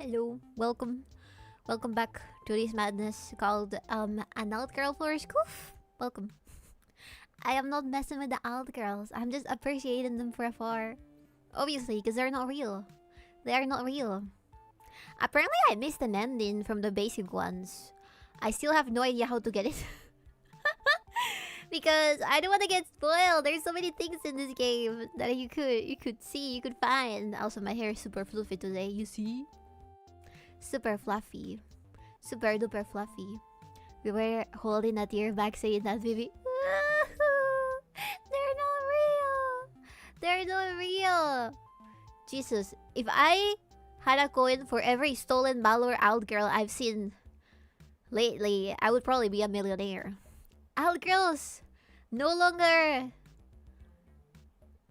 Hello, welcome back to this madness called an alt girl for SKOOF. Welcome. I am not messing with the alt girls. I'm just appreciating them from afar. Obviously, because they're not real. They are not real. Apparently, I missed an ending from the basic ones. I still have no idea how to get it. Because I don't want to get spoiled. There's so many things in this game that you could see, you could find. Also, my hair is super fluffy today. You see? Super fluffy. Super duper fluffy. We were holding a tear back saying that, Bibi. They're not real. They're not real. Jesus, if I had a coin for every stolen 𝕬𝕬𝕖𝕤 I've seen lately, I would probably be a millionaire. Alt girls no longer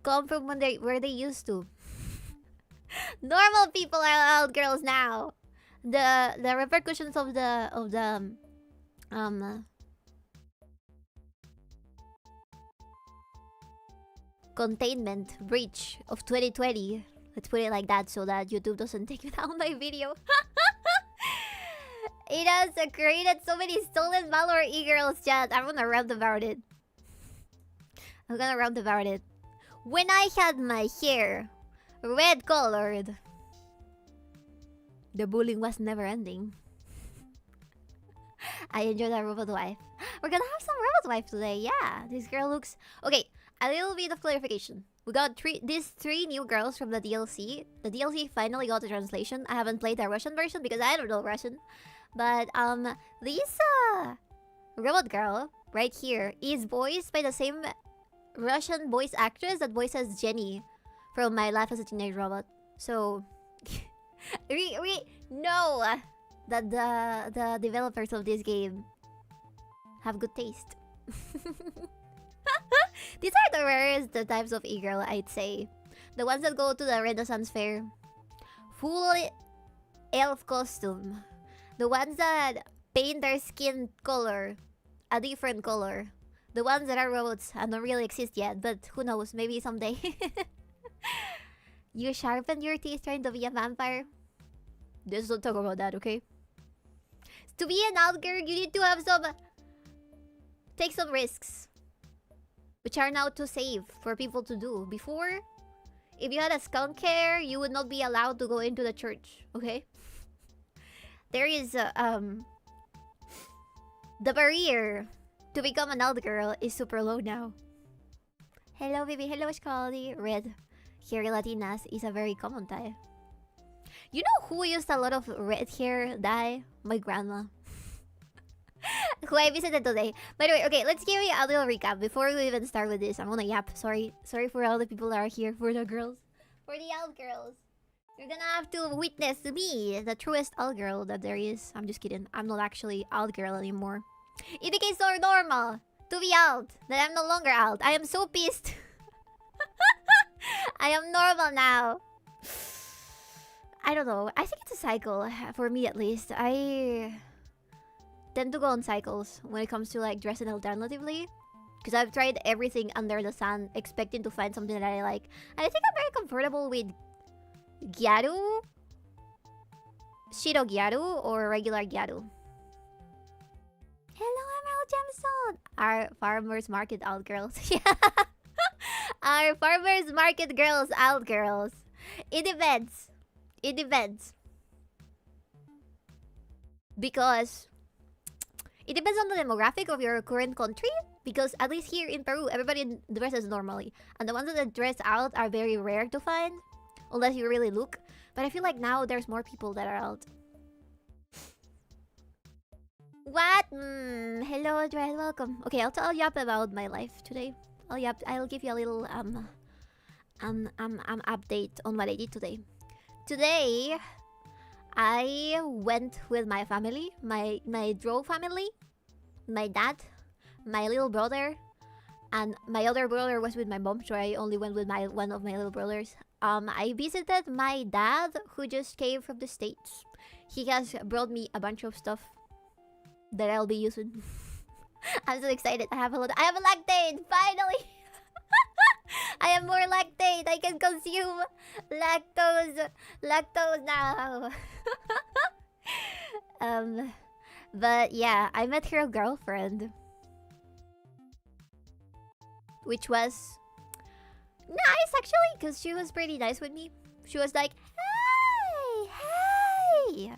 come from where they used to. Normal people are alt girls now. The repercussions of the containment breach of 2020. Let's put it like that so that YouTube doesn't take down my video. It has created so many stolen 𝕬𝕬𝕤 girls, chat. I'm gonna rant about it. When I had my hair red colored, the bullying was never ending. I enjoyed our robot wife. We're gonna have some robot wife today. Yeah, this girl looks... Okay, a little bit of clarification. We got these three new girls from the DLC. The DLC finally got a translation. I haven't played the Russian version because I don't know Russian. But this robot girl right here is voiced by the same Russian voice actress that voices Jenny from My Life as a Teenage Robot. So we know that the developers of this game have good taste. These are the rarest types of e-girl, I'd say. The ones that go to the Renaissance Fair. Full elf costume. The ones that paint their skin color a different color. The ones that are robots and don't really exist yet, but who knows, maybe someday. You sharpened your teeth trying to be a vampire? Let's not talk about that, okay? To be an alt girl, you need to have take some risks, which are now too safe for people to do. Before, if you had a skunk hair, you would not be allowed to go into the church, okay? There is the barrier to become an alt girl is super low now. Hello, Bibi. Hello, Shkali. Red hair Latinas is a very common dye. You know who used a lot of red hair dye? My grandma. Who I visited today. By the way, okay, let's give you a little recap before we even start with this. I'm gonna yap. Sorry for all the people that are here. For the girls. For the owl girls. You're gonna have to witness me, the truest owl girl that there is. I'm just kidding. I'm not actually owl girl anymore. It became so normal to be out that I'm no longer out. I am so pissed. I am normal now. I don't know. I think it's a cycle, for me at least. I tend to go on cycles when it comes to like dressing alternatively. Because I've tried everything under the sun, expecting to find something that I like. And I think I'm very comfortable with gyaru, shiro gyaru, or regular gyaru. Hello, Emerald Gemstone! Our farmers market out girls. Yeah. Our farmers market girls out girls. It depends. It depends. Because it depends on the demographic of your current country. Because at least here in Peru, everybody dresses normally. And the ones that dress out are very rare to find. Unless you really look. But I feel like now there's more people that are out. What? Hello, Dread. Welcome. Okay, I'll yap about my life today. I'll give you a little update on what I did today. Today, I went with my family, my Dro family, my dad, my little brother, and my other brother was with my mom, so I only went with one of my little brothers. I visited my dad, who just came from the States. He has brought me a bunch of stuff that I'll be using. I'm so excited. I have a lactate, finally. I have more lactate. I can consume lactose now. But yeah, I met her girlfriend, which was nice actually, because she was pretty nice with me. She was like, hey,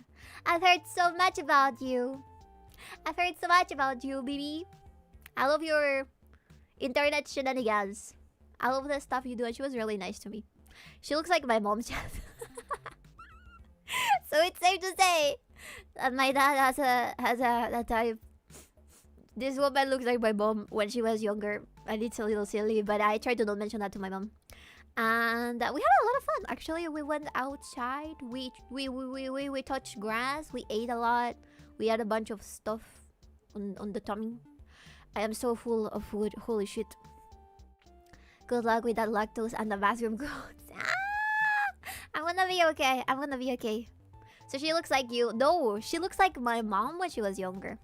I've heard so much about you. I've heard so much about you, Bibi. I love your internet shenanigans. I love the stuff you do, and she was really nice to me. She looks like my mom's chat. So it's safe to say that my dad has a type. This woman looks like my mom when she was younger, and it's a little silly, but I tried to not mention that to my mom. And we had a lot of fun. Actually, we went outside. We touched grass. We ate a lot. We had a bunch of stuff on the tummy. I am so full of food. Holy shit. Good luck with that lactose and the bathroom growth. I'm gonna be okay. I'm gonna be okay. So she looks like you. No, she looks like my mom when she was younger.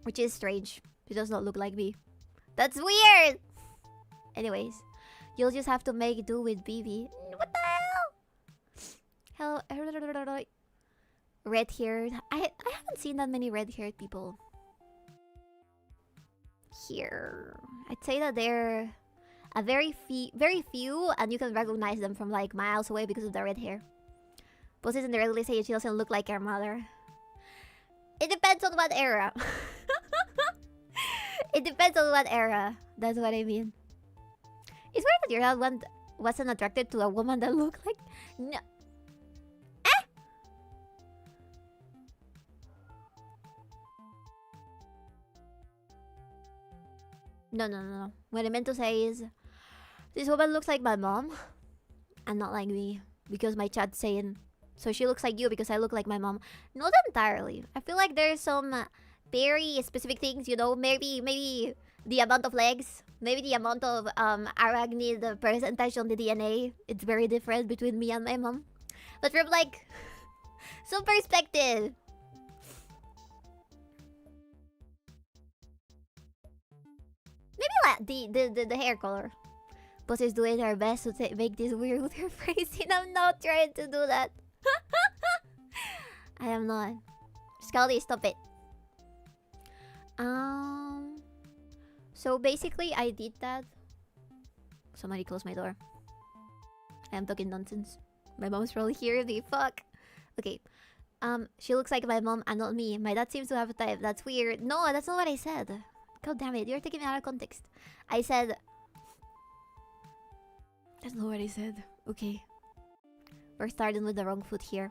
Which is strange. She does not look like me. That's weird! Anyways, you'll just have to make do with Bibi. What the hell? Hello. Red-haired. I haven't seen that many red-haired people here. I'd say that they're a very few, and you can recognize them from like miles away because of the red hair. Bosses in the regular say she doesn't look like her mother. It depends on what era. It depends on what era. That's what I mean. It's weird that your dad wasn't attracted to a woman that looked like... No. No. What I meant to say is, this woman looks like my mom, and not like me, because my chat's saying, so she looks like you because I look like my mom. Not entirely. I feel like there's some very specific things, you know, maybe the amount of legs, maybe the amount of arachnid percentage on the DNA. It's very different between me and my mom. But from like some perspective, maybe like the hair color. Boss is doing her best to make this weird with her phrasing. I'm not trying to do that. I am not. Scaldy, stop it. So basically I did that. Somebody closed my door. I am talking nonsense. My mom's probably hearing me. Fuck. Okay. She looks like my mom and not me. My dad seems to have a type. That's weird. No, that's not what I said. God damn it. You're taking me out of context. I said That's not what I said. Okay. We're starting with the wrong foot here.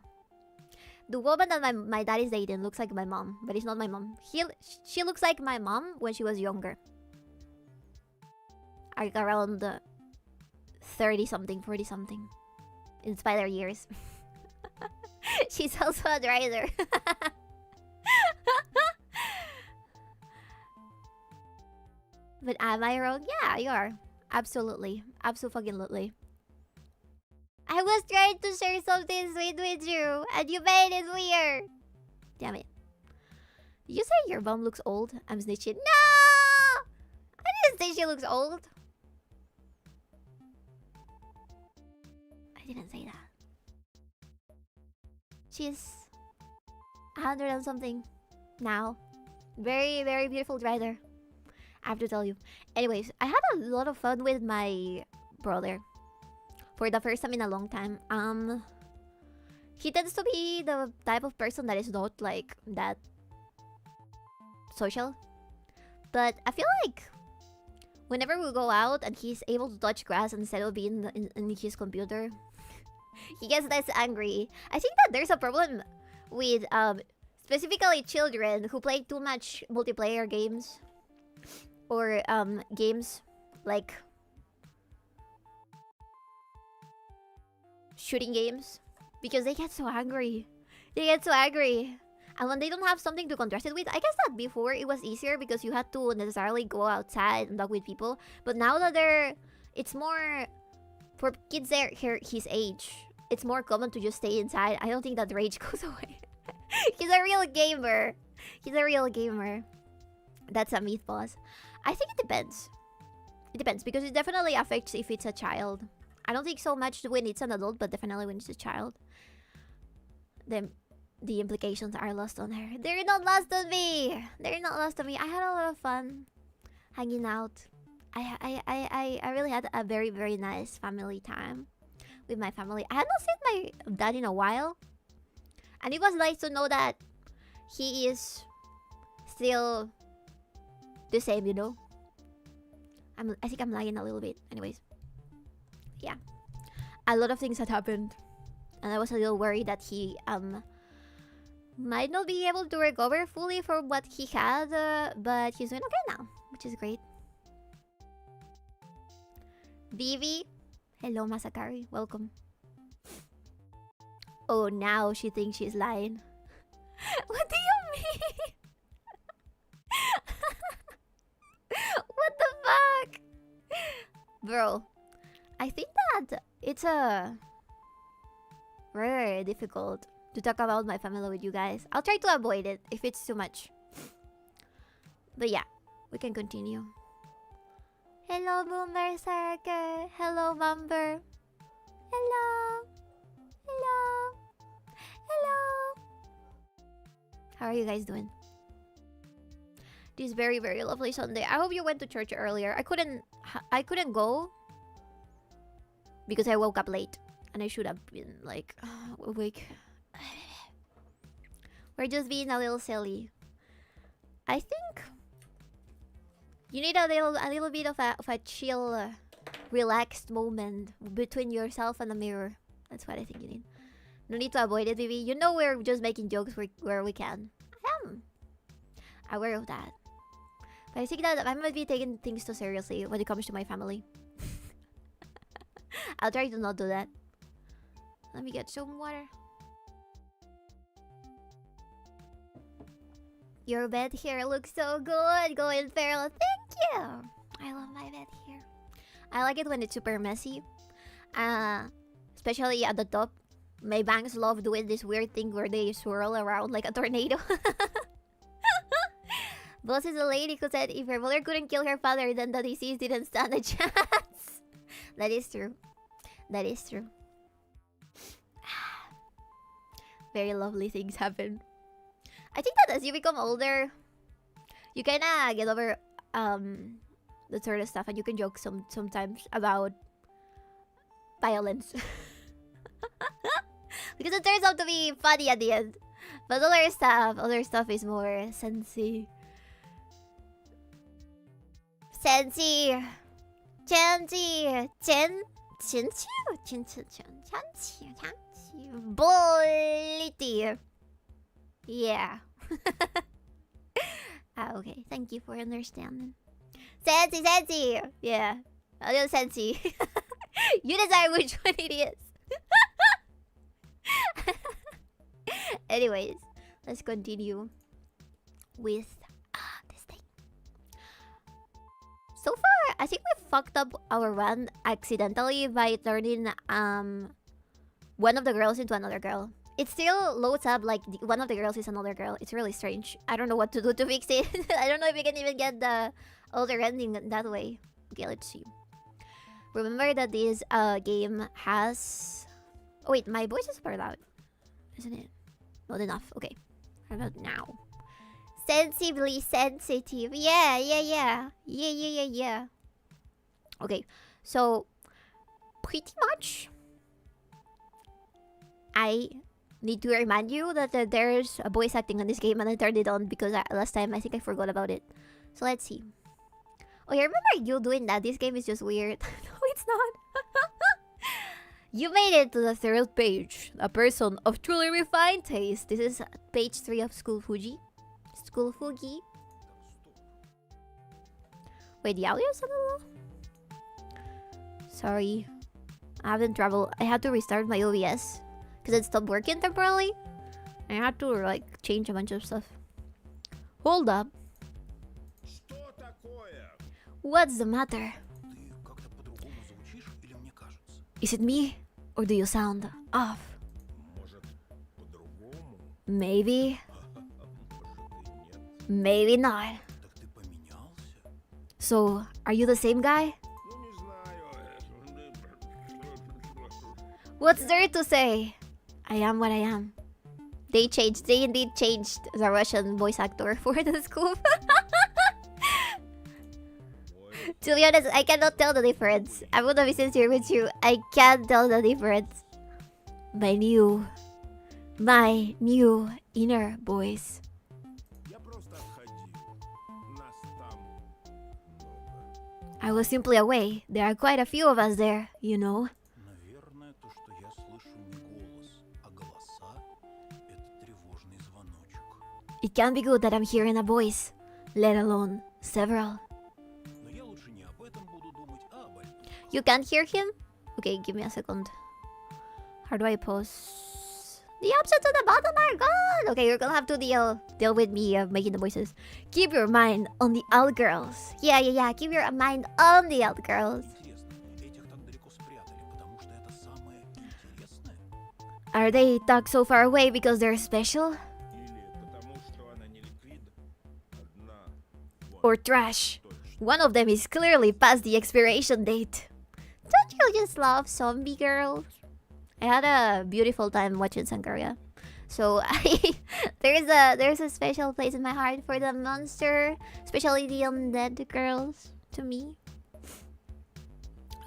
The woman that my dad is dating looks like my mom, but it's not my mom. She looks like my mom when she was younger. Like around 30-something, 40-something. In spider years. She's also a rider. But am I wrong? Yeah, you are. Absolutely. Absolutely. I was trying to share something sweet with you, and you made it weird. Damn it. Did you say your mom looks old? I'm snitching. No! I didn't say she looks old. I didn't say that. She's 100 and something now. Very, very beautiful rider. I have to tell you. Anyways, I had a lot of fun with my brother. For the first time in a long time. He tends to be the type of person that is not like that social. But I feel like whenever we go out and he's able to touch grass instead of being in his computer, he gets less angry. I think that there's a problem with specifically children who play too much multiplayer games. Or games like shooting games, because they get so angry. They get so angry. And when they don't have something to contrast it with, I guess that before it was easier because you had to necessarily go outside and talk with people. But now that it's more for kids his age, it's more common to just stay inside. I don't think that rage goes away. He's a real gamer. He's a real gamer. That's a myth, boss. I think it depends. It depends because it definitely affects if it's a child. I don't think so much when it's an adult, but definitely when it's a child. The implications are lost on her. They're not lost on me. They're not lost on me. I had a lot of fun hanging out. I really had a very, very nice family time with my family. I had not seen my dad in a while. And it was nice to know that he is still the same, you know? I think I'm lying a little bit. Anyways. Yeah. A lot of things had happened. And I was a little worried that he might not be able to recover fully from what he had. But he's doing okay now, which is great. Bibi. Hello, Masakari. Welcome. Oh, now she thinks she's lying. What do you mean? What the fuck? Bro, I think that it's very difficult to talk about my family with you guys. I'll try to avoid it if it's too much. But yeah, we can continue. Hello, Boomer Sarker. Hello, Mumber. Hello. Hello. Hello. How are you guys doing? This very, very lovely Sunday. I hope you went to church earlier. I couldn't go because I woke up late and I should have been like awake. We're just being a little silly. I think you need a little bit of a chill, relaxed moment between yourself and the mirror. That's what I think you need. No need to avoid it, Bibi. You know we're just making jokes where we can. I am aware of that. But I think that I might be taking things too seriously when it comes to my family. I'll try to not do that. Let me get some water. Your bed here looks so good, going feral. Thank you. I love my bed here. I like it when it's super messy. Especially at the top. My bangs love doing this weird thing where they swirl around like a tornado. Boss is a lady who said if her mother couldn't kill her father, then the disease didn't stand a chance. That is true. That is true. Very lovely things happen. I think that as you become older, you kinda get over that sort of stuff, and you can joke sometimes about violence. Because it turns out to be funny at the end. But other stuff is more sensy. Sensy. Chancy. 진추, 진추, 찬치, 찬치, 볼리티. Yeah. Okay. Thank you for understanding. Sensi, sensi. Yeah. A little sensi. You decide which one it is. Anyways, let's continue with this thing. So far, I think we fucked up our run accidentally by turning one of the girls into another girl. It still loads up like one of the girls is another girl. It's really strange. I don't know what to do to fix it. I don't know if we can even get the older ending that way. Okay, let's see. Remember that this game has... Oh wait, my voice is super loud, isn't it? Not enough. Okay. How about now? Sensibly sensitive. Yeah. Okay, so pretty much I need to remind you that there's a voice acting on this game, and I turned it on because last time I think I forgot about it. So let's see. Oh yeah, remember you doing that? This game is just weird. No, it's not. You made it to the third page. A person of truly refined taste. This is page 3 of School Fuji. School Fuji. Wait, the audio is a little... Sorry. I haven't trouble. I had to restart my OBS because it stopped working temporarily. I had to like change a bunch of stuff. Hold up. What's the matter? Is it me? Or do you sound off? Maybe. Maybe not. So, are you the same guy? What's there to say? I am what I am. They changed. They indeed changed the Russian voice actor for the SKOOF. To be honest, I cannot tell the difference. I'm gonna be sincere with you. I can't tell the difference. My new inner voice. I was simply away. There are quite a few of us there, you know. It can't be good that I'm hearing a voice, let alone several. You can't hear him? Okay, give me a second. How do I pause? The options at the bottom are gone! Okay, you're gonna have to deal with me making the voices. Keep your mind on the 𝕬𝕤girls. Yeah. Keep your mind on the 𝕬𝕤girls. Are they tucked so far away because they're special? Or trash? One of them is clearly past the expiration date. Don't you just love zombie girls? I had a beautiful time watching Sankaria. So there's a special place in my heart for the monster, especially the undead girls, to me.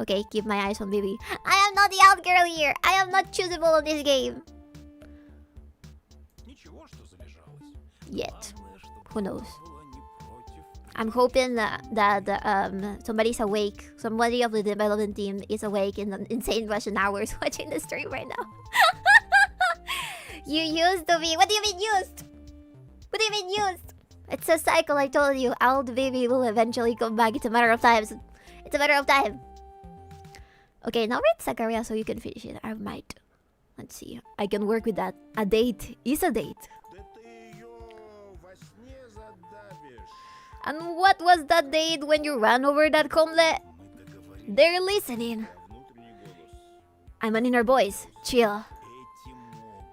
Okay, keep my eyes on Bibi. I am not the out girl here. I am not choosable in this game. Yet. Who knows? I'm hoping that somebody's awake. Somebody of the development team is awake in the insane Russian hours watching the stream right now. You used to be... What do you mean used? What do you mean used? It's a cycle, I told you. Old Bibi will eventually come back. It's a matter of time. It's a matter of time. Okay, now read Sakuria so you can finish it. I might. Let's see. I can work with that. A date is a date. And what was that date when you ran over that 𝕬𝕤? They're listening. I'm an inner voice. Chill.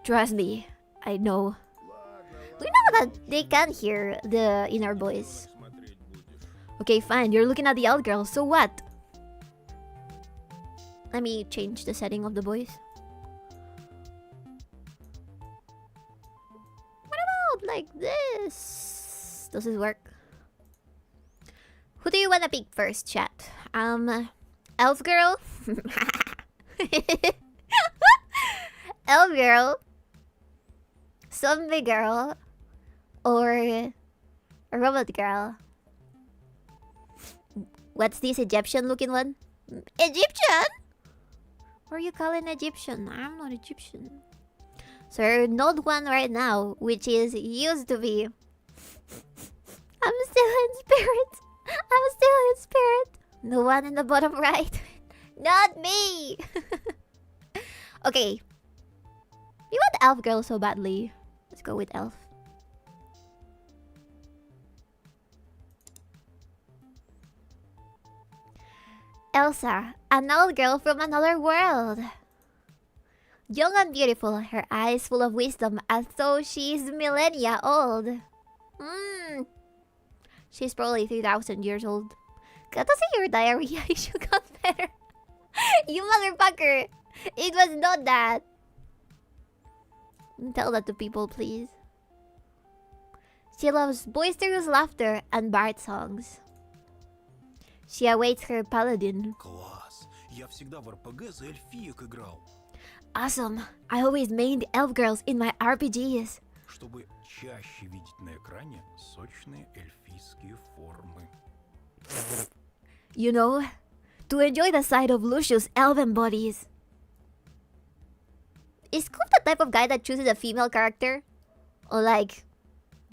Trust me. I know. We know that they can't hear the inner voice. Okay, fine. You're looking at the out girl. So what? Let me change the setting of the voice. What about like this? Does this work? Who do you wanna pick first, chat? Elf girl? Elf girl? Zombie girl? Or a robot girl? What's this Egyptian looking one? Egyptian? Or you call an Egyptian? I'm not Egyptian. So you're not one right now, which is used to be. I'm still in spirit. I'm still in spirit. The one in the bottom right. Not me. Okay. You want elf girl so badly. Let's go with elf. Elsa, an old girl from another world. Young and beautiful, her eyes full of wisdom as though she's millennia old. She's probably 3,000 years old. Got to see your diarrhea issue got better. You motherfucker! It was not that. Tell that to people, please. She loves boisterous laughter and bard songs. She awaits her paladin. Класс! Я всегда в РПГ за эльфиек играл. Awesome! I always mained elf girls in my RPGs. Чтобы чаще видеть на экране сочные эльфийские формы. You know, to enjoy the sight of Lucius' elven bodies. Is SKOOF the type of guy that chooses a female character? Or like,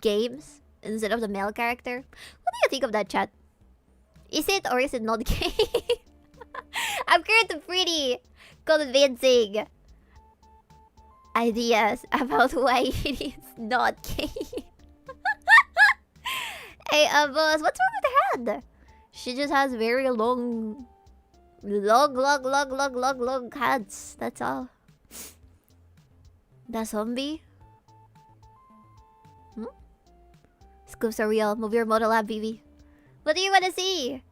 games instead of the male character? What do you think of that, chat? Is it or is it not gay? I've heard pretty convincing ideas about why it is not gay. Hey, boss, what's wrong with her head? She just has very long hands. That's all. The zombie? SKOOFs are real. Move your model up, Bibi. What do you want to see?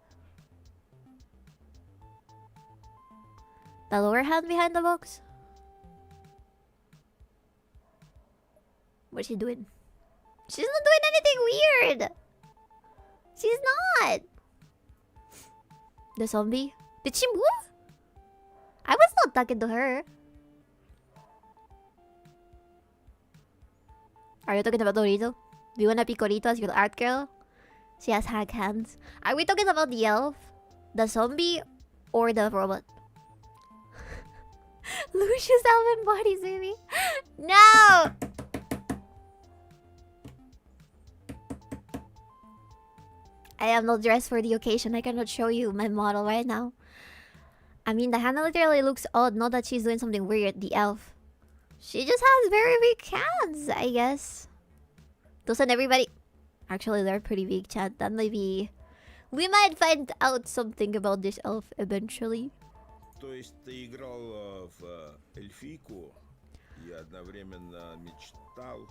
The lower hand behind the box? What's she doing? She's not doing anything weird! She's not! The zombie? Did she move? I was not talking to her. Are you talking about Dorito? Do you wanna pick Dorito as your art girl? She has hack hands. Are we talking about the elf, the zombie, or the robot? Lucius elven bodies, baby. No! I am not dressed for the occasion. I cannot show you my model right now. I mean, the hand literally looks odd. Not that she's doing something weird, the elf. She just has very big hands, I guess. Doesn't everybody... Actually, they're pretty big, chat. That may be... We might find out something about this elf eventually. То есть ты играл в эльфийку и одновременно мечтал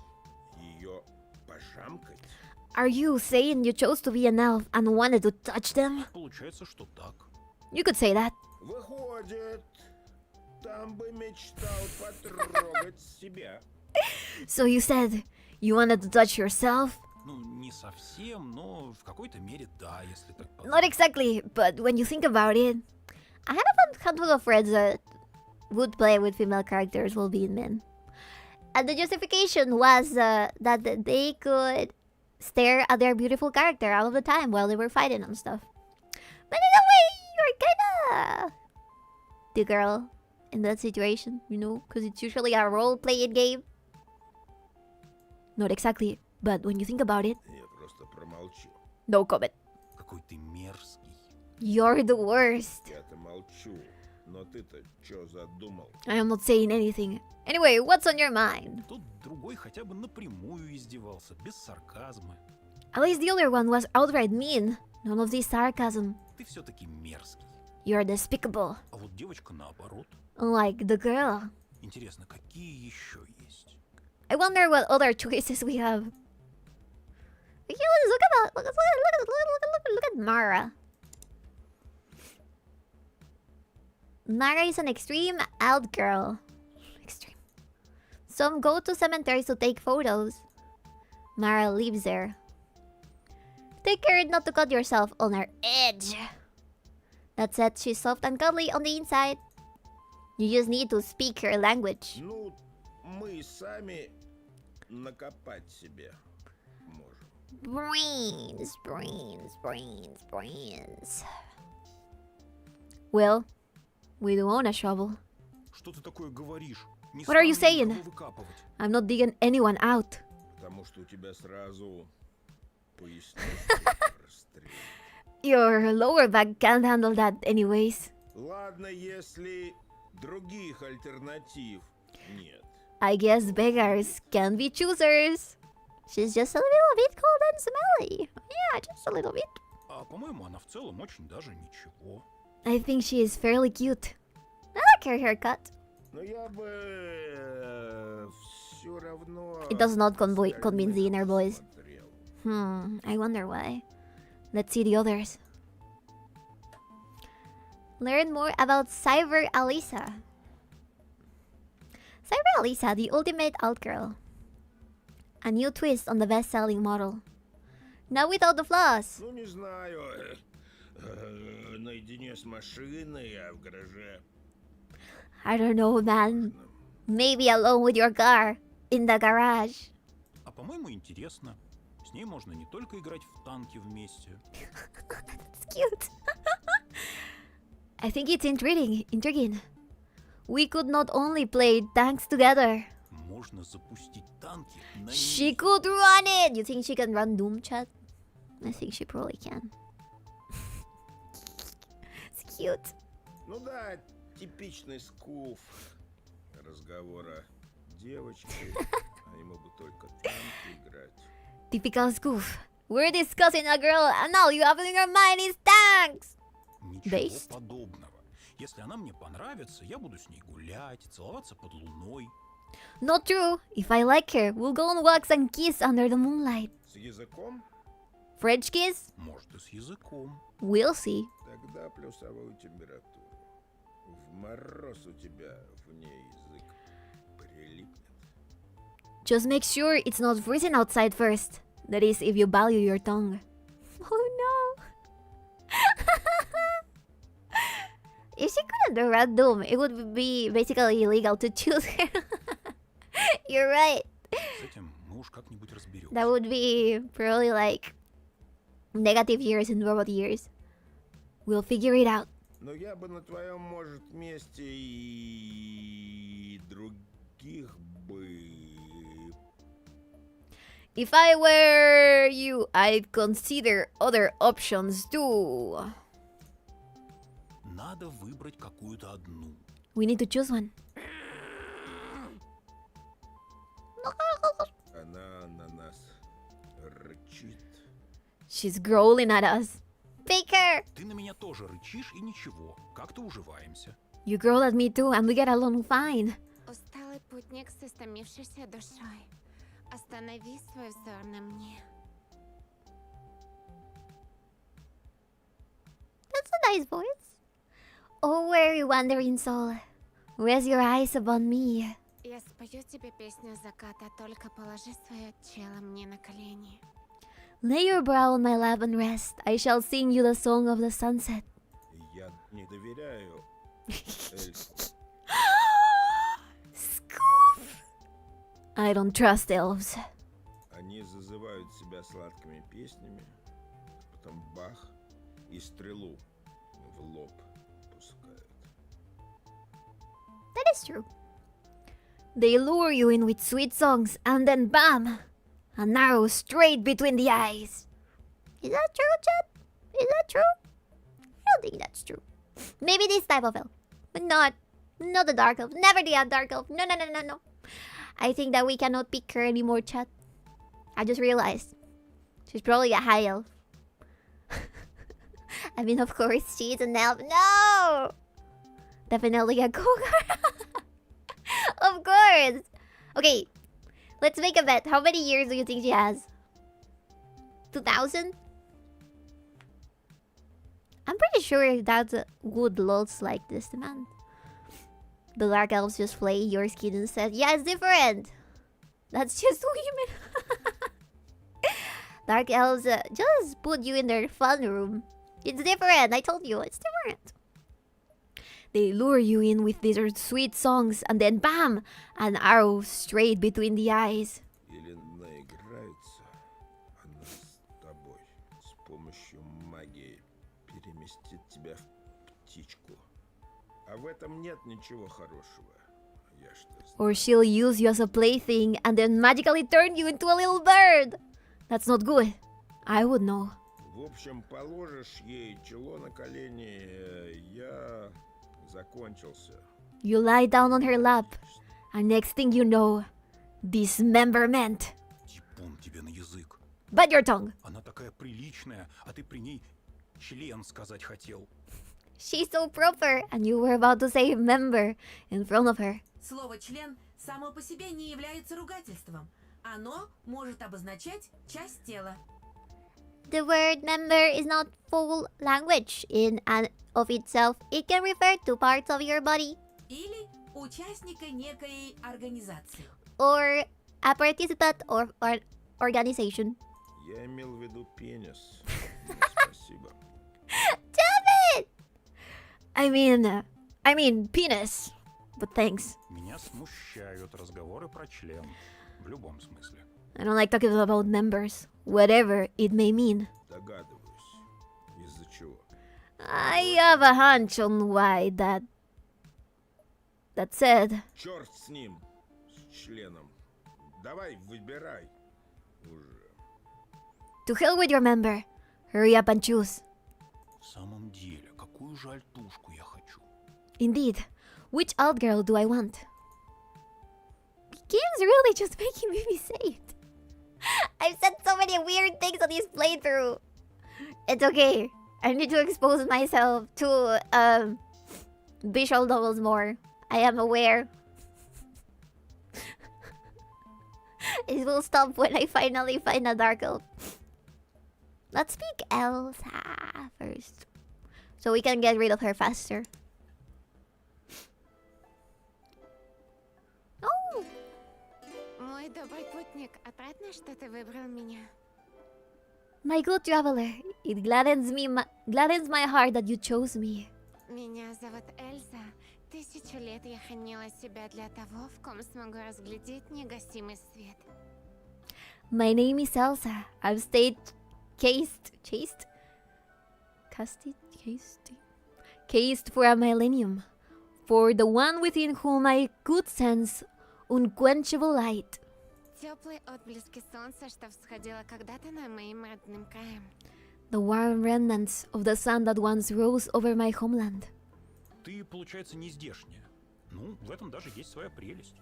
ее пожамкать? Are you saying you chose to be an elf and wanted to touch them? Получается, что так. You could say that. Выходит, там бы мечтал потрогать себя. So you said you wanted to touch yourself? Ну, не совсем, но в какой-то мере да, если так подумать. Not exactly, but when you think about it, I had a handful of friends that would play with female characters while being men. And the justification was that they could stare at their beautiful character all of the time while they were fighting and stuff. But in a way, you're kinda the girl in that situation, you know? Because it's usually a role-playing game. Not exactly, but when you think about it... Я просто промолчу. No comment. Какой ты мерзкий. You're the worst. Я-то молчу, но ты-то чё задумал? I am not saying anything. Anyway, what's on your mind? Тут другой хотя бы напрямую издевался, без сарказма. At least the other one was outright mean. None of this sarcasm. Ты все-таки мерзкий. You're despicable. А вот девочка наоборот. Like the girl. Интересно, какие еще есть? I wonder what other choices we have. Look at Mara. Mara is an extreme out girl. Extreme. Some go to cemeteries to take photos. Mara lives there. Take care not to cut yourself on her edge. That said, she's soft and cuddly on the inside. You just need to speak her language. Ну, мы сами накопать себе можем. Brains. Well, we do own a shovel. Что ты такое говоришь? Не What are you стану saying? никого выкапывать. I'm not digging anyone out. Потому что у тебя сразу поясницу прострелят. Your lower back can't handle that anyways. Ладно, если других альтернатив нет. I guess beggars can be choosers. She's just a little bit cold and smelly. Yeah, just a little bit. А по-моему, она в целом очень даже ничего. I think she is fairly cute. I like her haircut. Но я бы все равно... It does not convince the inner boys. смотрел. I wonder why. Let's see the others. Learn more about Cyber Alisa. Cyber Alisa, the ultimate outgirl. A new twist on the best-selling model. Now without the flaws. Ну, не знаю. Наедине с машиной, а в гараже... I don't know, man. Maybe alone with your car. In the garage. А по-моему, интересно. С ней можно не только играть в танки вместе. It's cute. I think it's intriguing. We could not only play tanks together. Можно запустить танки на She ней. could run it! You think she can run Doom chat? I think she probably can. It's cute. Ну да, типичный скуф. Разговора девочки. Они могут только танки играть. Typical SKOOF. We're discussing a girl and all you have in your mind is tanks! Ничего Based? подобного. Если она мне понравится, я буду с ней гулять, целоваться под луной. Not true. If I like her, we'll go on walks and kiss under the moonlight. С языком? French kiss? Может, и с языком. We'll see. Тогда плюсовую температуру. В мороз у тебя в ней язык прилипнет. Just make sure it's not freezing outside first. That is, if you value your tongue. Oh no! If she couldn't run Doom, it would be basically illegal to choose her. You're right. С этим мы уж как-нибудь разберемся. That would be probably like negative years in robot years. We'll figure it out. Но я бы на твоем, может, месте и других бы... If I were you, I'd consider other options too. Надо выбрать какую-то одну. We need to choose one. Она на нас рычит. She's growling at us. Pick her! Ты на меня тоже рычишь и ничего. Как-то уживаемся. You growl at me too, and we get along fine. Усталый путник с истомившейся душой. Останови свой взор на мне. That's a nice voice. Oh, weary wandering soul, rest your eyes upon me. Я спою тебе песню заката, только положи свое тело мне на колени. Lay your brow on my lap and rest. I shall sing you the song of the sunset. Я не доверяю эльфу. SKOOF! I don't trust elves. Они зазывают себя сладкими песнями, потом бах и стрелу в лоб пускают. That is true. They lure you in with sweet songs, and then bam! An arrow straight between the eyes. Is that true, Chet? Is that true? I don't think that's true. Maybe this type of elf, but not the dark elf. Never the dark elf. No. I think that we cannot pick her anymore, Chet. I just realized she's probably a high elf. I mean, of course, she's an elf. No! Definitely a cougar. Of course. Okay, let's make a bet. How many years do you think she has? 2000? I'm pretty sure that's good looks like this, man. The dark elves just flay your skin instead. Yeah, it's different. That's just women. Dark elves just put you in their fun room. It's different. I told you, it's different. They lure you in with these sweet songs, and then bam! An arrow straight between the eyes. Или наиграется она с тобой с помощью магии, переместит тебя в птичку, А в этом нет ничего хорошего. Я что знаю. Or she'll use you as a plaything and then magically turn you into a little bird. That's not good. I would know. В общем, положишь ей чело на колени, я закончился. You lie down on her lap, and next thing you know, dismemberment. Типун тебе на язык. Bite your tongue. Она такая приличная, а ты при ней член сказать хотел. She's so proper, and you were about to say member in front of her. Слово «член» само по себе не является ругательством. Оно может обозначать часть тела. The word member is not full language in and of itself. It can refer to parts of your body Или участника некой организации. or a participant or organization. Я имел в виду пенис. Ну, спасибо. Damn it! I mean penis. But thanks. Меня смущают разговоры про член. В любом смысле. I don't like talking about members, whatever it may mean. Догадываюсь. Из-за чего? I have a hunch on why that said. Черт с ним, с членом. Давай, выбирай. Уже. To hell with your member. Hurry up and choose. В самом деле, какую же альтушку я хочу? Indeed, which alt girl do I want? The game's really just making me say it. I've said so many weird things on this playthrough. It's okay. I need to expose myself to visual novels more. I am aware. It will stop when I finally find a dark elf. Let's pick Elsa first, so we can get rid of her faster. Oh! Мой добрый путник, отрадно, что ты выбрал меня. My good traveler, it gladdens my heart that you chose me. Меня зовут Эльза. 1000 лет я хранила себя для того, в ком смогу разглядеть негасимый свет. My name is Elsa. I've stayed cased for a millennium, for the one within whom I could sense unquenchable light. Теплые отблески солнца, что всходило когда-то над моим родным краем. The warm remnants of the sun that once rose over my homeland. Ты, получается, не здешняя. Ну, в этом даже есть своя прелесть.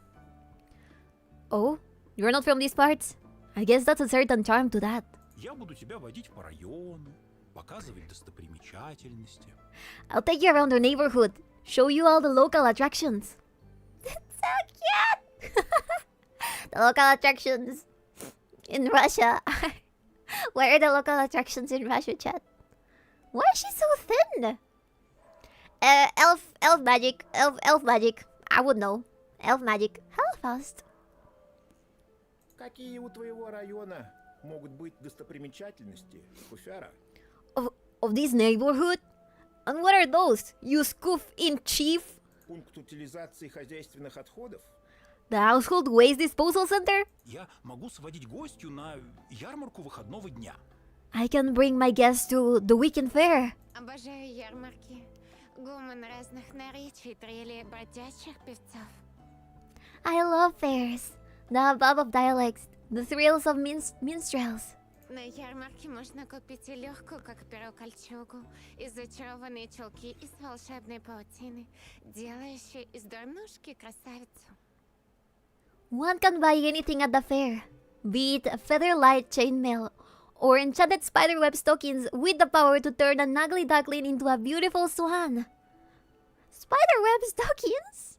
Oh, you're not from these parts? I guess that's a certain charm to that. Я буду тебя водить по району, показывать достопримечательности. I'll take you around the neighborhood, show you all the local attractions. That's so cute! The local attractions in Russia. Where are the local attractions in Russia, chat? Why is she so thin? Elf magic. I would know. Elf magic. How fast? Какие у твоего района могут быть достопримечательности, скуфяра? Of this neighborhood? And what are those? You SKOOF in chief? Пункт утилизации хозяйственных отходов? The household waste disposal center? Я могу сводить гостю на ярмарку выходного дня. I can bring my guests to the weekend fair. Обожаю ярмарки. Гомон разных наречий, трели бродячих певцов. I love fairs. The hubbub of dialects. The thrills of minstrels. На ярмарке можно купить и легкую, как перо, кольчугу, и зачарованные чулки из волшебной паутины, делающие из дурнушки красавицу. One can buy anything at the fair, be it a feather-light chainmail or enchanted spiderweb stockings with the power to turn an ugly duckling into a beautiful swan. Spiderweb stockings?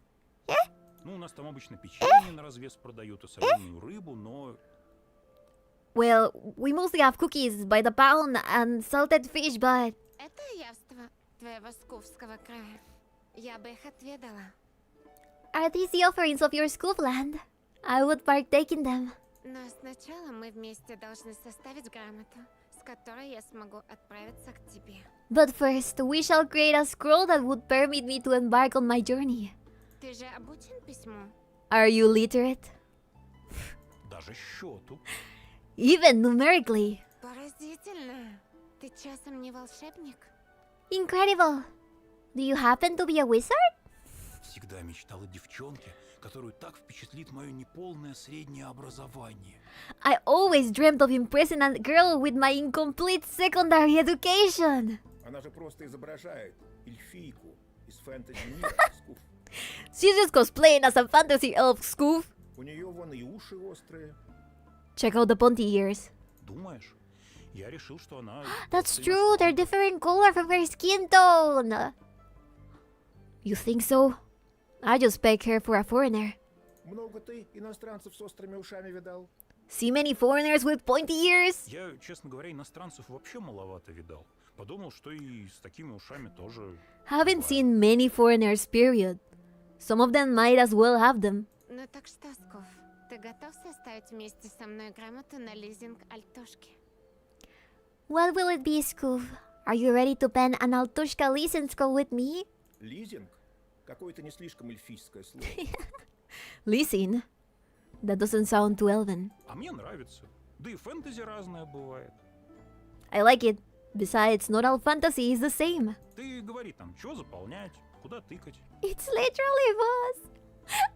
Ну, у нас там обычно печенье на развес продают и соленую рыбу, но... Well, we mostly have cookies by the pound and salted fish, but... Это явство твоего скуфского края. Я бы их отведала. Are these the offerings of your SKOOF land? I would partake in them. Но сначала мы вместе должны составить грамоту, с которой я смогу отправиться к тебе. But first, we shall create a scroll that would permit me to embark on my journey. Ты же обучен письму? Are you literate? Даже счету. Even numerically? Поразительно. Ты часом не волшебник? Incredible! Do you happen to be a wizard? Всегда мечтал о девчонке, которую так впечатлит мое неполное среднее образование. I always dreamt of impressing a girl with my incomplete secondary education. Она же просто изображает эльфийку из фэнтези-мира, Скуф. She's just cosplaying as a fantasy elf, Skoof. У нее вон и уши острые. Check out the pointy ears. Думаешь? Я решил, что она... That's true, they're different color from her skin tone. You think so? I just peg her for a foreigner. Много ты иностранцев с острыми ушами видал? See many foreigners with pointy ears? Я, честно говоря, иностранцев вообще маловато видал. Подумал, что и с такими ушами тоже... Haven't бывает. seen many foreigners, period. Some of them might as well have them. Ну так что, Скуф, ты готов составить вместе со мной грамоту на лизинг альтушки? What will it be, Skoof? Are you ready to pen an Altushka listen scroll with me? Лизинг? Какое-то не слишком эльфийское слово. Listen. That doesn't sound too elven. А мне нравится. Да и фэнтези разное бывает. I like it. Besides, not all fantasy is the same. Ты говори там, что заполнять, куда тыкать. It's literally boss.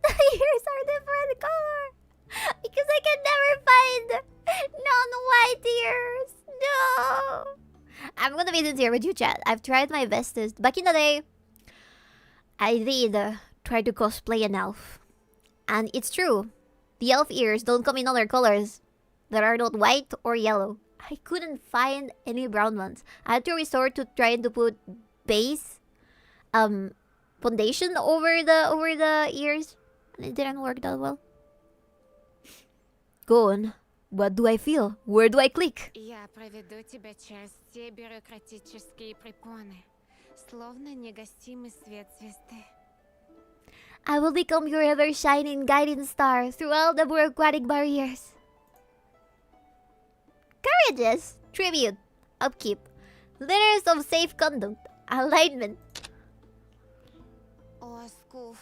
The ears are different color. Because I can never find non-white ears. No. I'm gonna be sincere with you, chat. I've tried my bestest. Back in the day, I did try to cosplay an elf. And it's true. The elf ears don't come in other colors that are not white or yellow. I couldn't find any brown ones. I had to resort to trying to put base foundation over the ears, and it didn't work that well. Go on. What do I feel? Where do I click? Я проведу тебя через все бюрократические препоны, словно негасимый свет звезды. I will become your ever-shining guiding star through all the bureaucratic barriers. Courageous, tribute, upkeep, letters of safe conduct, alignment. О, Скуф,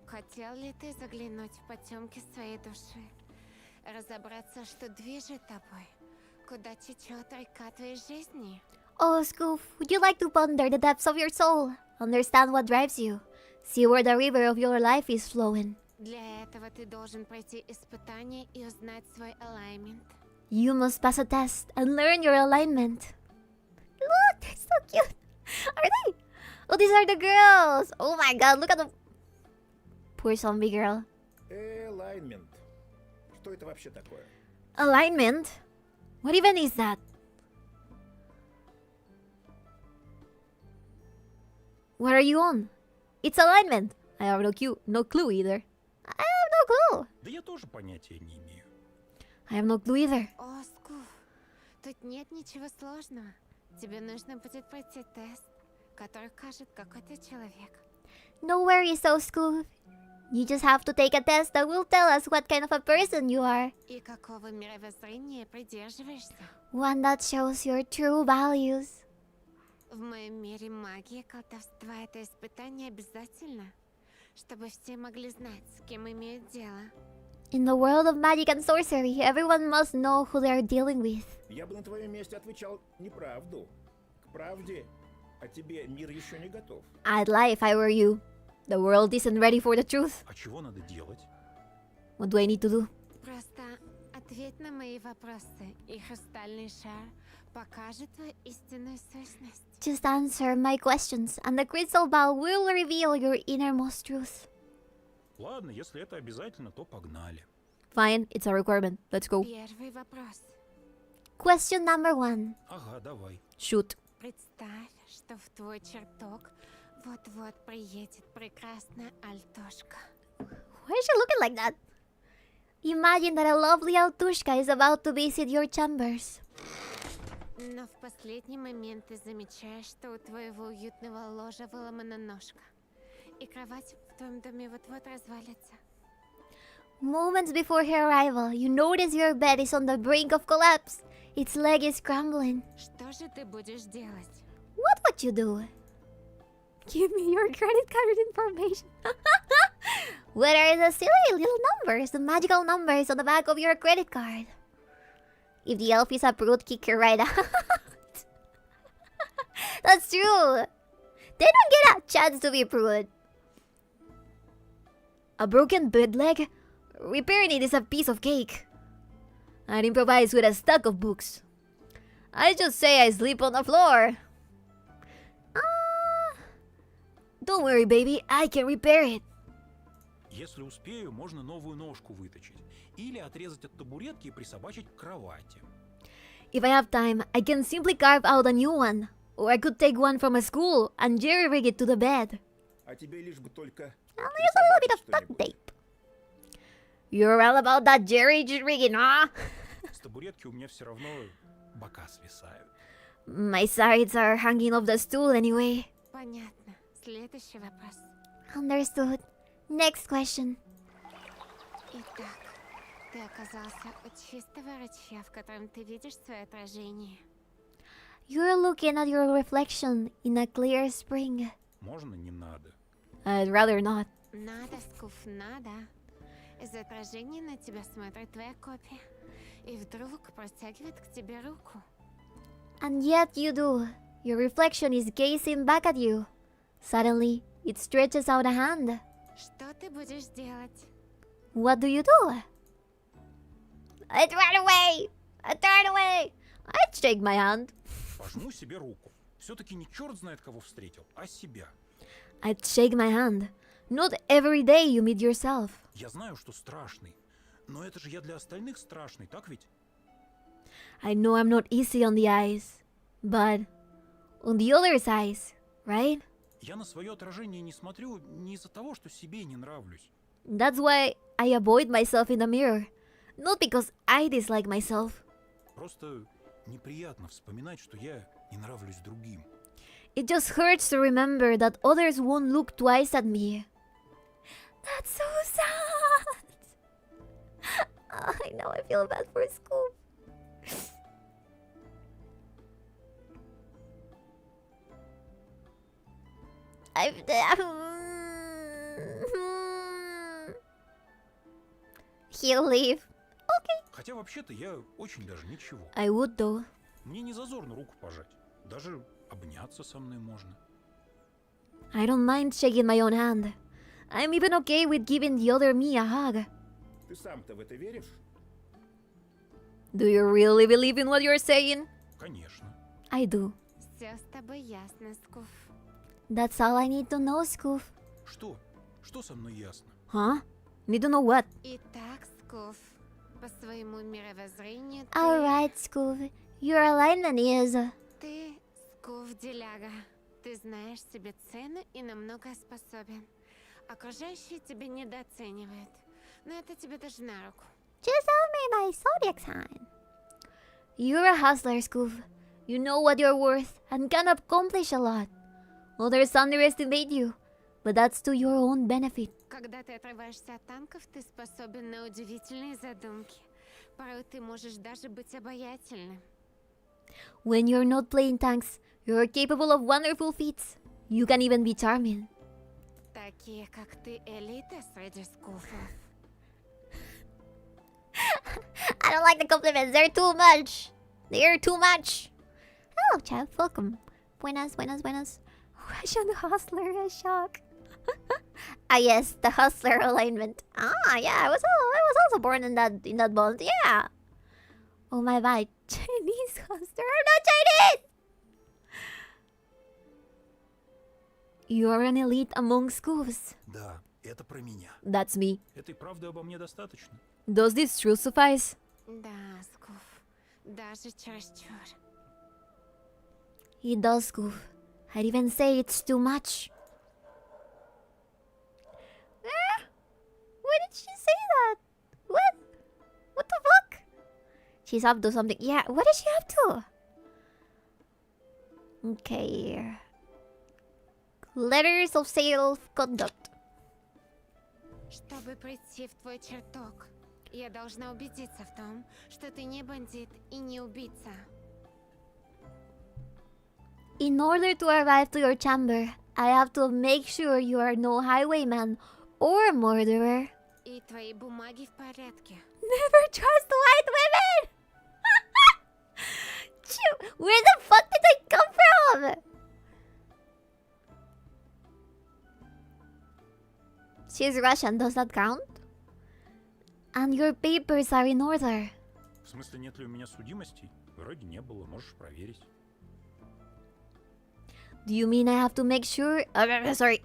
хотел ли ты заглянуть в потемки своей души? Разобраться, что движет тобой? Куда течет река твоей жизни? Oh, Skoof, would you like to ponder the depths of your soul? Understand what drives you? See where the river of your life is flowing. Для этого ты должен пройти испытание и узнать свой alignment. You must pass a test and learn your alignment. Look, they're so cute. Are they? Oh, these are the girls. Oh my god, look at the... Poor zombie girl. Alignment. Что это вообще такое? Alignment? What even is that? What are you on? It's alignment. I have no clue either. I have no clue. Да я тоже понятия не имею. I have no clue either. О, Скуф, тут нет ничего сложного. Тебе нужно будет пройти тест, который укажет, какой ты человек. No worries, so Skoof. You just have to take a test that will tell us what kind of a person you are. И какого мировоззрения придерживаешься? One that shows your true values. В моем мире магии, колдовства — это испытание обязательно, чтобы все могли знать, с кем имеют дело. In the world of magic and sorcery, everyone must know who they are dealing with. Я бы на твоем месте отвечал неправду. К правде. А тебе мир еще не готов. I'd lie if I were you. The world isn't ready for the truth. А чего надо делать? What do I need to do? Просто ответь на мои вопросы, и хрустальный шар покажет твою истинную сущность. Just answer my questions, and the crystal ball will reveal your innermost truth. Ладно, если это обязательно, то погнали. Fine, it's a requirement. Let's go. Первый вопрос. Question number 1. Ага, давай. Shoot. Представь, что в твой чертог вот-вот приедет прекрасная альтушка. Why is she looking like that? Imagine that a lovely Altushka is about to visit your chambers. Но в последний момент ты замечаешь, что у твоего уютного ложа выломана ножка. И кровать в твоем доме вот-вот развалится. Moments before her arrival, you notice your bed is on the brink of collapse. Its leg is crumbling. Что же ты будешь делать? What would you do? Give me your credit card information. What are the silly little numbers, the magical numbers on the back of your credit card? If the elf is a prude, kick her right out. That's true. They don't get a chance to be prude. A broken bed leg? Repairing it is a piece of cake. I'd improvise with a stack of books. I just say I sleep on the floor. Don't worry, baby, I can repair it. Если успею, можно новую ножку выточить. Или отрезать от табуретки и присобачить к кровати. If I have time, I can simply carve out a new one. Or I could take one from a school and jerry-rig it to the bed. А тебе лишь бы только I'll use a little bit of duct что-нибудь. tape. You're all about that jerry-rigging, huh? С табуретки у меня все равно бока свисают. My sides are hanging off the stool anyway. Понятно. Следующий вопрос. Understood. Next question. Итак, ты оказался у чистого ручья, в котором ты видишь свое отражение. You're looking at your reflection in a clear spring. Можно не надо? I'd rather not. Надо, Скуф, надо. Из отражения на тебя смотрит твоя копия. И вдруг протягивает к тебе руку. And yet you do. Your reflection is gazing back at you. Suddenly, it stretches out a hand. Что ты будешь делать? What do you do? I'd run away! I'd turn away! I'd shake my hand. Пожму себе руку. Все-таки не черт знает, кого встретил, а себя. I'd shake my hand. Not every day you meet yourself. Я знаю, что страшный. Но это же я для остальных страшный, так ведь? I know I'm not easy on the eyes. But on the other's eyes, right? Я на свое отражение не смотрю не из-за того, что себе не нравлюсь. That's why I avoid myself in the mirror. Not because I dislike myself. Просто неприятно вспоминать, что я не нравлюсь другим. It just hurts to remember that others won't look twice at me. That's so sad. I know I feel bad for school. He'll leave. Хотя вообще-то я очень даже ничего. I would though. Мне не зазорно руку пожать. Даже обняться со мной можно. I don't mind shaking my own hand. I'm even okay with giving the other me a hug. Ты сам-то в это веришь? Do you really believe in what you're saying? Конечно. I do. Все с тобой ясно, Скуф. That's all I need to know, Skoof. Что? Что со мной ясно? Huh? Need to know what? Итак, Скуф, по своему мировоззрению ты... Alright, Skoof. Your alignment is... Ты Скуф-деляга. Ты знаешь себе цену и на многое способен. Окружающие тебя недооценивают. Но это тебе даже на руку. Just tell me my zodiac sign. You're a hustler, Skoof. You know what you're worth and can accomplish a lot. Others underestimate you, but that's to your own benefit. Когда ты отрываешься от танков, ты способен на удивительные задумки. Порой ты можешь даже быть обаятельным. When you're not playing tanks, you're capable of wonderful feats. You can even be charming. Такие, как ты, элита среди скуфов. I don't like the compliments. They're too much. They're too much. Hello, chat. Welcome. Buenas, buenas, buenas. Russian hustler, a shock. Ah, yes, the hustler alignment. Ah, yeah, I was also born in that bond. Yeah. Oh my god, Chinese hustler. I'm not Chinese. You're an elite among SKOOFs. Да, это про меня. That's me. Этой правды обо мне достаточно. Does this truth suffice? Да, Скуф. Даже чересчур. It does, Skoof. I'd even say it's too much. Why did she say that? What? What the fuck? She's up to something. Yeah, what is she up to? Okay. Letters of self-conduct. Чтобы прийти в твой чертог, я должна убедиться в том, что ты не бандит и не убийца. In order to arrive to your chamber, I have to make sure you are no highwayman or murderer. И твои бумаги в порядке. Never trust white women! Where the fuck did I come from? She's Russian, does that count? And your papers are in order. В смысле, нет ли у меня судимостей? Вроде не было, можешь проверить. Do you mean I have to make sure... sorry.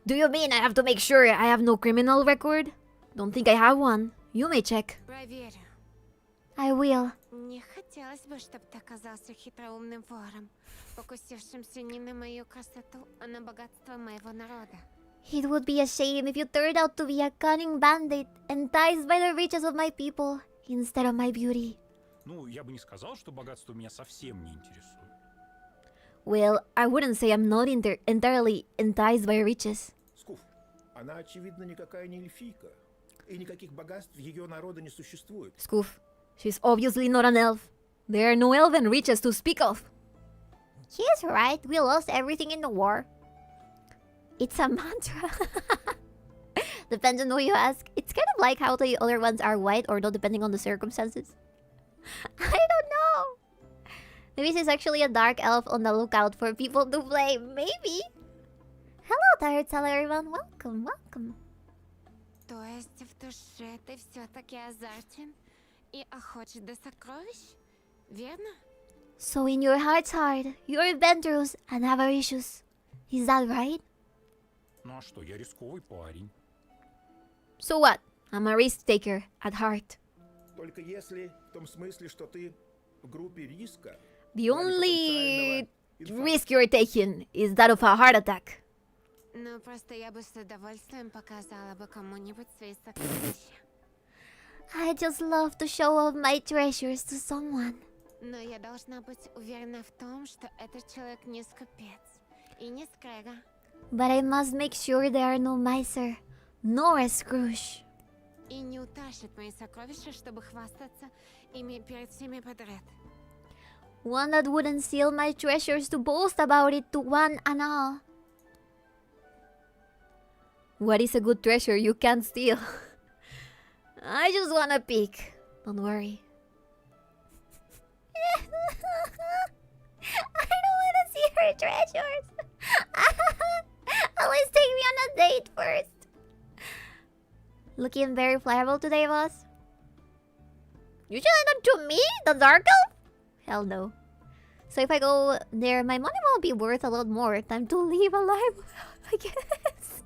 Do you mean I have to make sure I have no criminal record? Don't think I have one. You may check. Проверю. I will. Не хотелось бы, чтобы ты оказался хитроумным вором, покусившимся не на мою красоту, а на богатство моего народа. It would be a shame if you turned out to be a cunning bandit, enticed by the riches of my people, instead of my beauty. Ну, я бы не сказал, что богатство меня совсем не интересует. Well, I wouldn't say I'm not entirely enticed by riches. Скуф, она, очевидно, никакая не эльфийка. И никаких богатств ее народа не существует. Skoof, she's obviously not an elf. There are no elven riches to speak of. She's right. We lost everything in the war. It's a mantra. Depends on who you ask. It's kind of like how the other ones are white or not, depending on the circumstances. I don't know. Maybe she's actually a dark elf on the lookout for people to play. Maybe. Hello, Tired Seller, everyone. Welcome, welcome. То есть в душе ты все-таки азартен и охочешь до сокровищ, верно? So in your heart's heart, you're adventurous and avaricious. Is that right? Ну а что, я рисковый парень. So what? I'm a risk taker at heart. Только если в том смысле, что ты в группе риска. The only risk you're taking is that of a heart attack. Ну, просто я бы с удовольствием показала бы кому-нибудь свои сокровища. I just love to show off my treasures to someone. Но я должна быть уверена в том, что этот человек не скупец и не скряга. But I must make sure there are no miser, nor a Scrooge. И не утащит мои сокровища, чтобы хвастаться ими перед всеми подряд. One that wouldn't steal my treasures to boast about it to one and all. What is a good treasure you can't steal? I just wanna peek. Don't worry. I don't wanna see her treasures. At least take me on a date first. Looking very flammable today, boss. You telling that to me, the dark elf? Hell no. So if I go there, my money will be worth a lot more. Time to leave alive, I guess.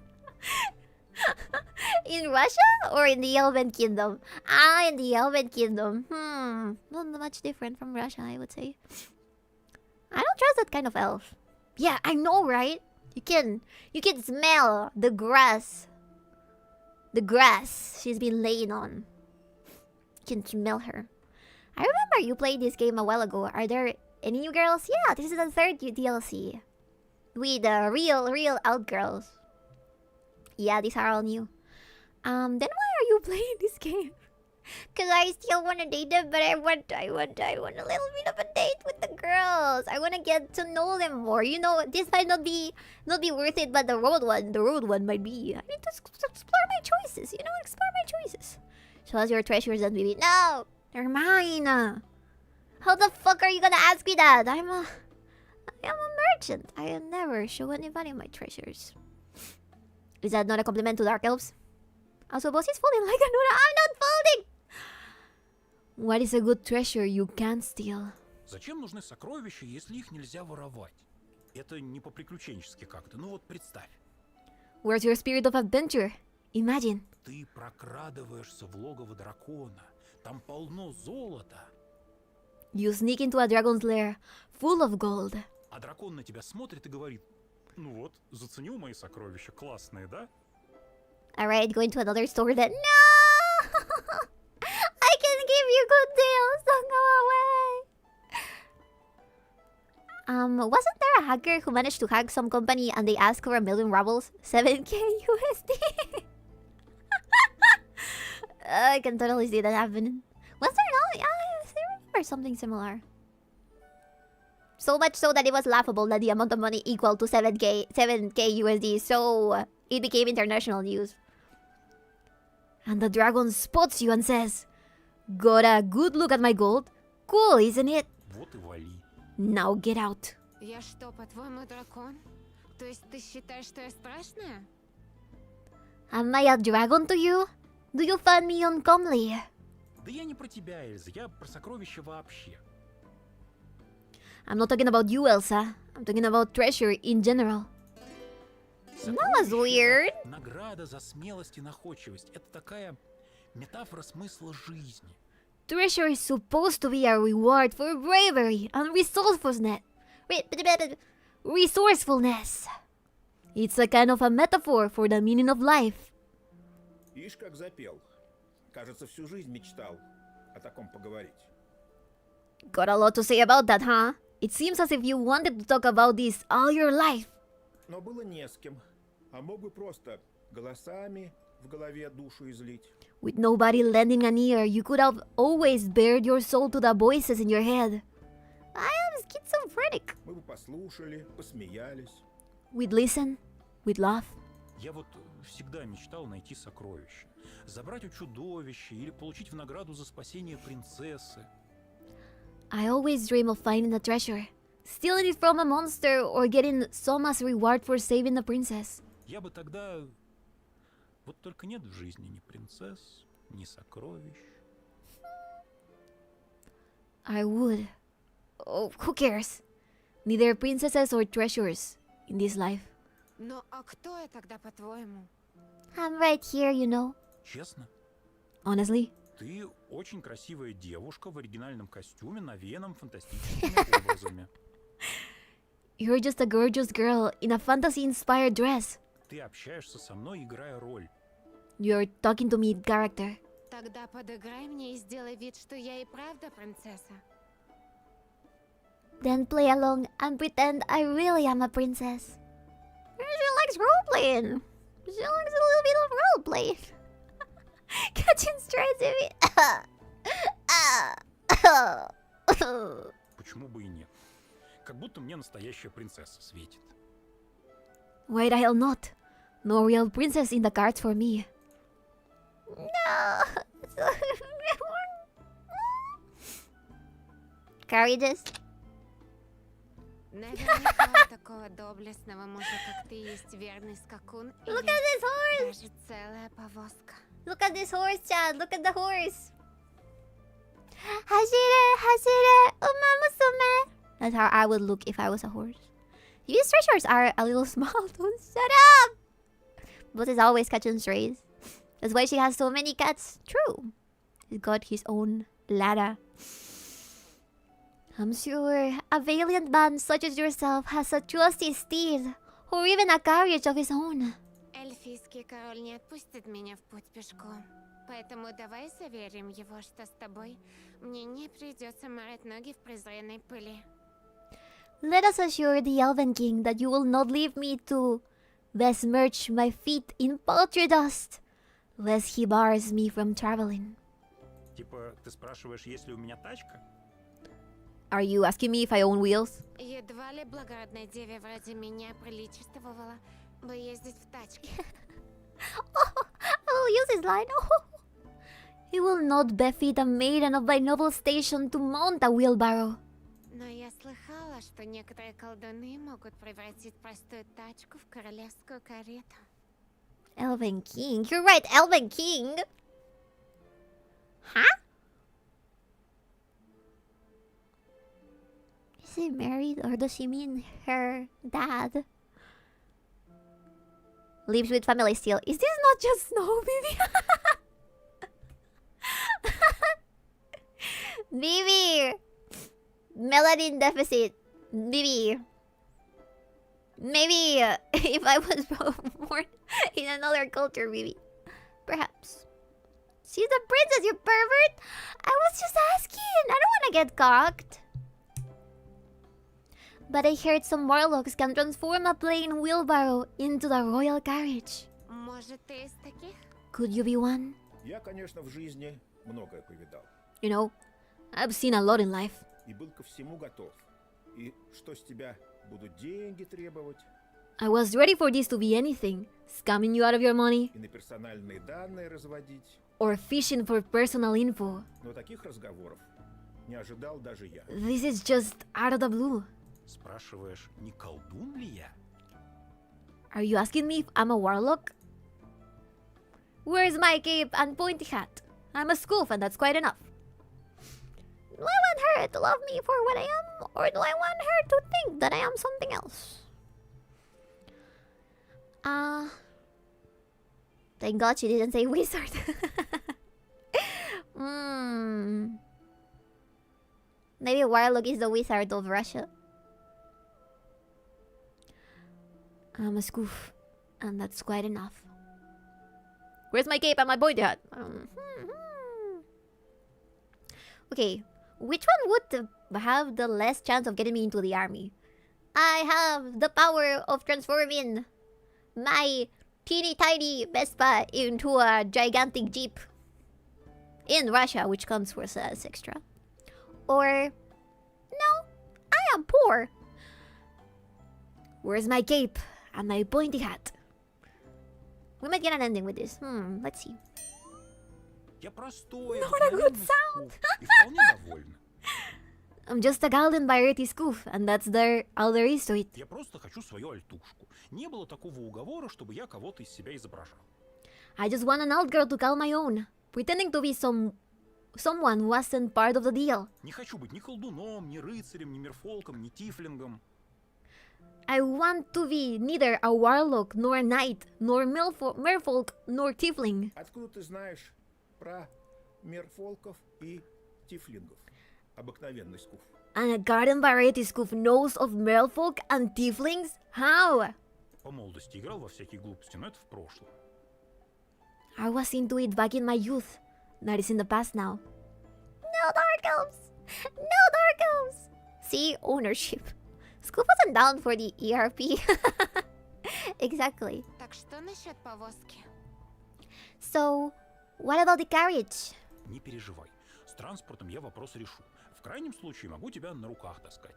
In Russia or in the Elven Kingdom? Ah, in the Elven Kingdom. Not much different from Russia, I would say. I don't trust that kind of elf. Yeah, I know, right? You can smell the grass. The grass she's been laying on. You can smell her. I remember you played this game a while ago. Are there any new girls? Yeah, this is the third DLC. With the real out girls. Yeah, these are all new. Then why are you playing this game? Cause I still wanna date them, but I want a little bit of a date with the girls. I wanna get to know them more. You know, this might not be worth it, but the road one might be. I need to explore my choices. You know, explore my choices. Show us your treasures and Bibi. No, they're mine. How the fuck are you gonna ask me that? I'm a merchant. I never show anybody my treasures. Is that not a compliment to dark elves? Also, boss is folding like a Nuna. I'm not folding! What is a good treasure you can't steal? Зачем нужны сокровища, если их нельзя воровать? Это не по-приключенчески как-то, ну вот представь. Where's your spirit of adventure? Imagine. Ты прокрадываешься в логово дракона. Там полно золота. You sneak into a dragon's lair, full of gold. А дракон на тебя смотрит и говорит: ну вот, заценил мои сокровища, классные, да? Alright, going to another store then. No! I can give you good deals. Don't go away. Wasn't there a hacker who managed to hack some company and they asked for 1 million rubles? 7k USD. I can totally see that happening. Was there not? Yeah, I remember something similar. So much so that it was laughable that the amount of money equal to 7k USD, so it became international news. And the dragon spots you and says, "Got a good look at my gold? Cool, isn't it? Вот и вали. Now get out." Я что, по-твоему, дракон? То есть ты считаешь, что я страшная? Am I a dragon to you? Do you find me uncomely? Да я не про тебя, Эльза, я про сокровища вообще. I'm not talking about you, Elsa. I'm talking about treasure in general. was Сокровище — weird. это награда за смелость и находчивость. Это такая метафора смысла жизни. Treasure is supposed to be a reward for bravery and resourcefulness. It's a kind of a metaphor for the meaning of life. Ишь, как запел. Кажется, всю жизнь мечтал о таком поговорить. Got a lot to say about that, huh? It seems as if you wanted to talk about this all your life. Но было не с кем. А мог бы просто голосами в голове душу излить. With nobody lending an ear, you could have always bared your soul to the voices in your head. I am schizophrenic. Мы бы послушали, посмеялись. We'd listen, we'd laugh. Я вот всегда мечтал найти сокровище. Забрать у чудовища или получить в награду за спасение принцессы. I always dream of finding a treasure, stealing it from a monster, or getting some as reward for saving the princess. Я бы тогда... Вот только нет в жизни ни принцесс, ни сокровищ. I would. Oh, who cares? Neither princesses or treasures in this life. Ну а кто я тогда, по-твоему? I'm right here, you know. Честно, Honestly, ты очень красивая девушка в оригинальном костюме, навеянном фантастическими образами. you're just a gorgeous girl in a fantasy-inspired dress. Ты общаешься со мной, играя роль. You're talking to me in character. Тогда подыграй мне и сделай вид, что я и правда принцесса. Then play along and pretend I really am a princess. She likes role-playing. She likes a little bit of role-play. Catching strays of it. Почему бы и нет? Как будто мне настоящая принцесса светит. Why the hell not? No real princess in the cards for me. No. Carry this. Наверняка у такого доблестного мужа, как ты, есть верный скакун Look или at this horse. даже целая повозка. Look at this horse, Chad. Look at the horse. Hashire, hashire, umamusume. That's how I would look if I was a horse. These treasures are a little small. Don't shut up. But is always catching strays. That's why she has so many cats. True. He's got his own ladder. I'm sure a valiant man such as yourself has a trusty steed, or even a carriage of his own. Эльфийский король не отпустит меня в путь пешком. Поэтому давай заверим его, что с тобой мне не придется морать ноги в презренной пыли. Let us assure the Elven King that you will not leave me to besmirch my feet in paltry dust, lest he bars me from traveling. Типа, ты спрашиваешь, есть ли у меня тачка? Are you asking me if I own wheels? Едва ли благородной деве вроде меня приличествовало бы ездить в тачке. I will use his line. He will not befit a maiden of thy noble station to mount a wheelbarrow. Но я слыхала, что некоторые колдуны могут превратить простую тачку в королевскую карету. Elven King? You're right, Elven King! Huh? Is he married or does she mean her dad? Lives with family still. Is this not just Snow, Bibi? Bibi! Melanin deficit. Bibi. Maybe if I was born in another culture, Bibi. Perhaps. She's a princess, you pervert! I was just asking! I don't want to get cocked. But I heard some warlocks can transform a plain wheelbarrow into the royal carriage. Может, ты из таких? Could you be one? Я, конечно, в жизни многое повидал. You know, I've seen a lot in life. И был ко всему готов. И что с тебя? Будут деньги требовать? I was ready for this to be anything. Scamming you out of your money. И на персональные данные разводить? Or fishing for personal info. Но таких разговоров не ожидал даже я. This is just out of the blue. Спрашиваешь, не колдун ли я? Are you asking me if I'm a warlock? Where's my cape and pointy hat? I'm a SKOOF and that's quite enough. Do I want her to love me for what I am, or do I want her to think that I am something else? Thank God she didn't say wizard. Maybe Warlock is the wizard of Russia. I'm a SKOOF, and that's quite enough. Where's my cape and my pointy hat? Okay, which one would have the less chance of getting me into the army? I have the power of transforming my teeny tiny Vespa into a gigantic jeep in Russia, which comes with as extra. Or, no, I am poor. Where's my cape and my pointy hat? We might get an ending with this. Let's see. Я простой, Not a good обыкновенный sound. SKOOF, и вполне довольна. I'm just a golden variety SKOOF, and that's all there is to it. Я просто хочу свою альтушку. Не было такого уговора, чтобы я кого-то из себя изображал. I just want an alt girl to call my own, pretending to be someone who wasn't part of the deal. Не хочу быть ни колдуном, ни рыцарем, ни мерфолком, ни тифлингом. I want to be neither a warlock, nor a knight, nor merfolk, nor tiefling. Откуда ты знаешь про мерфолков и тифлингов? Обыкновенный скуф. And a garden variety SKOOF knows of merfolk and tieflings? How? По молодости играл во всякие глупости, но это в прошлом. I was into it back in my youth. That is in the past now. No dark elves! No dark elves! See, ownership. SKOOF wasn't down for the ERP. Exactly. Так что насчет повозки? So, what about the carriage? Не переживай. С транспортом я вопрос решу. В крайнем случае могу тебя на руках таскать,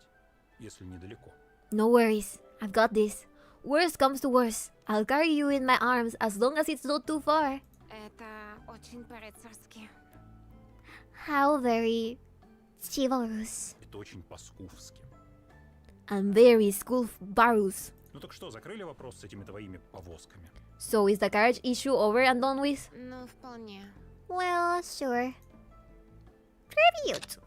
если недалеко. No worries, I've got this. Worst comes to worst, I'll carry you in my arms as long as it's not too far. Это очень по-рыцарски. How very chivalrous Это очень по-скуфски. and very SKOOF barus. Ну так что, закрыли вопрос с этими твоими повозками? So is the carriage issue over and done with? Ну, вполне. Well, sure. Tribute.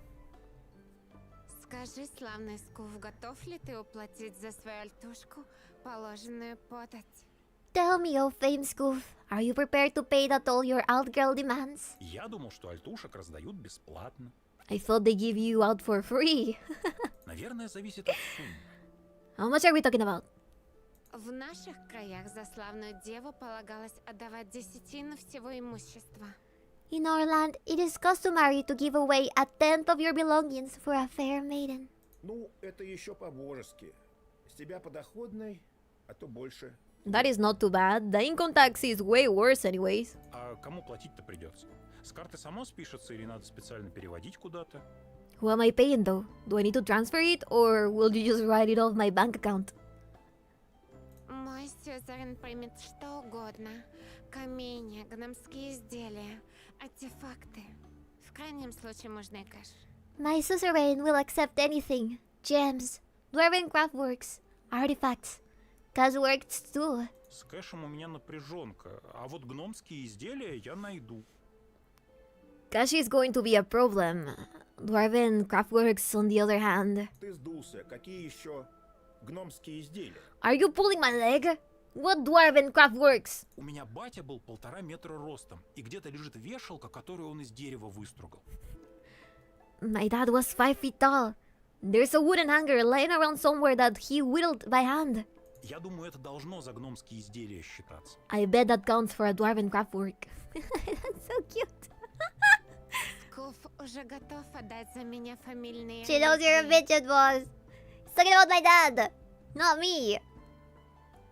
Скажи, славный Скуф, готов ли ты уплатить за свою альтушку положенную подать? Tell me, oh famed SKOOF, are you prepared to pay the toll your alt girl demands? Я думал, что альтушек раздают бесплатно. I thought they give you out for free. Наверное, зависит от суммы. How much are we talking about? В наших краях за славную деву полагалось отдавать десятину всего имущества. In our land, it is customary to give away a tenth of your belongings for a fair maiden. Ну, это еще по-божески. С тебя подоходный, а то больше. That is not too bad. The income tax is way worse anyways. А кому платить-то придется? С карты само спишется или надо специально переводить куда-то? Who am I paying though? Do I need to transfer it or will you just write it off my bank account? Мой сюзерен примет что угодно. Камни, гномские изделия, артефакты. В крайнем случае можно и кэш. My suzerain will accept anything. Gems, dwarven craftworks, artifacts, casuarts too. С кэшем у меня напряженка, а вот гномские изделия я найду. Cash is going to be a problem. Dwarven craftworks, on the other hand. Ты сдулся. Какие еще гномские изделия? Are you pulling my leg? What dwarven craftworks? У меня батя был 1,5 метра ростом, и где-то лежит вешалка, которую он из дерева выстругал. My dad was 5 feet tall. There's a wooden hanger lying around somewhere that he whittled by hand. Я думаю, это должно за гномские изделия считаться. I bet that counts for a dwarven craftwork. That's so cute. Скуф уже готов отдать за меня фамильные... She knows you're a реликвии. bitch, boss. He's talking about my dad, not me.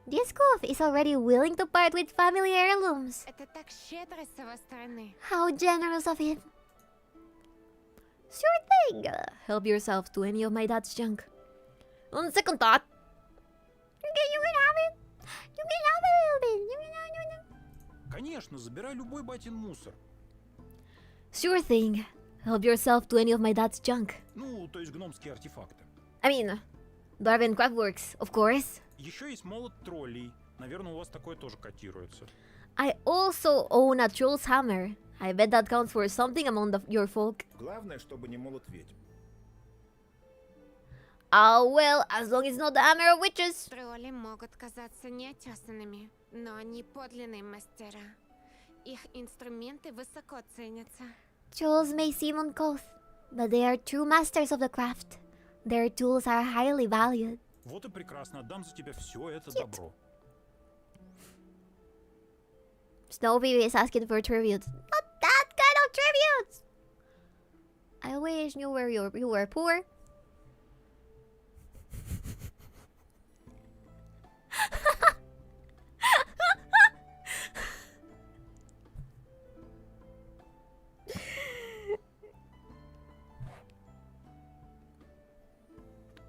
This SKOOF is already willing to part with family heirlooms. Это так щедро с его стороны. How generous of him. Sure thing. Help yourself to any of my dad's junk. On second thought. Okay, you can have it. You can have it a little bit. You can have it. Конечно, забирай любой батин мусор. Sure thing. Help yourself to any of my dad's junk. Ну, то есть гномские артефакты. I mean, Dwarven Craftworks, of course. Еще есть молот троллей. Наверное, у вас такое тоже котируется. I also own a troll's hammer. I bet that counts for something among your folk. Главное, чтобы не молот ведьм. Oh well, as long as it's not the hammer of witches. Тролли могут казаться неотесанными, но они подлинные мастера. Их инструменты высоко ценятся. Trolls may seem uncouth, but they are true masters of the craft. Their tools are highly valued. Вот и прекрасно, отдам за тебя все это добро. Snow Baby is asking for tributes. Not that kind of tributes! I wish you were poor.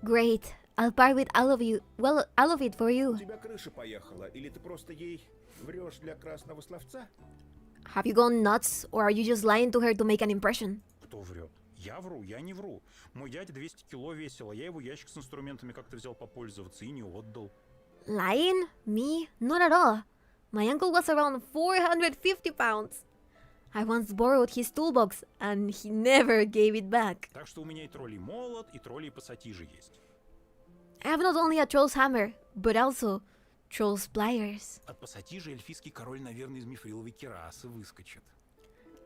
Great. I'll part with all of you. Well, all of it for У you. тебя крыша поехала, или ты просто ей врешь для красного словца? Have you gone nuts, or are you just lying to her to make an impression? Кто врет? Я вру, я не вру. Мой дядя 200 кило весил, а я его ящик с инструментами как-то взял попользоваться и не отдал. Lying? Me? Not at all. My uncle was around 450 pounds. I once borrowed his toolbox, and he never gave it back. Так что у меня и троллей молот, и троллей пассатижи есть. I have not only a troll's hammer, but also troll's pliers. От пассатижа эльфийский король, наверное, из мифриловой кирасы выскочит.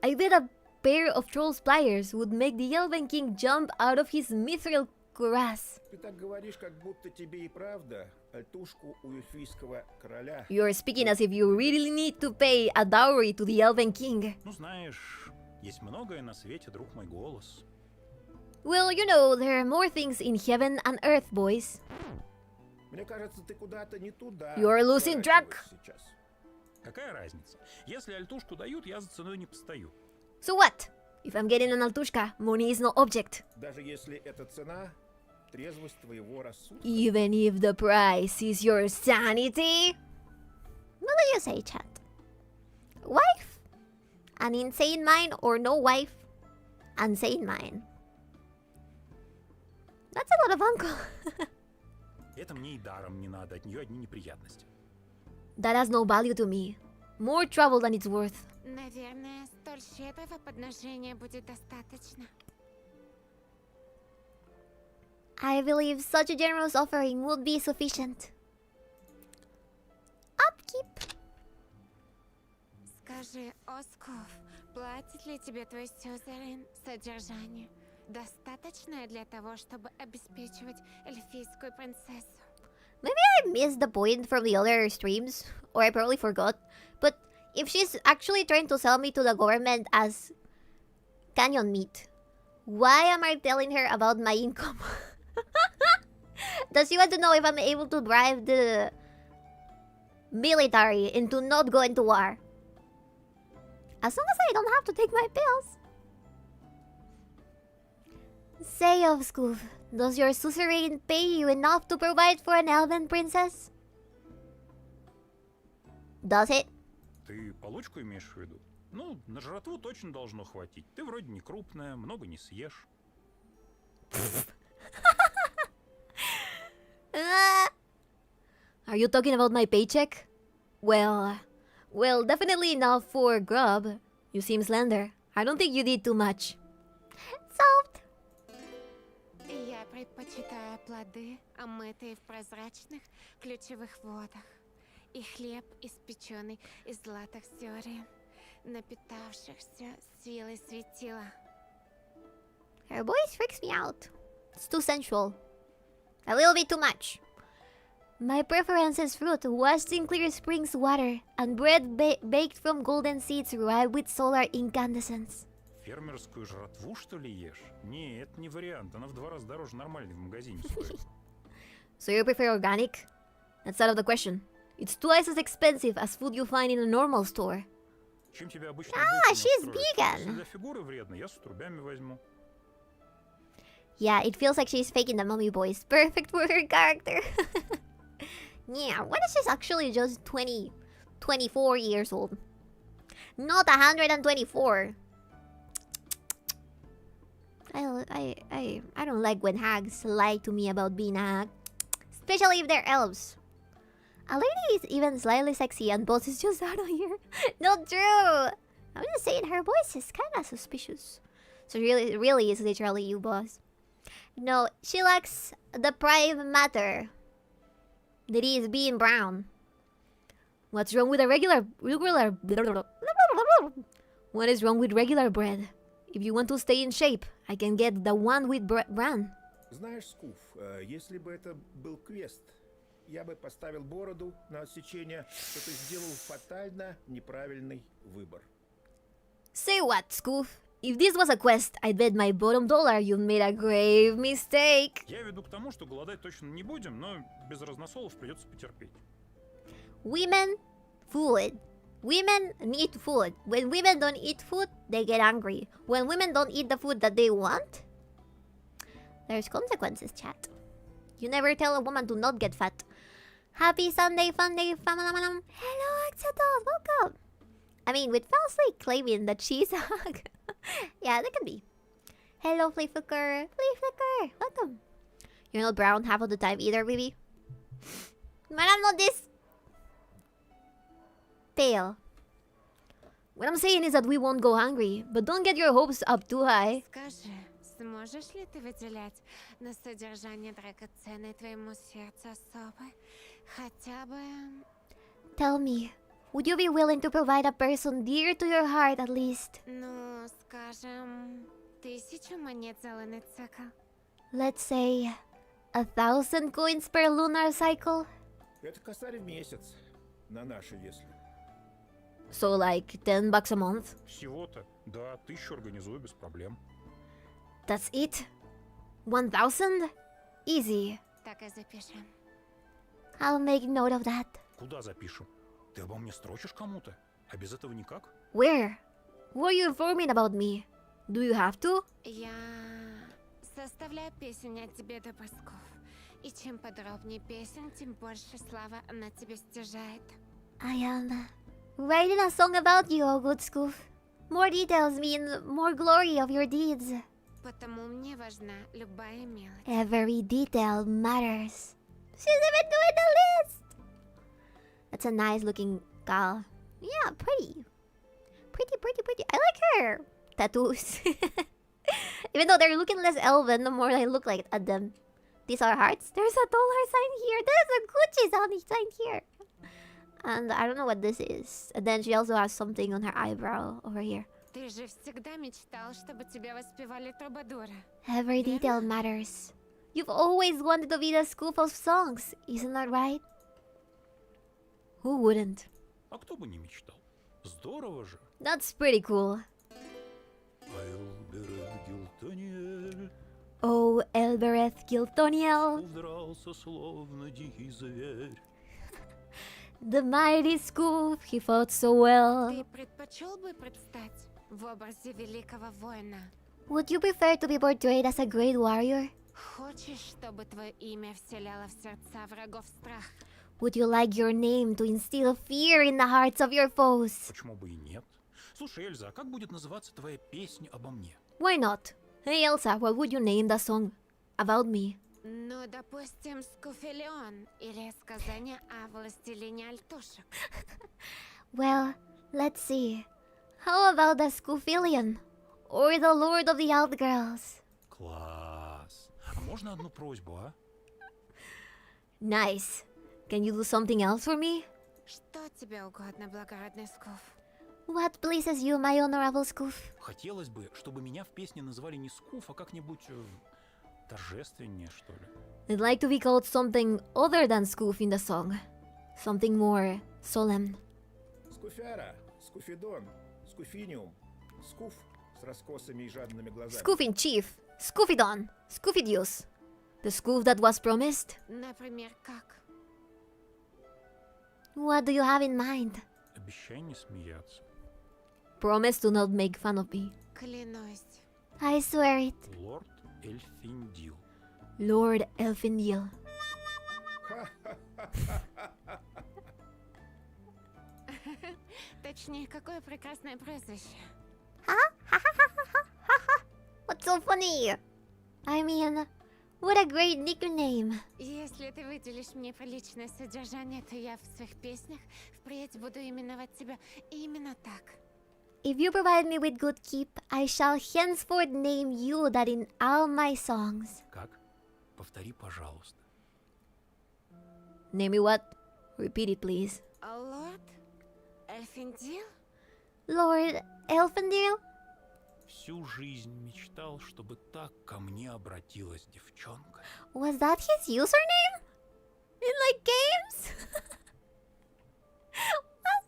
I bet a pair of troll's pliers would make the Elven King jump out of his mithril cuirass. Ты так говоришь, как будто тебе и правда альтушку у эльфийского короля. You're speaking as if you really need to pay a dowry to the Elven King. Ну, знаешь, есть многое на свете, друг мой, голос. Well, you know, there are more things in heaven and earth, boys. Мне кажется, ты куда-то не туда. You're losing track. поворачиваешь сейчас. Какая разница? Если альтушку дают, я за ценой не постою. So what? If I'm getting an altushka, money is no object. Даже если это цена, трезвость твоего рассудка. Even if the price is your sanity? What do you say, chat? Wife? An insane mind or no wife? Insane mind. That's a lot of uncle. Это мне и даром не надо, от нее одни неприятности. That has no value to me. More trouble than it's worth. Наверное, столь щедрого подношения будет достаточно. I believe such a generous offering would be sufficient. Upkeep. Скажи, Скооф, платит ли тебе твой сюзерен содержание, достаточное для того, чтобы обеспечивать эльфийскую принцессу? I missed the point from the other streams, or I probably forgot. But if she's actually trying to sell me to the government as canyon meat, why am I telling her about my income? Does she want to know if I'm able to bribe the military into not going to war? As long as I don't have to take my pills. Say, of SKOOF, does your suzerain pay you enough to provide for an elven princess? Does it? Ты получку имеешь в виду? Ну, на жратву точно должно хватить. Ты вроде не крупная, много не съешь. Are you talking about my paycheck? Well, definitely enough for grub. You seem slender. I don't think you did too much. Solved. Я предпочитаю плоды, омытые в прозрачных ключевых водах, и хлеб, испеченный из златых зерен, напитавшихся силой светила. Her voice freaks me out. It's too sensual. A little bit too much. My preference is fruit washed in clear springs water and bread baked from golden seeds ripe with solar incandescence. Фермерскую жратву, что ли, ешь? Не, это не вариант. Она в 2 раза дороже нормальной в магазине стоит. So you prefer organic? That's out of the question. It's twice as expensive as food you find in a normal store. Чем тебя обычно she's устроит? vegan. Если для фигуры вредно, я с отрубями возьму. Yeah, it feels like she's faking the mummy voice. Perfect for her character. Yeah, what if she's actually just 24 years old? Not 124. I don't like when hags lie to me about being a hag. Especially if they're elves. A lady is even slightly sexy and boss is just out of here. Not true! I'm just saying her voice is kinda suspicious. So really is literally you, boss. No, she lacks the prime matter. That is being brown. What's wrong with a regular... What is wrong with regular bread? If you want to stay in shape, I can get the one with bran. Знаешь, Скуф, если бы это был квест, я бы поставил бороду на отсечение, что ты сделал фатально неправильный выбор. Say what, Skoof? If this was a quest, I'd bet my bottom dollar you made a grave mistake. Я веду к тому, что голодать точно не будем, но без разносолов придется потерпеть. Women, food. Women need food. When women don't eat food, they get angry. When women don't eat the food that they want, there's consequences, chat. You never tell a woman to not get fat. Happy Sunday, fun day, famalamanam. Hello, Axatos, welcome. I mean, with falsely claiming that she's a yeah, that can be. Hello, Flea Flicker. Flea Flicker, welcome. You're not brown half of the time either, Bibi. Man, I'm not this pale. What I'm saying is that we won't go hungry, but don't get your hopes up too high. Скажи, сможешь ли ты выделять на содержание драгоценной твоему сердцу особо? Хотя бы... Tell me, would you be willing to provide a person dear to your heart at least? Ну, скажем, 1000 монет за лунный цикл. Let's say 1,000 coins per lunar cycle? Это косарь в месяц, на наши если. So like $10 a month? Всего-то? Да, 1000 организую без проблем. That's it? 1,000? Easy. Так и запишем. I'll make note of that. Куда запишем? Ты обо мне строчишь кому-то? А без этого никак? Where? Who are you informing about me? Do you have to? Я составляю песню о тебе, добрый Скуф. И чем подробнее песен, тем больше славы она тебе стяжает. I am writing a song about you, oh good Skoof. More details mean more glory of your deeds. Потому мне важна любая мелочь. Every detail matters. She's even doing the list! That's a nice looking gal. Yeah, pretty. Pretty. I like her tattoos. Even though they're looking less elven, the more I look like at them. These are hearts. There's a dollar sign here. There's a Gucci sign here. And I don't know what this is. And then she also has something on her eyebrow over here. Ты же всегда мечтал, чтобы тебя воспевали трубадуры. Every detail matters. You've always wanted to be the Skoof of songs, isn't that right? Who wouldn't? А кто бы не мечтал? Здорово же. That's pretty cool. Oh, 𝕬𝕤𝕤𝕤𝕤. Удрался, словно дикий зверь. The mighty Skoof, he fought so well. Ты предпочел бы предстать в образе великого воина? Would you prefer to be portrayed as a great warrior? Хочешь, чтобы твое имя вселяло в сердца врагов страх? Would you like your name to instill fear in the hearts of your foes? Почему бы и нет? Слушай, Эльза, а как будет называться твоя песня обо мне? Why not? Hey Elsa, what would you name the song about me? Ну, допустим, Скуфелион или сказание о властелине альтушек. Well, let's see. How about the Scoofillion? Or the Lord of the 𝕬𝕤𝕤𝕤? Класс. А можно одну просьбу, а? Nice. Can you do something else for me? Что тебе угодно, благородный Скуф? What pleases you, my honorable Skoof? Хотелось бы, чтобы меня в песне называли не Скуф, а как-нибудь торжественнее, что ли. I'd like to be called something other than Skoof in the song. Something more solemn. Скуфяра, Скуфидон, Скуфиниум, Скуф с раскосыми и жадными глазами. Skoof in chief. Scoofidon. Scoofidius. The Skoof that was promised. Например, как? What do you have in mind? Обещай не смеяться. Promise to not make fun of me. Клянусь. I swear it. Лорд Эльфиндил. Lord Elfindil. Точнее, какое прекрасное прозвище. What's so funny? I mean, What a great nickname. Если ты выделишь мне приличное содержание, то я в своих песнях впредь буду именовать тебя именно так. If you provide me with good keep, I shall henceforth name you that in all my songs. Как? Повтори, пожалуйста. Name me what? Repeat it, please. Лорд Эльфиндил? Lord Elfendil? Всю жизнь мечтал, чтобы так ко мне обратилась девчонка. Was that his username? In like games? What?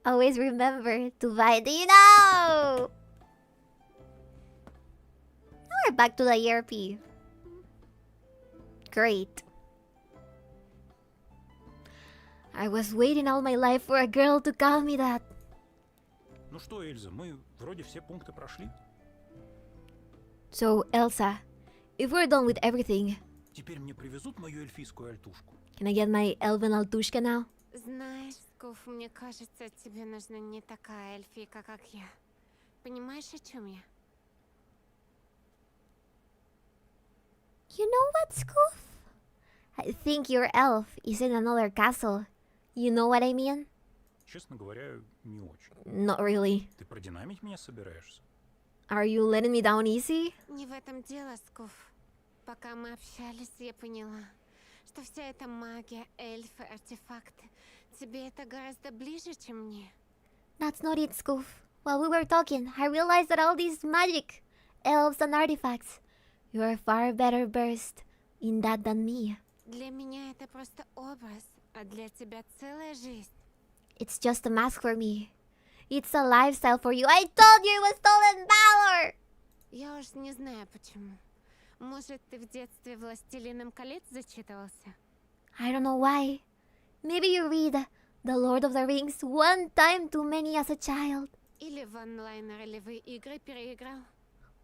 Always remember to buy the Now we're back to the ERP. Great. I was waiting all my life for a girl to call me that. Ну что, Эльза, мы вроде все пункты прошли. So, Elsa, if we're done with everything, Теперь мне привезут мою эльфийскую альтушку. can I get my elven altushka now? Знаешь, Скуф, мне кажется, тебе нужна не такая эльфийка, как я. Понимаешь, о чем я? You know what, Skoof? I think your elf is in another castle. You know what I mean? Честно говоря, не очень. Not really. Ты продинамить меня собираешься? Are you letting me down easy? Не в этом дело, Скуф. Пока мы общались, я поняла, что вся эта магия, эльфы, артефакты, тебе это гораздо ближе, чем мне. That's not it, Skoof. While we were talking, I realized that all this magic, elves and artifacts, you are far better versed in that than me. Для меня это просто образ, а для тебя целая жизнь. It's just a mask for me. It's a lifestyle for you. I told you it was stolen valor! Я уж не знаю почему. Может, ты в детстве «Властелином колец» зачитывался? I don't know why. Maybe you read The Lord of the Rings one time too many as a child. Или в онлайн-ролевые игры переиграл?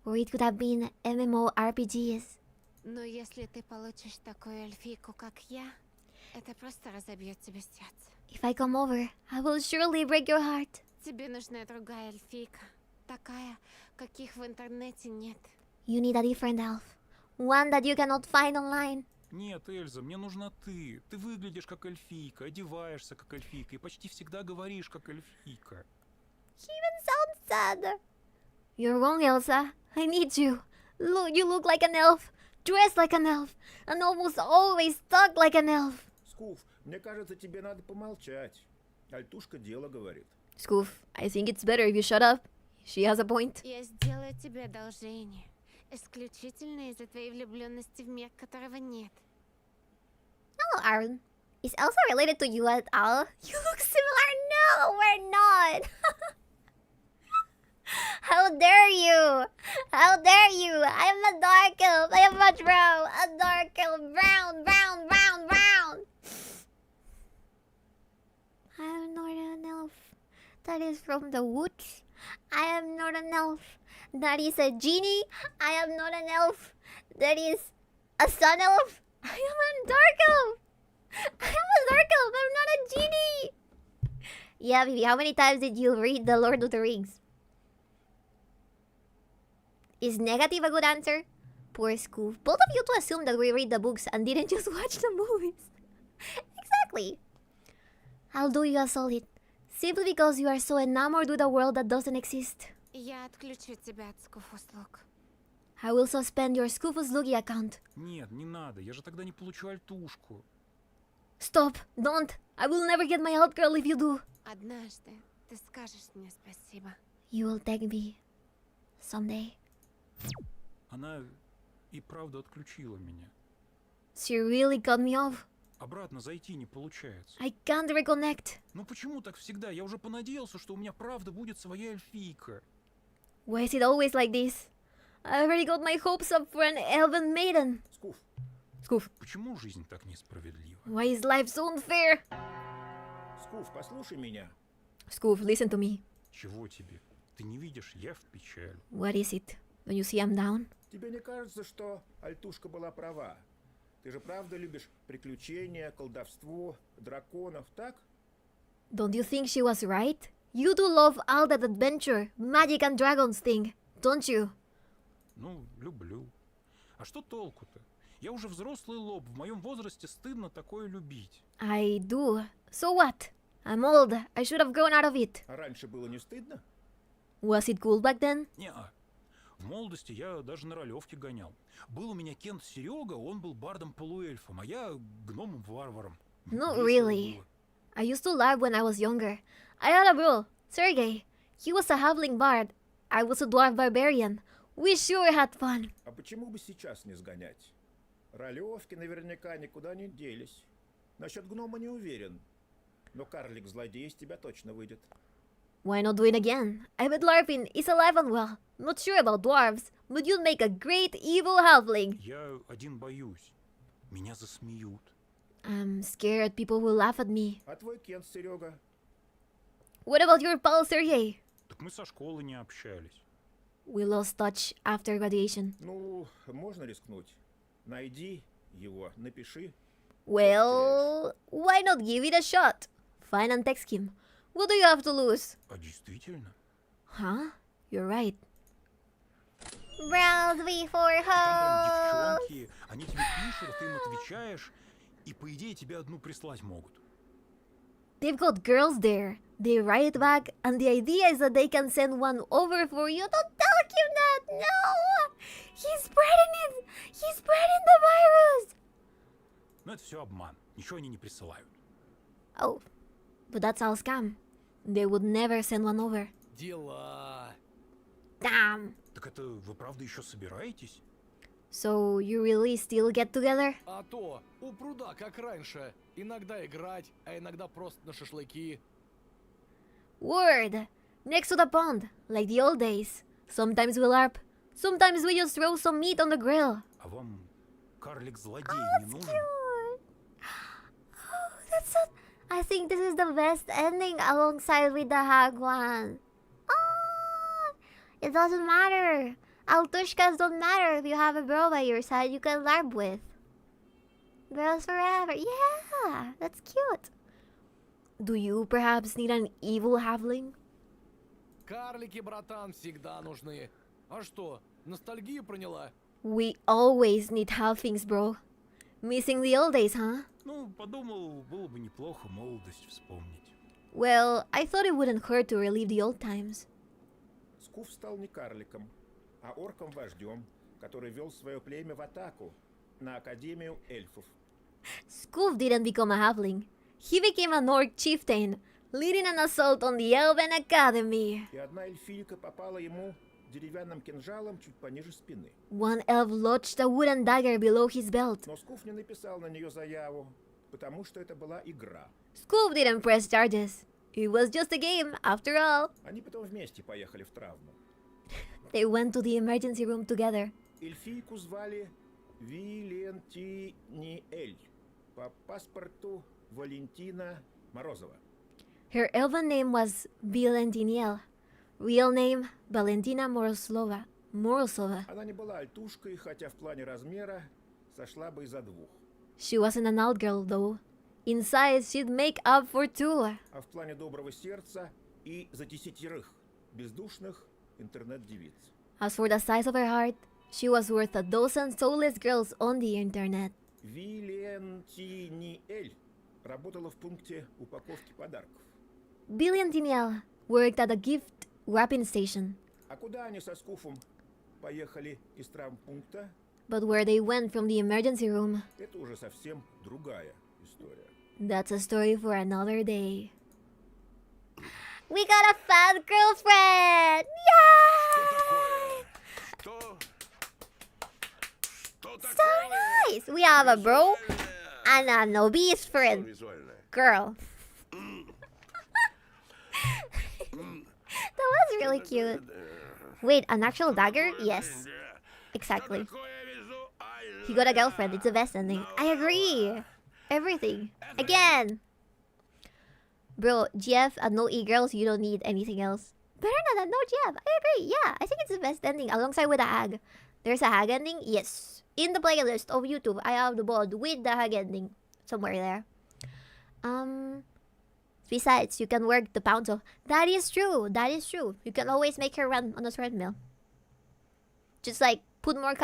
Or it could have been MMORPGs. Но если ты получишь такую эльфийку, как я, это просто разобьет тебе сердце. If I come over, I will surely break your heart. Тебе нужна другая эльфийка. Такая, каких в интернете нет. You need a different elf. One that you cannot find online. Нет, Эльза, мне нужна ты. Ты выглядишь как эльфийка, одеваешься как эльфийка и почти всегда говоришь как эльфийка. He even sounds sad. You're wrong, Elsa. I need you. Look, you look like an elf, dressed like an elf, and almost always talk like an elf. Скуф, мне кажется, тебе надо помолчать. Альтушка дело говорит. Skoof, I think it's better if you shut up. She has a point. Я сделаю тебе одолжение. Исключительно из-за твоей влюбленности в мир, которого нет. Hello, Aaron. Is Elsa related to you at all? You look similar. No, we're not. How dare you? How dare you? I am a dark elf. I am a drow. A dark elf. Brown, brown, brown, brown. I am not an elf. That is from the woods. I am not an elf. That is a genie. I am not an elf. That is a sun elf. I am a dark elf. I am a dark elf. I'm not a genie. Yeah, Bibi, how many times did you read The Lord of the Rings? Is negative a good answer? Poor Skoof. Both of you to assume that we read the books and didn't just watch the movies. Exactly. I'll do you a solid. Simply because you are so enamored with a world that doesn't exist. Я отключу тебя от Скуф-услуг. I will suspend your Skoofus Lugi account. Нет, не надо, я же тогда не получу альтушку. Stop! Don't! I will never get my out girl if you do. Однажды ты скажешь мне спасибо. You will thank me. Someday. Она и правда отключила меня. She really cut me off. Обратно зайти не получается. I can't reconnect. Ну почему так всегда? Я уже понадеялся, что у меня правда будет своя эльфийка. Why is it always like this? I already got my hopes up for an elven maiden. Скуф, Skoof. Почему жизнь так несправедлива? Why is life so unfair? Скуф, послушай меня. Skoof, listen to me. Чего тебе? Ты не видишь, я в печали. What is it? Don't you see I'm down? Тебе не кажется, что Альтушка была права? Ты же правда любишь приключения, колдовство, драконов, так? Don't you think she was right? You do love all that adventure, magic and dragons thing, don't you? Ну, люблю. А что толку-то? Я уже взрослый лоб, в моем возрасте стыдно такое любить. I do. So what? I'm old. I should have grown out of it. А раньше было не стыдно? Was it cool back then? Не-а. В молодости я даже на ролевке гонял. Был у меня Кент Серега, он был бардом-полуэльфом, а я гномом-варваром. Not Весело really. было. I used to laugh when I was younger. I had a bro, Sergey. He was a halfling bard. I was a dwarf barbarian. We sure had fun. А почему бы сейчас не сгонять? Ролевки наверняка никуда не делись. Насчет гнома не уверен. Но карлик-злодей из тебя точно выйдет. Why not do it again? I bet Larpin is alive and well. Not sure about dwarves, but you'd make a great evil halfling. Я один боюсь. Меня засмеют. I'm scared people will laugh at me. А твой Кент, Серега? What about your pal Sergey? Так мы со школы не общались. We lost touch after graduation. Ну, можно рискнуть. Найди его, напиши. Well, why not give it a shot? Find and text him. What do you have to lose? А действительно? Huh? You're right. Browse before Там прям девчонки, они тебе пишут, ты им отвечаешь, и по идее тебя одну прислать могут. They've got girls there. They write back, and the idea is that they can send one over for you. Don't tell him that! No! He's spreading it! He's spreading the virus! Но это все обман, ничего они не присылают. Oh, but that's all scam. They would never send one over. Дела. Damn! Так это вы правда еще собираетесь? So you really still get together? А то, у пруда, как раньше. Иногда играть, а иногда просто на шашлыки. Word! Next to the pond, like the old days. Sometimes we LARP. Sometimes we just throw some meat on the grill. А вам карлик-злодей не нужен? Cute. Oh, that's so... I think this is the best ending alongside with the hag one. Oh, it doesn't matter. Altushkas don't matter if you have a bro by your side you can LARP with. Girls forever. Yeah, that's cute. Do you perhaps need an evil halfling? Карлики, братан, всегда нужны. А что, ностальгию проняла? We always need halflings, bro. Missing the old days, huh? Ну, подумал, было бы неплохо молодость вспомнить. Well, I thought it wouldn't hurt to relive the old times. Скуф стал не карликом, а орком-вождем, который вел свое племя в атаку на Академию эльфов. SKOOF didn't become a halfling. He became an orc chieftain, leading an assault on the Elven Academy. И одна эльфийка попала ему деревянным кинжалом чуть пониже спины. One elf lodged a wooden dagger below his belt. Но Скуф не написал на нее заяву, потому что это была игра. SKOOF didn't press charges. It was just a game, after all. Они потом вместе поехали в травму. They went to the emergency room together. Эльфийку звали Вилентиниэль, по паспорту Валентина Морозова. Her elven name was Bilentiniel. Real name Valentina Morozova. Она не была альтушкой, хотя в плане размера сошла бы и за двух. She wasn't an alt girl though. In size, she'd make up for two. А в плане доброго сердца и за 10 бездушных интернет-девиц. As for the size of her heart, she was worth a dozen soulless girls on the internet. Вилентиниэль работала в пункте упаковки подарков. Bilentiniel worked at a gift wrapping station, А куда они со Скуфом поехали из травмпункта, but where they went from the emergency room, это уже совсем другая история. that's a story for another day. We got a fat girlfriend! Yay! So nice! We have a bro and a novice friend. Girl. That was really cute. Wait, an actual dagger? Yes. Exactly. He got a girlfriend. It's the best ending. I agree. Everything. Again. Bro, GF and no e-girls, you don't need anything else. Better than no GF. I agree. Yeah, I think it's the best ending alongside with the hag. There's a hag ending? Yes. In the playlist of YouTube, I have the bod with the hag ending. Somewhere there. Besides, you can work the pound off. That is true. That is true. You can always make her run on a treadmill. Just like put more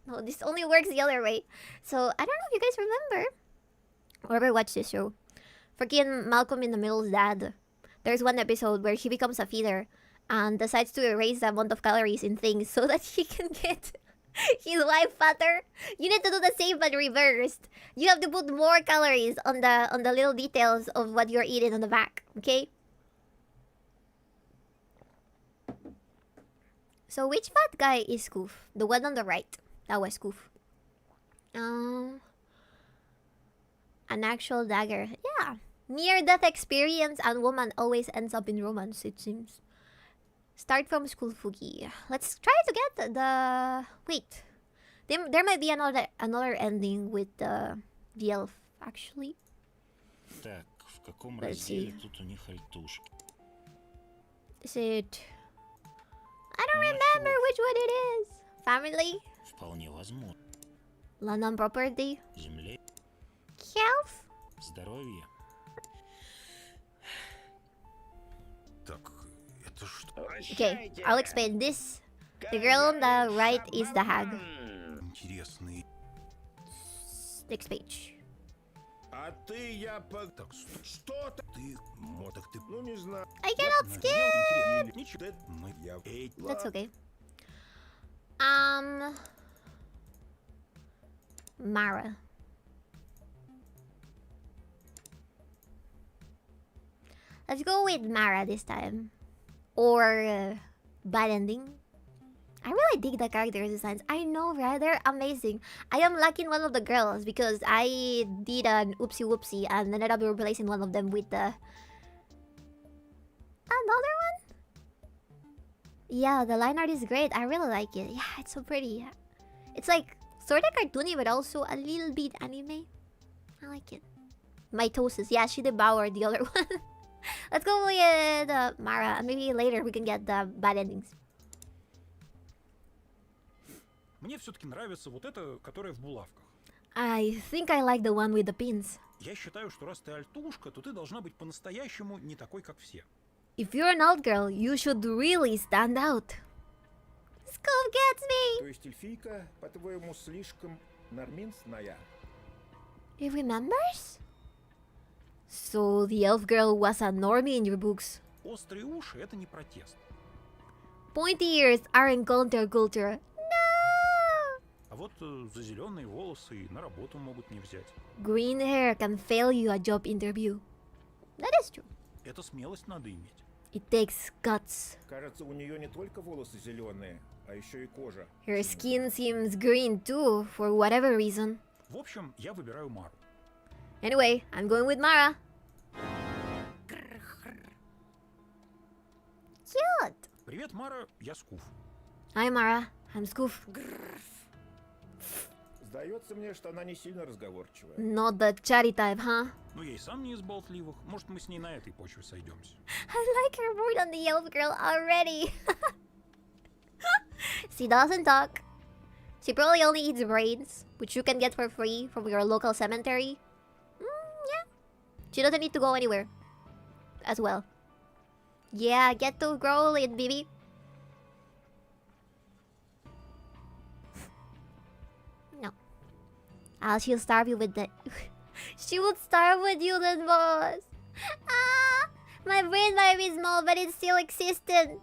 No, this only works the other way. So I don't know if you guys remember or ever watched this show. Freaking Malcolm in the Middle's dad. There's one episode where he becomes a feeder and decides to erase the amount of calories in things so that he can get his wife fatter. You need to do the same but reversed. You have to put more calories on the little details of what you're eating on the back, okay? So which fat guy is SKOOF? The one on the right. That was SKOOF. An actual dagger. Yeah. Near-death experience and woman always ends up in romance, it seems. Start from school, Fugi. Let's try to get the... Wait. There might be another ending with the elf, actually. Так, в каком Let's разделе see. тут у них альтушка? Is it... I don't Ну, а remember чего? which one it is. Family? Вполне возможно. Land and property? Земле, Health? здоровье. Так, это что? Okay, I'll explain this. The girl on the right is the hag. Интересный. Next page. А ты, я по... Так, Что ты? ты... Так ты... Ну, не знаю. I cannot Надел skip! интересный. Ничего. Да Мы... я... Эй, That's okay. Mara. Let's go with Mara this time. Or bad ending. I really dig the character designs. I know, right? They're amazing. I am lacking one of the girls because I did an oopsie whoopsie and ended up replacing one of them with the... Another one? Yeah, the line art is great. I really like it. Yeah, it's so pretty. It's like sort of cartoony, but also a little bit anime. I like it. Mitosis. Yeah, she devoured the other one. Let's go with Mara. And maybe later we can get the bad endings. Мне все-таки нравится вот это, которое в булавках. I think I like the one with the pins. Я считаю, что раз ты альтушка, то ты должна быть по-настоящему не такой, как все. If you're an alt girl, you should really stand out. SKOOF gets me! То есть эльфийка, по-твоему, слишком норминсная? He remembers? So the elf girl was a normie in your books. Острые уши — это не протест. Pointy ears aren't counterculture. No! А вот за зеленые волосы и на работу могут не взять. Green hair can fail you a job interview. That is true. Это смелость надо иметь. It takes guts. Кажется, у нее не только волосы зеленые, а еще и кожа. Her skin seems green too, for whatever reason. В общем, я выбираю Мару. Anyway, I'm going with Mara. Cute! Привет, Мара, я SKOOF. Hi Mara, I'm SKOOF. Сдается мне, что она не сильно разговорчивая. Not the chatty type, huh? Ну, я и сам не из болтливых. Может, мы с ней на этой почве сойдемся. I like her more than the elf girl already. She doesn't talk. She probably only eats brains, which you can get for free from your local cemetery. Yeah. She doesn't need to go anywhere. As well. Yeah, get to grow it, Bibi. No. She'll starve you with the... She would starve with you then, boss. Ah! My brain might be small, but it's still existent.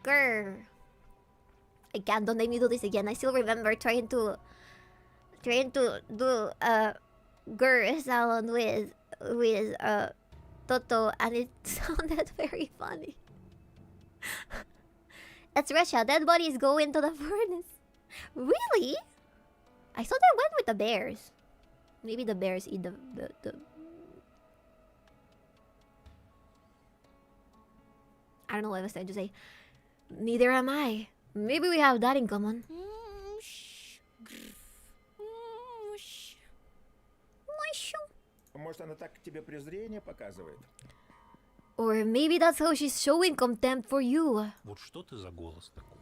Grr. I can't, don't make me do this again. I still remember trying to do grr sound with Toto, and it sounded very funny. That's Russia. Dead bodies go into the furnace. Really? I thought I went with the bears. Maybe the bears eat the I don't know what I was trying to say. Neither am I. Maybe we have that in common. Может, она так к тебе презрение показывает? Or maybe that's how she's showing contempt for you. Вот что ты за голос такой?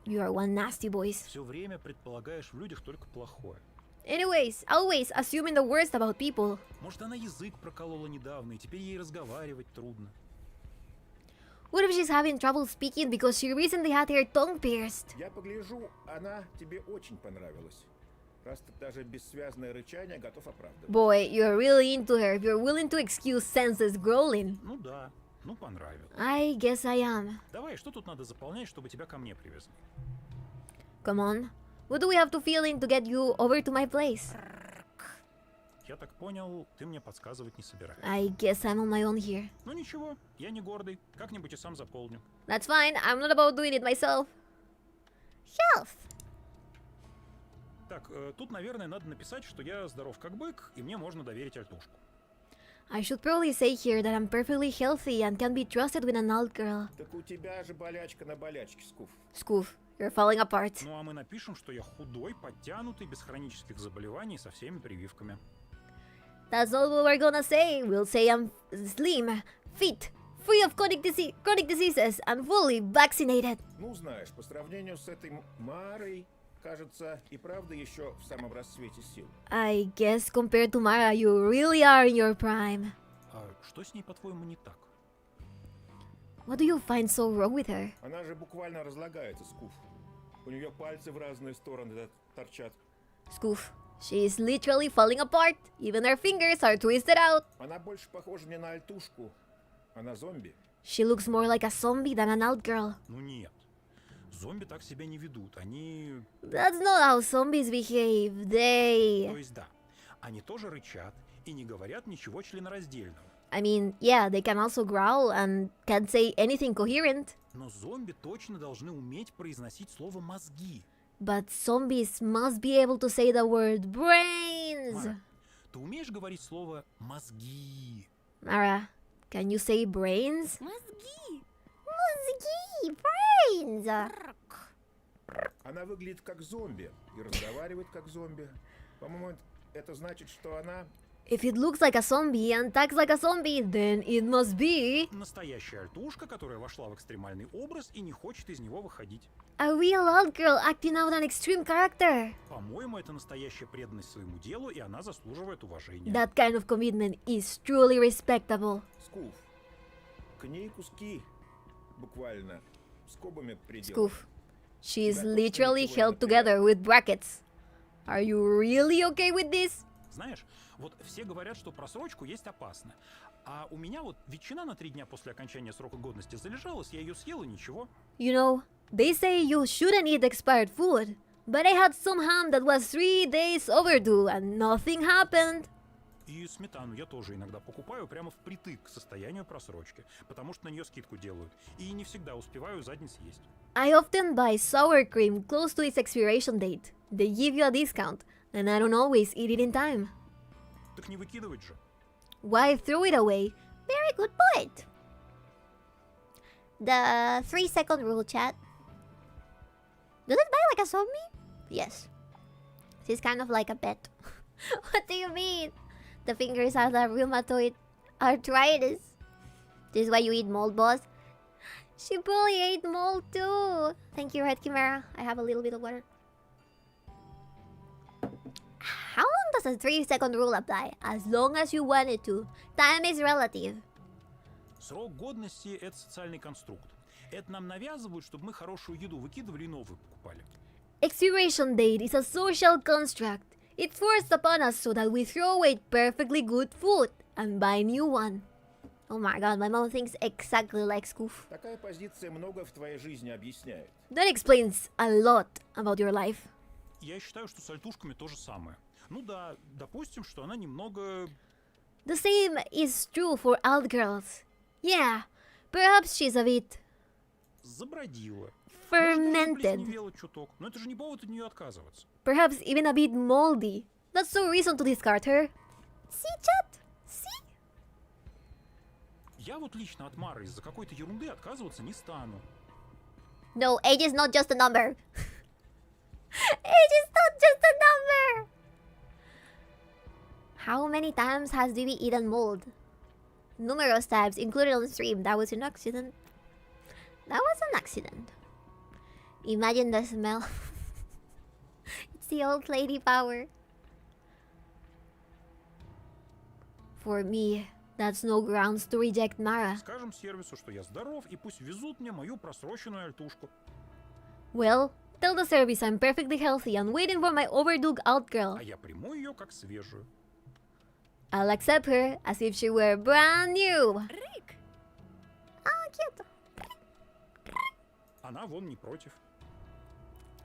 You are one nasty voice. Все время предполагаешь в людях только плохое. Anyways, always assuming the worst about people. Может, она язык проколола недавно, и теперь ей разговаривать трудно. What if she's having trouble speaking because she recently had her tongue pierced? Я погляжу, она тебе очень понравилась. Раз ты даже бессвязное рычание готов оправдывать. Boy, you're really into her if you're willing to excuse senseless growling. Ну да, ну понравилось. I guess I am. Давай, что тут надо заполнять, чтобы тебя ко мне привезли? Come on. What do we have to fill in to get you over to my place? Я так понял, ты мне подсказывать не собираешься. I guess I'm on my own here. Ну ничего, я не гордый, как-нибудь и сам заполню. That's fine, I'm not about doing it myself. Health. Так, тут, наверное, надо написать, что я здоров как бык, и мне можно доверить альтушку. I should probably say here that I'm perfectly healthy and can be trusted with an old girl. Так у тебя же болячка на болячке, Скуф. Skoof, you're falling apart. Ну а мы напишем, что я худой, подтянутый, без хронических заболеваний, со всеми прививками. That's not what we're gonna say. We'll say I'm slim, fit, free of chronic diseases, and fully vaccinated. Ну, знаешь, по сравнению с этой Марой, кажется, и правда еще в самом расцвете сил. I guess compared to Mara, you really are in your prime. А что с ней, по-твоему, не так? What do you find so wrong with her? Она же буквально разлагается, Скуф. У нее пальцы в разные стороны торчат. Skoof, she is literally falling apart. Even her fingers are twisted out. Она больше похожа не на альтушку, а на зомби. She looks more like a zombie than an old girl. Ну нет. Зомби так себя не ведут. Они... That's not how zombies behave. То They... есть да, они тоже рычат и не говорят ничего членораздельного. I mean, yeah, they can also growl and can't say anything coherent. Но зомби точно должны уметь произносить слово «мозги». But zombies must be able to say the word brains. Мара, ты умеешь говорить слово «мозги»? Mara, can you say brains? Мозги. Mozzie, brains. Она выглядит как зомби и разговаривает как зомби. По-моему, это значит, что она... If it looks like a zombie and talks like a zombie, then it must be Настоящая альтушка, которая вошла в экстремальный образ и не хочет из него выходить. a real old girl acting out an extreme character. По-моему, это настоящая преданность своему делу, и она заслуживает уважения. That kind of commitment is truly respectable. Скуф. К ней куски буквально скобами приделаны. Skoof, she is literally held together with brackets. Are you really okay with this? Знаешь, вот все говорят, что просрочку есть опасно. А у меня вот ветчина на 3 дня после окончания срока годности залежалась, я ее съел и ничего. You know, they say you shouldn't eat expired food, but I had some ham that was 3 days overdue and nothing happened. И сметану я тоже иногда покупаю прямо впритык к состоянию просрочки, потому что на нее скидку делают. И не всегда успеваю за день съесть. I often buy sour cream close to its expiration date. They give you a discount, and I don't always eat it in time. Так не выкидывать же. Why throw it away? Very good point. The 3-second rule, chat. Does it buy like a zombie? Yes. This is kind of like a pet. What do you mean? The fingers have the rheumatoid arthritis. This is why you eat mold, boss. She probably ate mold too. Thank you, Red Chimera. I have a little bit of water. How long does the 3-second rule apply? As long as you want it to. Time is relative. Срок годности — это социальный конструкт. Это нам навязывают, чтобы мы хорошую еду выкидывали и новую покупали. Expiration date is a social construct. It's forced upon us so that we throw away perfectly good food and buy new one. Oh my god, my mom thinks exactly like Skoof. Такая позиция много в твоей жизни объясняет. That explains a lot about your life. Я считаю, что с альтушками то же самое. Ну да, допустим, что она немного... The same is true for old girls. Yeah, perhaps she's a bit забродила. fermented. Плесневела чуток. Но это же не повод от нее отказываться. Perhaps even a bit moldy. That's no reason to discard her. See, chat? See? Я вот лично от Мары из-за какой-то ерунды отказываться не стану. No, age is not just a number. Age is not just a number. How many times has Bibi eaten mold? Numerous times, included on the stream. That was an accident. That was an accident. Imagine the smell. It's the old lady power. For me, That's no grounds to reject Mara. Скажем сервису, что я здоров, и пусть везут мне мою просроченную альтушку. Well, tell the service I'm perfectly healthy and waiting for my overdue out girl. А я приму ее как свежую. I'll accept her as if she were brand new. Рык! Ah, cute. Она вон не против.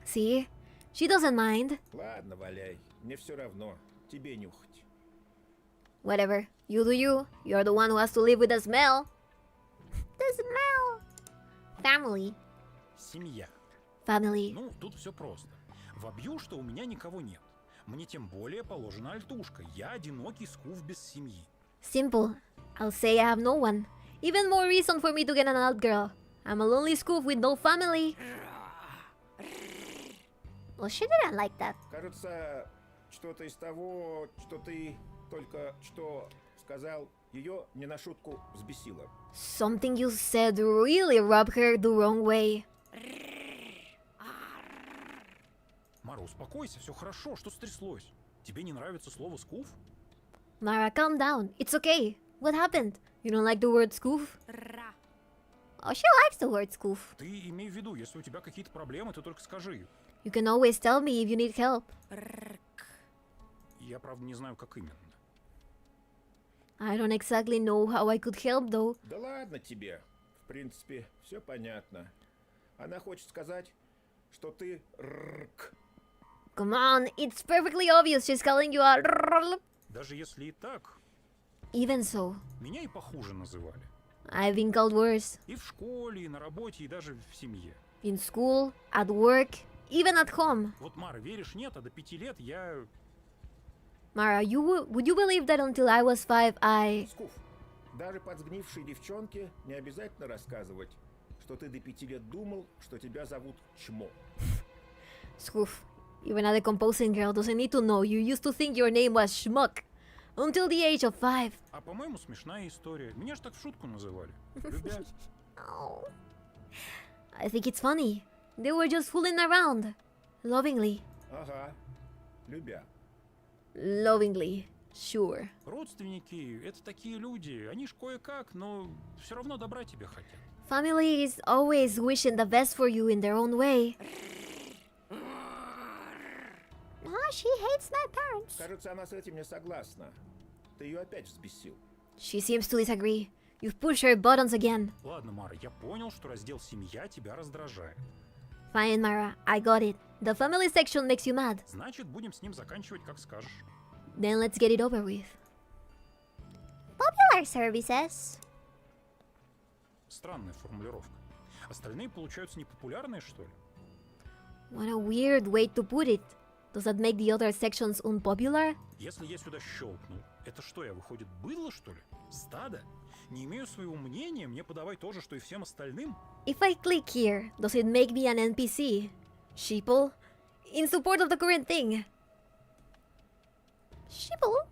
See? She doesn't mind. Ладно, валяй. Мне все равно. Тебе нюхать. Whatever. You do you. You're the one who has to live with the smell. The smell. Family. Семья. Family. Ну, тут все просто. Вобью, что у меня никого нет. Мне тем более положена альтушка. Я одинокий скуф без семьи. Simple. I'll say I have no one. Even more reason for me to get an out girl. I'm a lonely scoof with no family. Well, she didn't like that. Кажется, что-то из того, что ты только что сказал, ее не на шутку взбесило. Something you said really rubbed her the wrong way. Мара, успокойся, все хорошо. Что стряслось? Тебе не нравится слово скуф? Mara, calm down. It's okay. What happened? You don't like the word scoof? Ра! Oh, she likes the word scoof. Ты имей в виду, если у тебя какие-то проблемы, ты только скажи. You can always tell me if you need help. Рк! Я, правда, не знаю, как именно. I don't exactly know how I could help though. Да ладно тебе. В принципе, все понятно. Она хочет сказать, что ты рк. Come on, it's perfectly obvious she's calling you a. Даже если и так, Even so, меня и похуже называли. I've been called worse. И в школе, и на работе, и даже в семье. In school, at work, even at home. Вот, Мара, веришь, нет, а до 5 лет я... Mara, would you believe that until I was 5, I... Скуф, даже подсгнившей девчонке не обязательно рассказывать, что ты до 5 лет думал, что тебя зовут Чмо. Scoof. Even a decomposing girl doesn't need to know you used to think your name was Schmuck. Until the age of 5. А по-моему, смешная история. Меня ж так в шутку называли. Любя. Oh. I think it's funny. They were just fooling around. Lovingly. Ага, любя. Lovingly. Sure. Родственники — это такие люди. Они ж кое-как, но все равно добра тебе хотят. Family is always wishing the best for you in their own way. Oh, she hates my parents. Кажется, она с этим не согласна. Ты ее опять взбесил. She seems to disagree. You've pushed her buttons again. Ладно, Мара, я понял, что раздел «семья» тебя раздражает. Fine, Mara. I got it. The family section makes you mad. Значит, будем с ним заканчивать, как скажешь. Then let's get it over with. Popular services. Странная формулировка. Остальные получаются непопулярные, что ли? What a weird way to put it. Does that make the other sections unpopular? Если я сюда щелкну, это что, я, выходит, быдло, что ли? Стадо? Не имею своего мнения, мне подавай то же, что и всем остальным? If I click here, does it make me an NPC? Sheeple? In support of the current thing. Sheeple?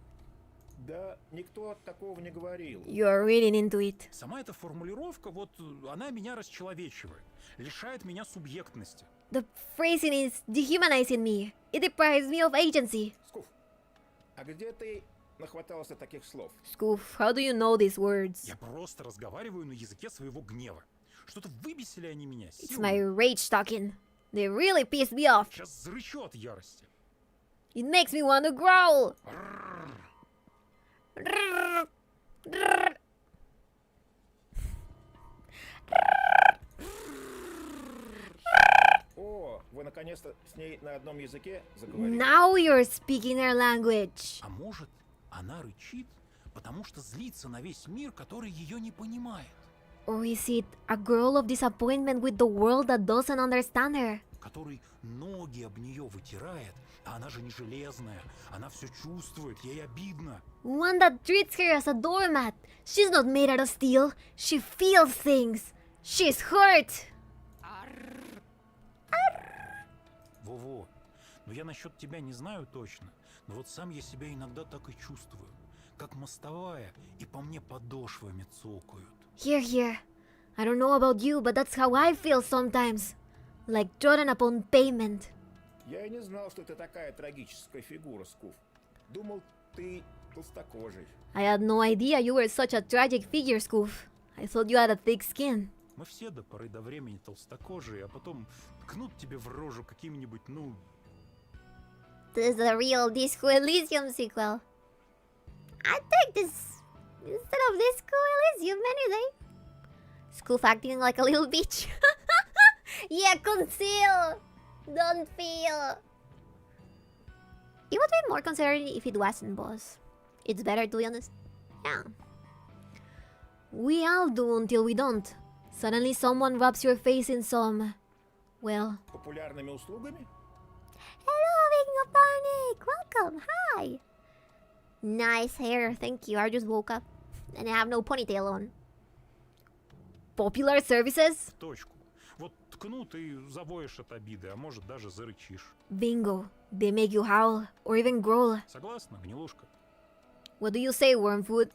Да никто такого не говорил. You're reading into it. Сама эта формулировка, вот, она меня расчеловечивает, лишает меня субъектности. The phrasing is dehumanizing me. It deprives me of agency. Скуф, а где ты нахватался таких слов? Scoof, how do you know these words? Я просто разговариваю на языке своего гнева. Что-то выбесили они меня. It's my rage talking. They really pissed me off. Сейчас зарычу от ярости. It makes me want to growl. О, вы наконец-то с ней на одном языке заговорили. Now you're speaking her language. А может, она рычит, потому что злится на весь мир, который ее не понимает, Or is it a girl of disappointment with the world that doesn't understand her? который ноги об нее вытирает, а она же не железная, она все чувствует, ей обидно. One that treats her as a doormat. She's not made out of steel. She feels things. She's hurt. Во-во, но я насчет тебя не знаю точно, но вот сам я себя иногда так и чувствую, как мостовая, и по мне подошвами цокают. Here. I don't know about you, but that's how I feel sometimes. Like trodden upon pavement. Я и не знал, что ты такая трагическая фигура, Скуф. Думал, ты толстокожий. I had no idea you were such a tragic figure, Skoof. I thought you had a thick skin. Мы все до поры до времени толстокожие, а потом ткнут тебе в рожу каким-нибудь, ну... This is the real Disco Elysium sequel. I take this instead of Disco Elysium anyway. Skoof acting like a little bitch. Yeah, conceal! Don't feel! It would be more concerning if it wasn't, boss. It's better to be honest. Yeah. We all do until we don't. Suddenly someone rubs your face in some... Well... Популярными услугами? Hello, King of Panic! Welcome, hi! Nice hair, thank you. I just woke up. And I have no ponytail on. Popular services? В точку. Вот ткнут и завоешь от обиды, а может даже зарычишь. Bingo. They make you howl or even growl. Согласна, гнилушка? What do you say, Wormfoot?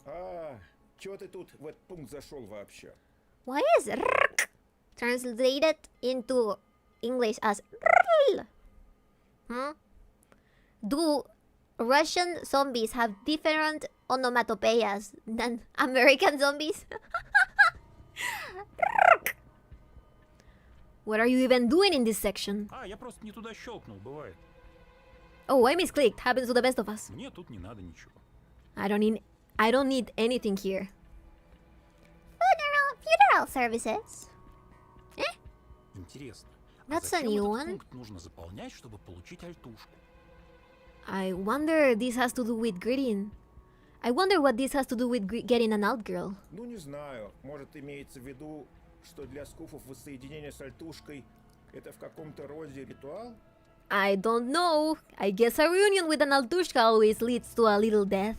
А, чё ты тут в этот пункт зашел вообще? Why is rrk translated into English as rrl? Hmm? Do Russian zombies have different onomatopoeias than American zombies? Rrk. What are you even doing in this section? А, я просто не туда щелкнул, бывает. Oh, I misclicked. Happens to the best of us. Мне тут не надо ничего. I don't need anything here. Funeral services. Интересно. That's a зачем new этот one. пункт нужно заполнять, чтобы получить альтушку? I wonder this has to do with greeting. I wonder what this has to do with getting an out girl. Ну, не знаю. Может, имеется в виду, что для скуфов воссоединение с альтушкой — это в каком-то роде ритуал? I don't know. I guess a reunion with an altushka always leads to a little death.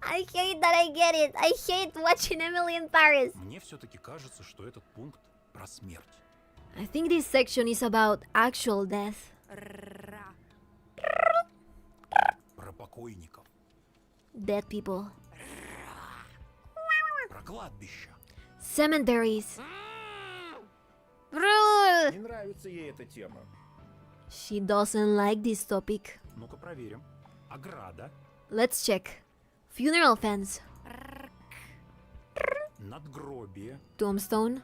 I hate that I get it. I hate watching Emily in Paris. Мне все-таки кажется, что этот пункт про смерть. I think this section is about actual death. Про покойников. Dead people. Про кладбища. Cemeteries. Не нравится ей эта тема. She doesn't like this topic. Ну-ка проверим. Ограда. Let's check. Funeral fence. Надгробие. Tombstone.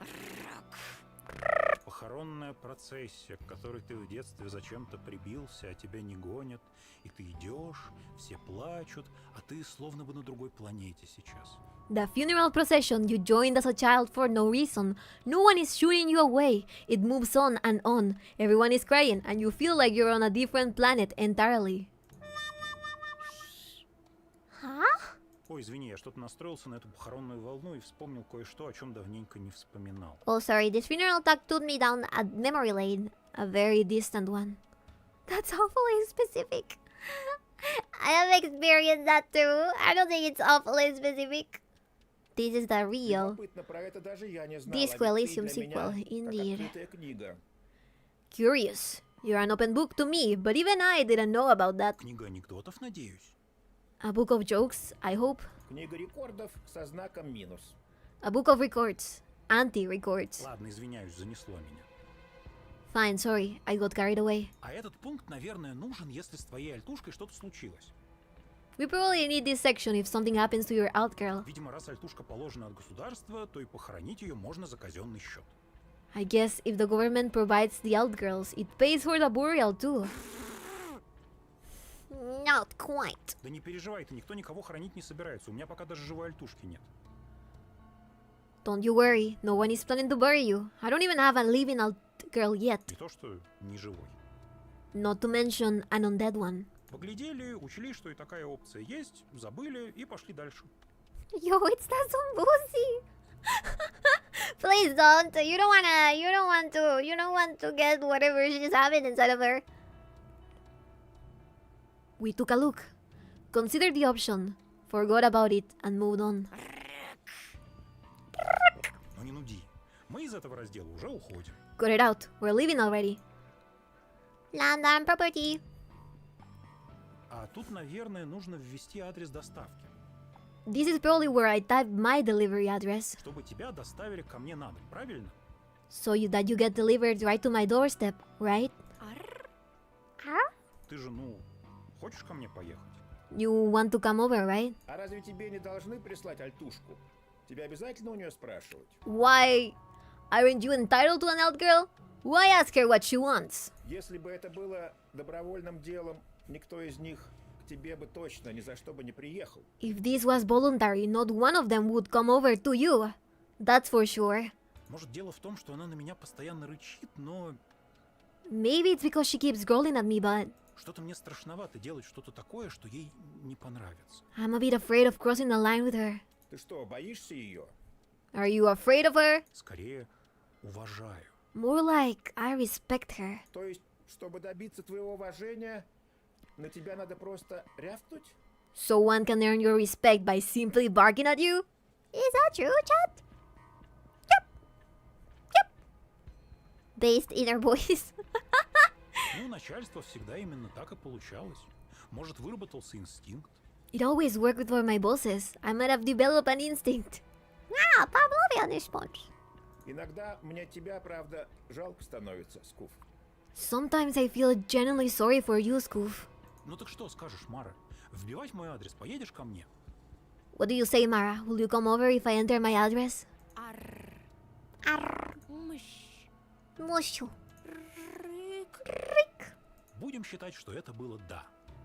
Похоронная процессия, к которой ты в детстве зачем-то прибился, а тебя не гонят. И ты идешь, все плачут, а ты словно бы на другой планете сейчас. The funeral procession you joined as a child for no reason. No one is shooing you away. It moves on and on. Everyone is crying and you feel like you're on a different planet entirely. Huh? Ой, извини, я что-то настроился на эту похоронную волну и вспомнил кое-что, о чем давненько не вспоминал. Oh, sorry. This funeral talk took me down a memory lane. A very distant one. That's awfully specific. I have experienced that too. I don't think it's awfully specific. This is the real Любопытно, про это даже я не знал. Disco а ведь Elysium ты для sequel, меня как indeed. открытая книга. Curious. You're an open book to me, but even I didn't know about that. Книга анекдотов, надеюсь. A book of jokes, I hope. Книга рекордов со знаком минус. A book of records. Anti-records. Ладно, извиняюсь, занесло меня. Fine, sorry. I got carried away. А этот пункт, наверное, нужен, если с твоей альтушкой что-то случилось. We probably need this section if something happens to your out girl. Видимо, раз альтушка положена от государства, то и похоронить ее можно за казенный счет. I guess if the government provides the out girls, it pays for the burial too. Not quite. Да не переживай ты, никто никого хоронить не собирается. У меня пока даже живой альтушки нет. Don't you worry. No one is planning to bury you. I don't even have a living out girl yet. Не то, что не живой. Not to mention an undead one. Поглядели, учли, что и такая опция есть, забыли и пошли дальше. Yo, it's not Zombuzi. Please don't. You don't want to get whatever she's having inside of her. We took a look, considered the option, forgot about it, and moved on. Ну не нуди. Мы из этого раздела уже уходим. Got it out. We're leaving already. Land and property. А тут, наверное, нужно ввести адрес доставки. This is probably where I typed my delivery address. Чтобы тебя доставили ко мне на дом, правильно? So that you get delivered right to my doorstep, right? Ты же, хочешь ко мне поехать? You want to come over, right? А разве тебе не должны прислать альтушку? Тебя обязательно у нее спрашивать? Why aren't you entitled to an out girl? Why ask her what she wants? Если бы это было добровольным делом, никто из них к тебе бы точно ни за что бы не приехал. If this was voluntary, not one of them would come over to you. That's for sure. Может, дело в том, что она на меня постоянно рычит, но Maybe it's because she keeps growling at me, but что-то мне страшновато делать что-то такое, что ей не понравится. I'm a bit afraid of crossing the line with her. Ты что, боишься ее? Are you afraid of her? Скорее, уважаю. More like I respect her. То есть, чтобы добиться твоего уважения, на тебя надо просто рявкнуть? So one can earn your respect by simply barking at you? Is that true, chat? Yep. Yep. Based inner voice. Начальство всегда именно так и получалось. Может, выработался инстинкт. It always worked for my bosses. I might have developed an instinct. Ah, Pavlovian response. Иногда мне тебя, правда, жалко становится, Скуф. Sometimes I feel genuinely sorry for you, Skoof. Ну так что скажешь, Мара? Вбивать мой адрес, поедешь ко мне? What do you say, Mara? Will you come over if I enter my address? Mushu. Будем считать, что это было «да».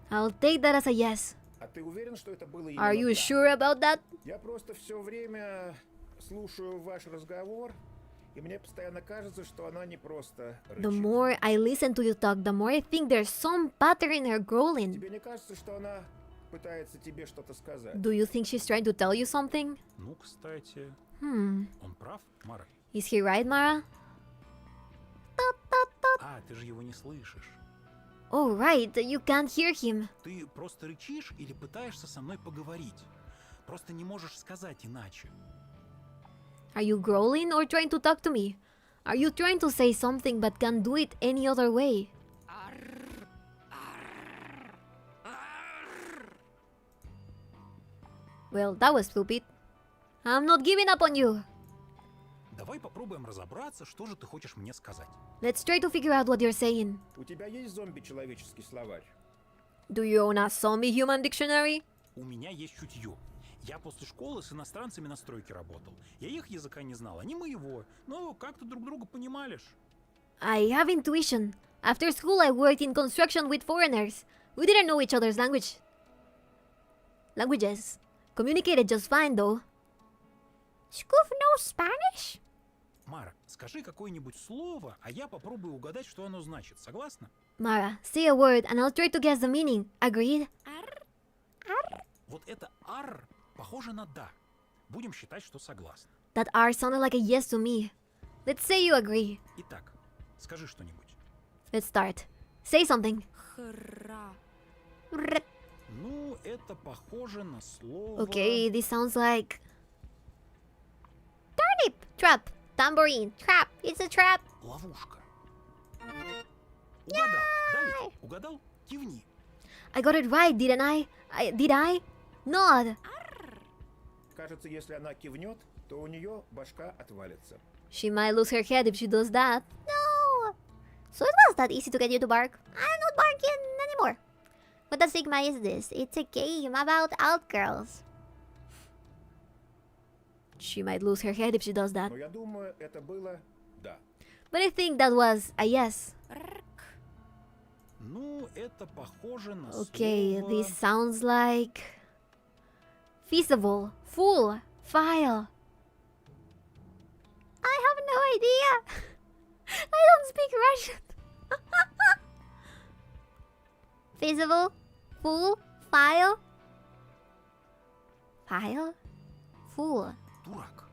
I'll take that as a yes. А ты уверен, что это было именно Are you да? sure about that? Я просто все время слушаю ваш разговор, и мне постоянно кажется, что она не просто The рычит. more I listen to you talk, the more I think there's some pattern in her growling. Тебе не кажется, что она пытается тебе что-то сказать? Do you think she's trying to tell you something? Ну, кстати, Hmm. он прав, Мара? Is he right, Mara? А, ты же его не слышишь. Oh, right. You can't hear him. Ты просто рычишь или пытаешься со мной поговорить? Просто не можешь сказать иначе. Are you growling or trying to talk to me? Are you trying to say something but can't do it any other way? Well, that was stupid. I'm not giving up on you. Давай попробуем разобраться, что же ты хочешь мне сказать. Let's try to figure out what you're saying. У тебя есть зомби-человеческий словарь? Do you own a zombie human dictionary? У меня есть чутье. Я после школы с иностранцами на стройке работал. Я их языка не знал, они моего. Но как-то друг друга понимали ж. I have intuition. After school, I worked in construction with foreigners. We didn't know each other's languages. Communicated just fine, though. Skoof knows Spanish? Мара, скажи какое-нибудь слово, а я попробую угадать, что оно значит. Согласна? Mara, say a word and I'll try to guess the meaning. Agreed? Вот это «ар» похоже на «да». Будем считать, что согласны. That R sounded like a yes to me. Let's say you agree. Итак, скажи что-нибудь. Let's start. Say something. Ну, это похоже на слово... Okay, this sounds like... Turnip! Trap! Tambourine! Trap! It's a trap! Ловушка. Угадал. Да ведь? Угадал? Кивни. I got it right, didn't I? Did I? Nod! Кажется, если она кивнет, то у нее башка отвалится. She might lose her head if she does that. No! So it was that easy to get you to bark. I'm not barking anymore. What the sigma is this? It's a game about out girls. She might lose her head if she does that. Но я думаю, это было да. But I think that was a yes. Ну, это похоже на Okay, слово... this sounds like... Feasible. Full. File. I have no idea. I don't speak Russian. Feasible. Full. File. File. Full. Дурак.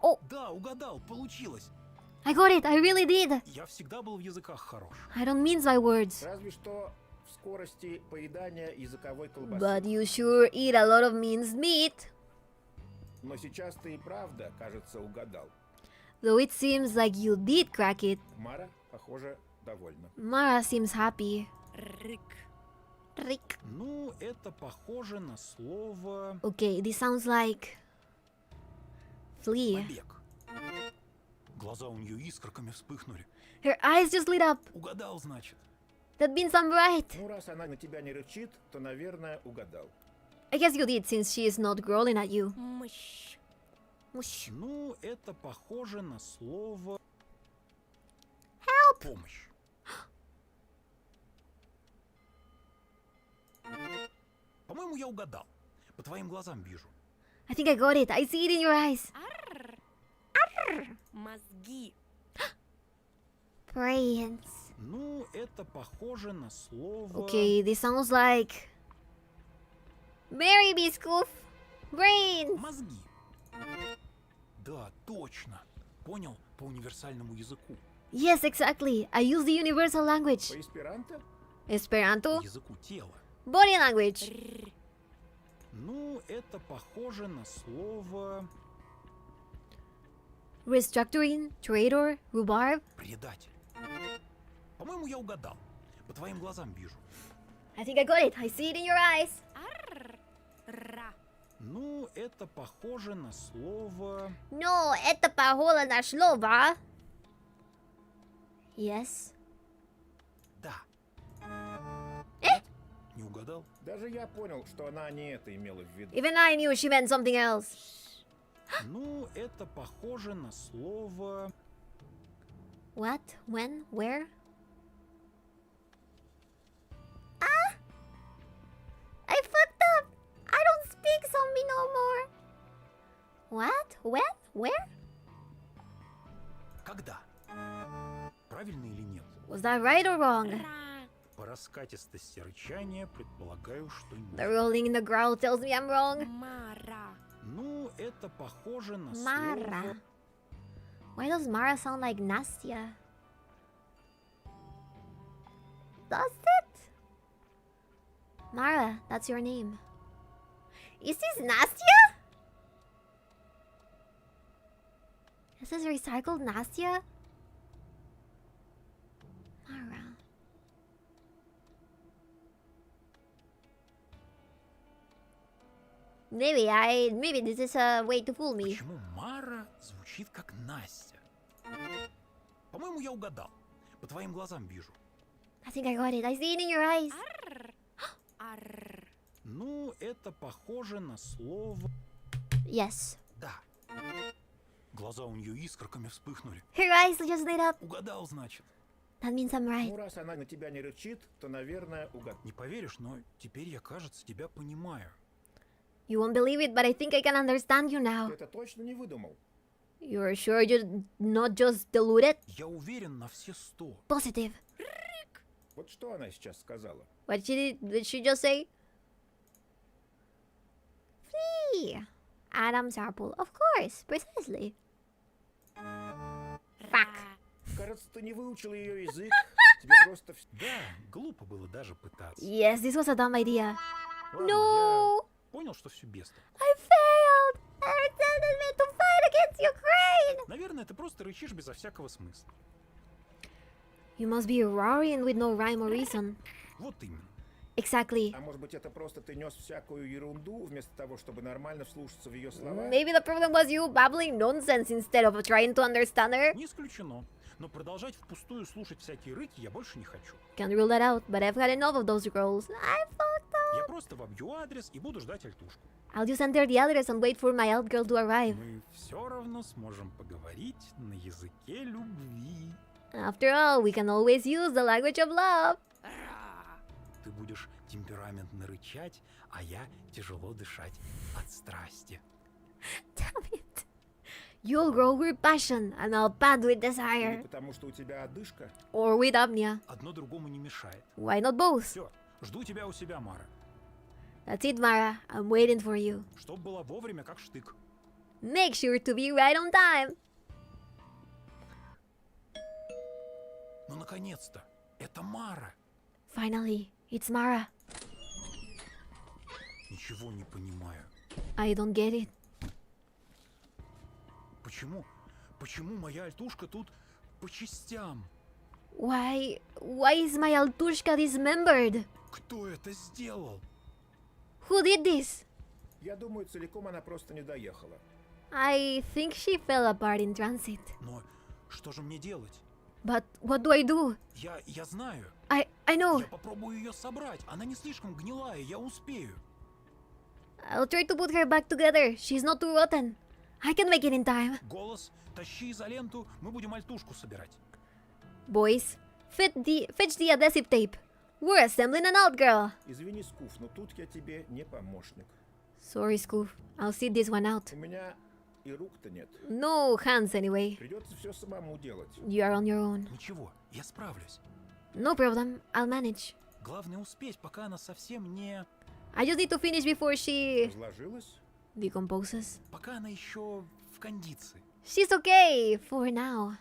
О! Да, угадал, получилось. I got it. I really did. Я всегда был в языках хорош. I don't mince my words. Разве что в скорости поедания языковой колбасы. But you sure eat a lot of minced meat. Но сейчас ты и правда, кажется, угадал. Though it seems like you did crack it. Мара, похоже, довольна. Mara seems happy. Рик. Ну, это похоже на слово Okay, this sounds like... Flee. побег. Глаза у нее искорками вспыхнули. Her eyes just lit up. Угадал, значит. That means I'm right. Ну, раз она на тебя не рычит, то, наверное, угадал. I guess you did since she is not growling at you. Мышь. Mush. Ну, это похоже на слово помощь. По-моему, я угадал. По твоим глазам вижу. I think I got it. I see it in your eyes. Мозги. Brains. Ну, это похоже на слово... Okay, this sounds like... Marry me, SKOOF. Brains. Мозги. Да, точно. Понял по универсальному языку. Yes, exactly. I use the universal language. По эсперанто? Esperanto. Языку тела. Body language. Ну, это похоже на слово... Restructuring. Traitor. Rhubarb. предатель. По-моему, я угадал. По твоим глазам вижу. I think I got it. I see it in your eyes. Ра. Ну, это похоже на слово... No, это похоже на слово. Yes. да. Не угадал? Даже я понял, что она не это имела в виду. Even I knew she meant something else. Ну, это похоже на слово... What? When? Where? I fucked up. I don't speak zombie no more. What? When? Where? когда. Правильно или нет? Was that right or wrong? Ра. По раскатистости рычания предполагаю, что нет. The rolling in the growl tells me I'm wrong. Мара. Ну, это похоже на Mara. слово... Why does Mara sound like Nastya? Does it? Mara, that's your name. Is this Nastya? Is this recycled Nastya? Mara. Maybe this is a way to fool me. Почему Мара звучит как Настя? По-моему, я угадал. По твоим глазам вижу. I think I got it. I see it in your eyes. Ар. Ну, это похоже на слово... Yes. да. Глаза у нее искорками вспыхнули. Her eyes just lit up. Угадал, значит. That means I'm right. Ну, раз она на тебя не рычит, то, наверное, угадал. Не поверишь, но теперь я, кажется, тебя понимаю. You won't believe it, but I think I can understand you now. Ты это точно не выдумал? You're sure you're not just deluded? Я уверен на все 100. Positive. Вот что она сейчас сказала? What did she just say? Flee. Adam's apple. Of course. Precisely. Fuck. Кажется, ты не выучил ее язык. Тебе просто... Да, глупо было даже пытаться. Yes, this was a dumb idea. Ладно, No. я понял, что все бесно. I failed. I intended me to fight against Ukraine. Наверное, ты просто рычишь безо всякого смысла. You must be roaring with no rhyme or reason. Вот именно. Exactly. А может быть, это просто ты нес всякую ерунду, вместо того, чтобы нормально вслушаться в ее слова? Maybe the problem was you babbling nonsense instead of trying to understand her. Не исключено. Но продолжать впустую слушать всякие рыки я больше не хочу. Can't rule that out, but I've had enough of those girls. I fucked up. Я просто вобью адрес и буду ждать альтушку. I'll just enter the address and wait for my alt girl to arrive. Мы все равно сможем поговорить на языке любви. After all, we can always use the language of love. Ты будешь темпераментно рычать, а я тяжело дышать от страсти. Damn it. You'll grow with passion, and I'll pant with Или desire. потому что у тебя одышка? Or with apnea. Одно другому не мешает. Why not both? Все, жду тебя у себя, Мара. That's it, Mara. I'm waiting for you. Чтоб была вовремя, как штык. Make sure to be right on time. Ну, наконец-то! Это Мара! Finally, it's Mara. Ничего не понимаю. I don't get it. Почему моя альтушка тут по частям? Why is my altushka dismembered? Кто это сделал? Who did this? Я думаю, целиком она просто не доехала. I think she fell apart in transit. Но что же мне делать? But what do I do? Я знаю. I know. Я попробую ее собрать. Она не слишком гнилая, я успею. I'll try to put her back together. She's not too rotten. I can make it in time. Голос, тащи изоленту, мы будем альтушку собирать. Boys, fetch the adhesive tape. We're assembling an out girl. Извини, Скуф, но тут я тебе не помощник. Sorry, Skoof. I'll see this one out. У меня и рук-то нет. No hands anyway. Придется все самому делать. You are on your own. Ничего, я справлюсь. No problem. I'll manage. Главное успеть, пока она совсем не... I just need to finish before she Разложилась? decomposes. Пока она еще в кондиции. She's okay for now.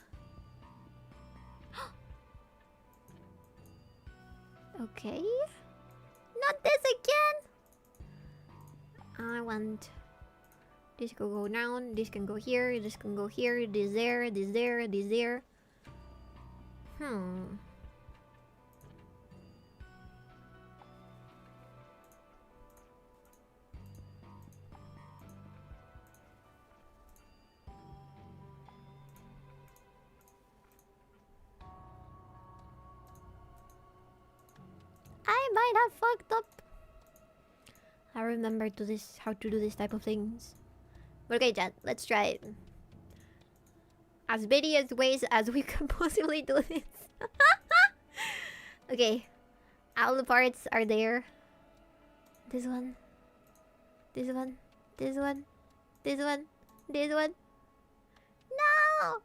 Okay. Not this again. I want this can go down, this can go here, this can go here, this there, this there, this there. I might have fucked up. I remember how to do this type of things. But okay, chat, let's try it. As many as ways as we can possibly do this. Okay, all the parts are there. This one, this one, this one, this one, this one. No!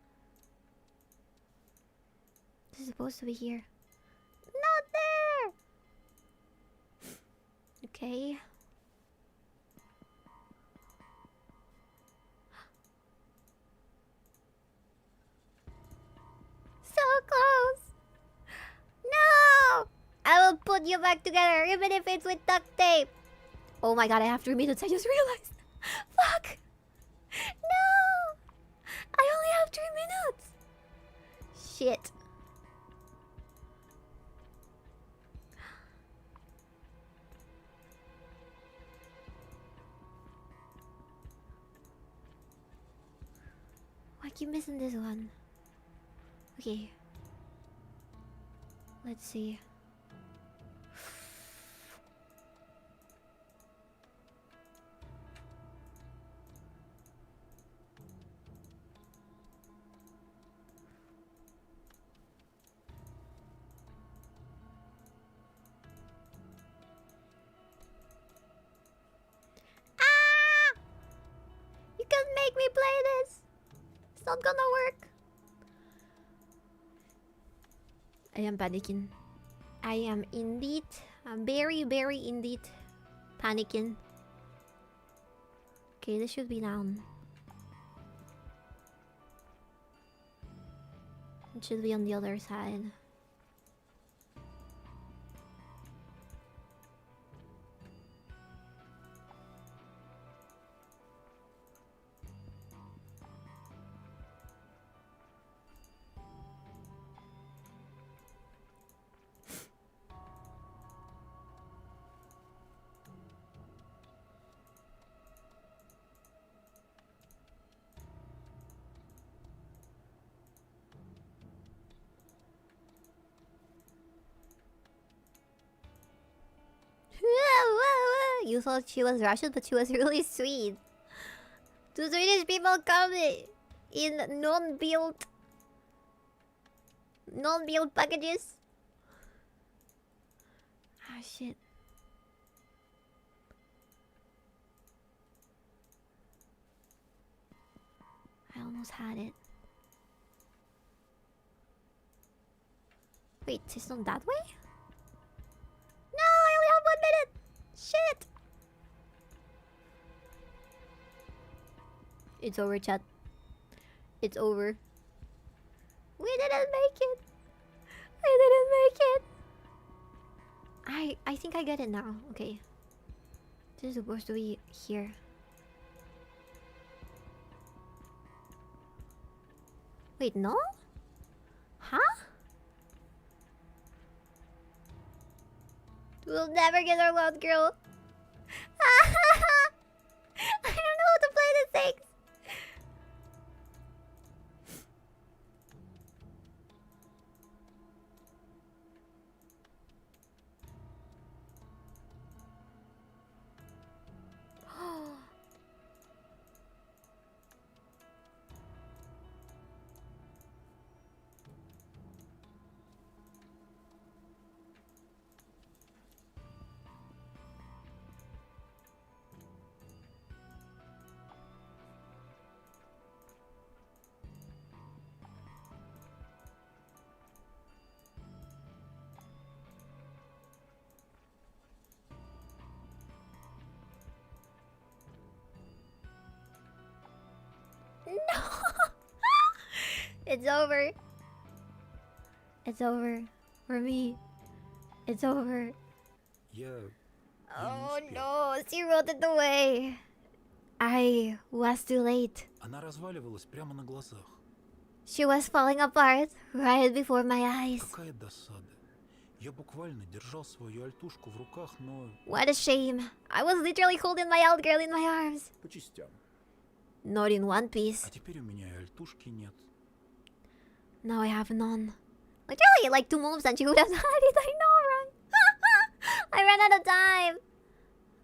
This is supposed to be here. Not there! Okay. So close! No! I will put you back together, even if it's with duct tape. Oh my god, I have 3 minutes. I just realized. Fuck! No! I only have 3 minutes. Shit. I keep missing this one. Okay. Let's see. Ah! You can't make me play this. It's not gonna work. I am panicking. I am indeed, very, very indeed panicking. Okay, this should be down. It should be on the other side. You thought she was Russian, but she was really sweet. Do Swedish people come in non-built packages? Ah, shit. I almost had it. Wait, it's not that way? No, I only have 1 minute! Shit! It's over, chat. It's over. We didn't make it! We didn't make it! I think I get it now. Okay. This is supposed to be here. Wait, no? Huh? We'll never get our wild girl. I don't know how to play this thing. No. It's over. It's over. For me. It's over. Я Oh успел. no, she wrote it away. I was too late. Она разваливалась прямо на глазах. She was falling apart right before my eyes. Какая досада. Я буквально держал свою альтушку в руках, но... What a shame. I was literally holding my old girl in my arms. По частям. Not in one piece. А теперь у меня и альтушки нет. Now I have none. Literally, like 2 moves and she would have had it. I know, right? I ran out of time.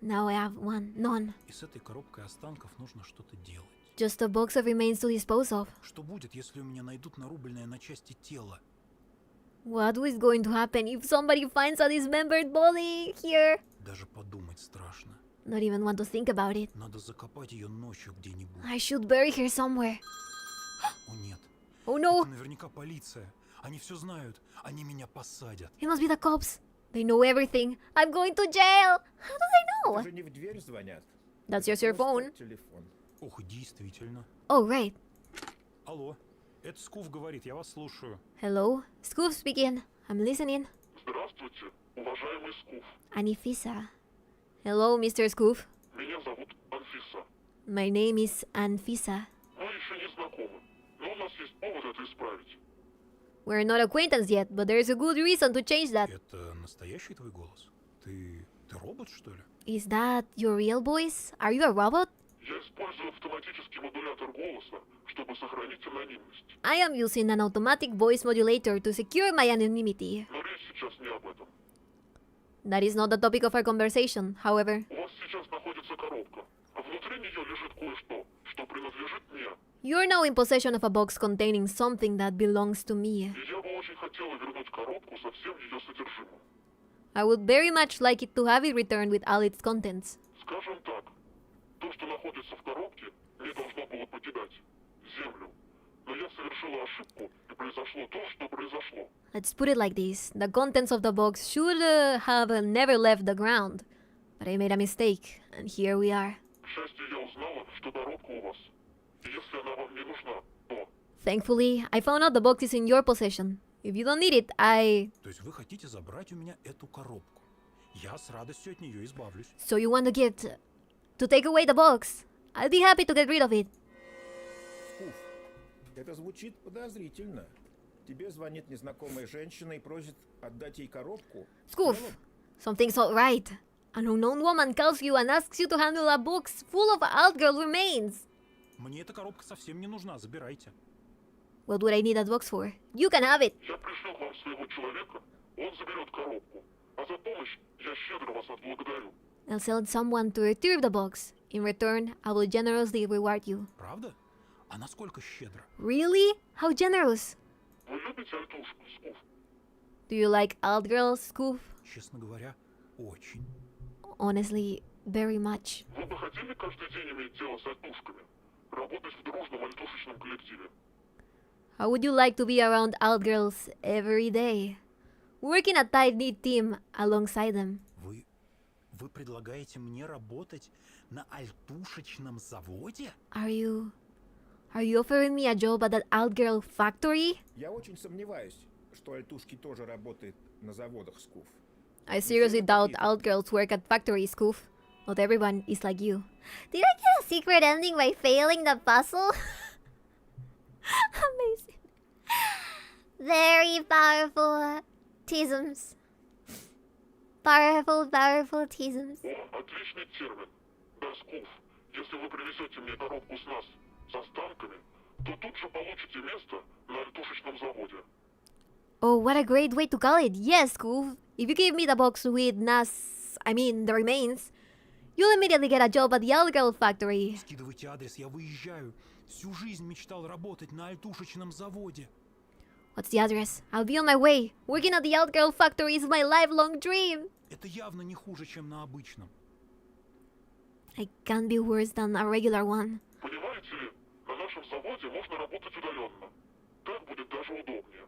Now I have none. И с этой коробкой останков нужно что-то делать. Just a box of remains to dispose of. Что будет, если у меня найдут нарубленное на части тело? What is going to happen if somebody finds a dismembered body here? Даже подумать страшно. Not even want to think about it. Надо закопать ее ночью где-нибудь. I should bury her somewhere. О нет, Oh no, это наверняка полиция. Они все знают. Они меня посадят. it must be the cops. They know everything. I'm going to jail. How do they know? Уже не в дверь звонят. That's just your Просто phone. телефон. Ох, действительно. Oh, right. Алло, это СКООФ говорит, я вас слушаю. Hello? Skoof speaking. I'm listening. Здравствуйте, уважаемый СКООФ. Anifisa. Hello, Mr. Skoof. Меня зовут Анфиса. My name is Anfisa. Мы еще не знакомы, но у нас есть повод это исправить. We're not acquaintance yet, but there's a good reason to change that. Это настоящий твой голос? Ты робот, что ли? Is that your real voice? Are you a robot? Я использую автоматический модулятор голоса, чтобы сохранить анонимность. I am using an automatic voice modulator to secure my anonymity. Но речь сейчас не об этом. That is not the topic of our conversation, however. У вас сейчас находится коробка, а внутри нее лежит кое-что, что принадлежит мне. You're now in possession of a box containing something that belongs to me. И я бы очень хотела вернуть коробку со всем ее содержимым. I would very much like it to have it returned with all its contents. Скажем так, то, что находится в коробке, не должно было покидать Землю. Но я совершила ошибку, и произошло то, что произошло. Let's put it like this. The contents of the box should have never left the ground. But I made a mistake, and here we are. К счастью, я узнала, что коробка у вас. И если она вам не нужна, то... Thankfully, I found out the box is in your possession. If you don't need it, То есть вы хотите забрать у меня эту коробку? Я с радостью от нее избавлюсь. So you want to take away the box? I'll be happy to get rid of it. Скуф, это звучит подозрительно. Тебе звонит незнакомая женщина и просит отдать ей коробку. Skoof, something's not right. An unknown woman calls you and asks you to handle a box full of old girl remains. Мне эта коробка совсем не нужна, забирайте. What would I need that box for? You can have it. Я пришлю к вам своего человека, он заберет коробку. А за помощь я щедро вас отблагодарю. I'll send someone to retrieve the box. In return, I will generously reward you. Правда? А насколько щедро? Really? How generous? Вы любите альтушку, Скуф? Do you like old girls, Skoof? Честно говоря, очень. Honestly, very much. Вы бы хотели каждый день иметь дело с альтушками? Работать в дружном альтушечном коллективе? How would you like to be around old girls every day? Working a tight-knit team alongside them. Вы предлагаете мне работать на альтушечном заводе? Are you offering me a job at that old girl factory? Я очень сомневаюсь, что альтушки тоже работают на заводах, Скуф. I seriously doubt old girls work at factories, Skoof. Not everyone is like you. Did I get a secret ending by failing the puzzle? Amazing. Very powerful tisms. Powerful, powerful tisms. О, отличный термин. Да, СКООФ. Если вы привезете мне коробку с нас с останками, то тут же получите место на артушечном заводе. Oh, what a great way to call it. Yes, SKOOF. If you give me the box with the remains, you'll immediately get a job at the 𝕬𝕤 factory. Скидывайте адрес, я выезжаю. Всю жизнь мечтал работать на альтушечном заводе. What's the address? I'll be on my way. Working at the 𝕬𝕤 factory is my lifelong dream. Это явно не хуже, чем на обычном. I can't be worse than a regular one. Понимаете ли, на нашем заводе можно работать удаленно. Так будет даже удобнее.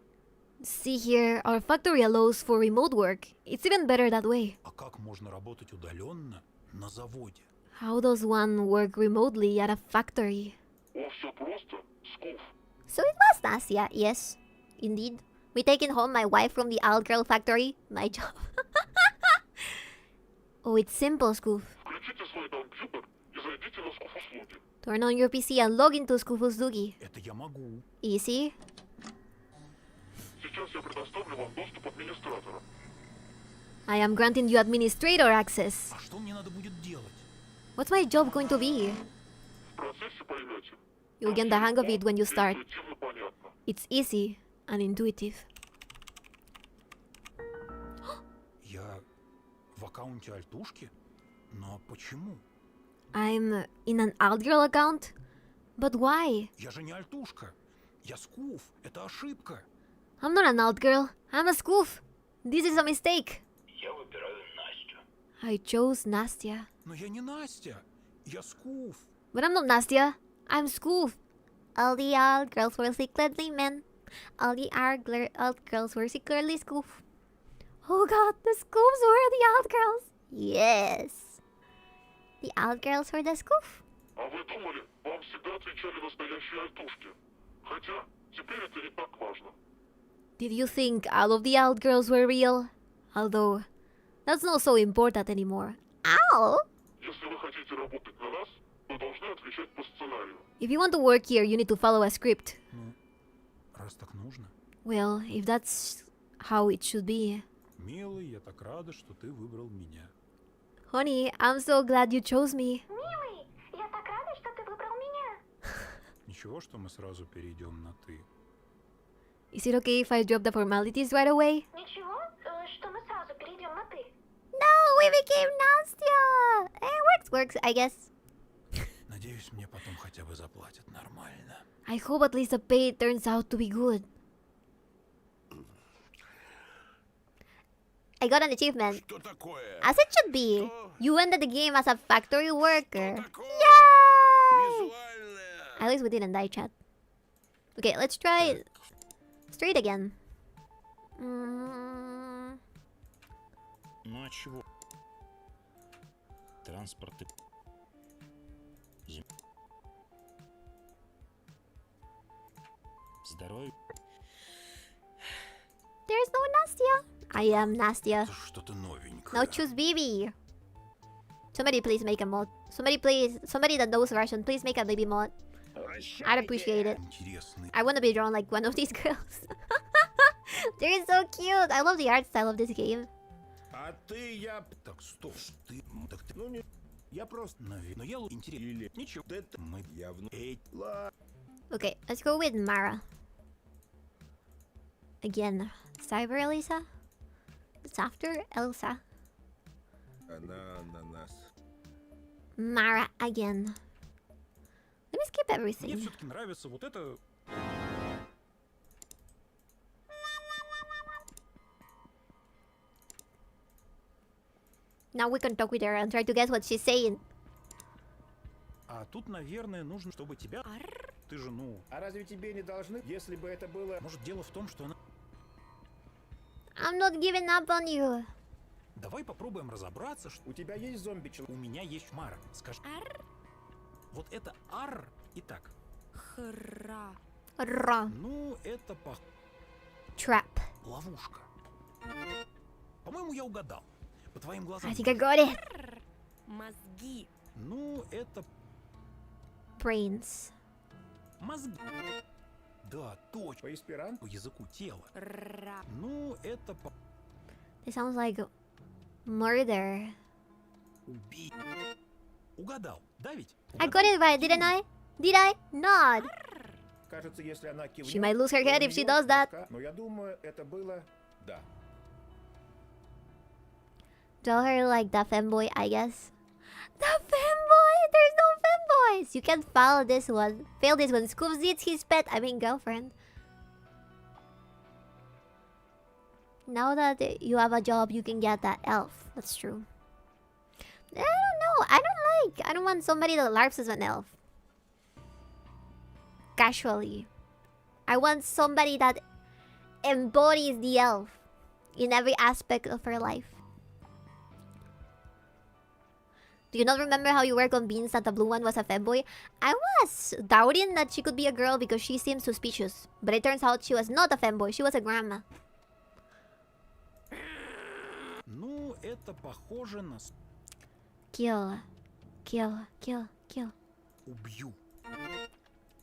See here, our factory allows for remote work. It's even better that way. А как можно работать удаленно на заводе? How does one work remotely at a factory? О, все просто. СКООФ. So it was Nasia, yes. Indeed. We taking home my wife from the 𝕬𝕤 factory. My job. Oh, it's simple, SKOOF. Включите свой компьютер и зайдите на СКООФ-услуги. Turn on your PC and log into SKOOF услуги. Это я могу. Easy. Сейчас я предоставлю вам доступ администратора. I am granting you administrator access. А что мне надо будет делать? What's my job going to be? В процессе поймете. You'll get the hang of it when you start. Интуитивно понятно. It's easy and intuitive. Я в аккаунте альтушки? Но почему? I'm in an 𝕬𝕤 account? But why? Я же не альтушка. Я СКООФ. Это ошибка. I'm not an 𝕬𝕤. I'm a SKOOF. This is a mistake. Я выбираю Настю. I chose Nastya. Но я не Настя. Я СКООФ. But I'm not Nastya. I'm SKOOF. All the old girls were secretly men. All the old girls were secretly SKOOF. Oh god, the SKOOFs were the old girls. Yes. The old girls were the SKOOF. А вы думали, вам всегда отвечали настоящие альтушки? Хотя, теперь это не так важно. Did you think all of the old girls were real? Although, that's not so important anymore. Ow! Если вы хотите работать на нас, вы должны отвечать по сценарию. If you want to work here, you need to follow a script. Ну, раз так нужно. Well, if that's how it should be. Милый, я так рада, что ты выбрал меня. Honey, I'm so glad you chose me. Милый, я так рада, что ты выбрал меня. Ничего, что мы сразу перейдем на «ты». Is it okay if I drop the formalities right away? Ничего, что мы сразу перейдем на ты. No, we became Nastya! Works, I guess. Надеюсь, мне потом хотя бы заплатят нормально. I hope at least the pay turns out to be good. I got an achievement. Что такое? As it should be. You ended the game as a factory worker. Такое? Yay! Визуальное. At least we didn't die, chat. Okay, let's try straight again. Ну а чего? Транспорт и... Здоровье. There's no Nastya. I am Nastya. Это что-то новенькое. Now choose Bibi. Somebody please make a mod. Somebody that knows Russian, please make a Bibi mod. I'd appreciate it. Интересный. I want to be drawn like one of these girls. They're so cute. I love the art style of this game. А ты, я... Так, стоп. Ты... Так ты... Ну, не... Я просто... Но я интересно. Или... Ничего. Это Мы... явно... Эй, ладно. Okay, let's go with Mara. Again, Cyber Elisa. It's after Elsa. Она на нас. Mara again. Let me skip Мне everything. все-таки нравится вот это... Now we can talk with her and try to guess what she's saying. А тут, наверное, нужно, чтобы тебя... Ты же, ну... А разве тебе не должны? Если бы это было... Может, дело в том, что она... I'm not giving up on you. Давай попробуем разобраться, что... У тебя есть зомби-человек? У меня есть Мара. Скажи... Вот это ар. Итак. Ra. Ну, это по... Trap. ловушка. По-моему, я угадал. По твоим глазам. I think I got it. Мозги. Ну, это Brains. мозги. Да, точно. По эсперанту? По языку тела. Ра. Ну, это по... It sounds like Murder. Убить. Угадал, да ведь? I got it right, didn't I? Did I? Not. Кажется, если она кивнет... She might lose her то head у if she неё does that. Но я думаю, это было... Да. Tell her like the femboy, I guess. The femboy! There's no femboys! You can fail this one. Fail this one. SKOOF eats his pet, I mean girlfriend. Now that you have a job, you can get that elf. That's true. I don't know. I don't want somebody that LARPs as an elf. Casually. I want somebody that embodies the elf in every aspect of her life. Do you not remember how you were convinced that the blue one was a femboy? I was doubting that she could be a girl because she seemed suspicious. But it turns out she was not a femboy, she was a grandma. Ну, это похоже на... Kill. Kill. Kill. Kill. Убью.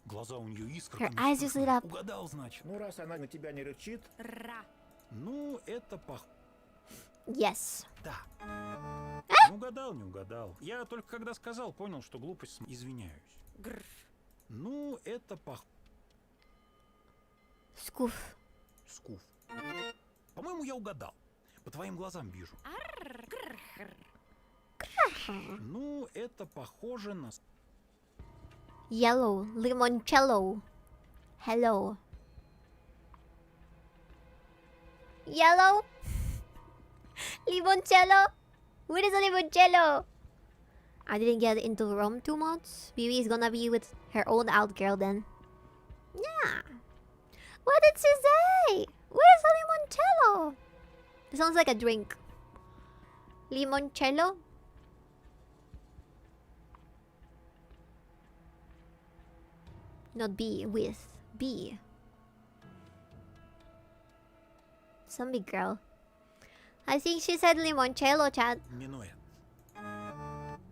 Глаза у нее искры. Her eyes just lit up. Угадал, значит. Ну, раз она на тебя не рычит... Ну, это похоже... Yes. Да. Не угадал, не угадал. Я только когда сказал, понял, что глупость. Извиняюсь. Ну, это SKOOF. SKOOF. По-моему, я угадал. По твоим глазам вижу. Ну, это похоже на... Yellow. Limoncello. Hello. Yellow? Limoncello? What is a limoncello? I didn't get into Rome too much. Bibi is gonna be with her own out girl then. Yeah. What did she say? What is a limoncello? It sounds like a drink. Limoncello? Not B, with B. Some big girl. I think she said limoncello, chat. Минуэт.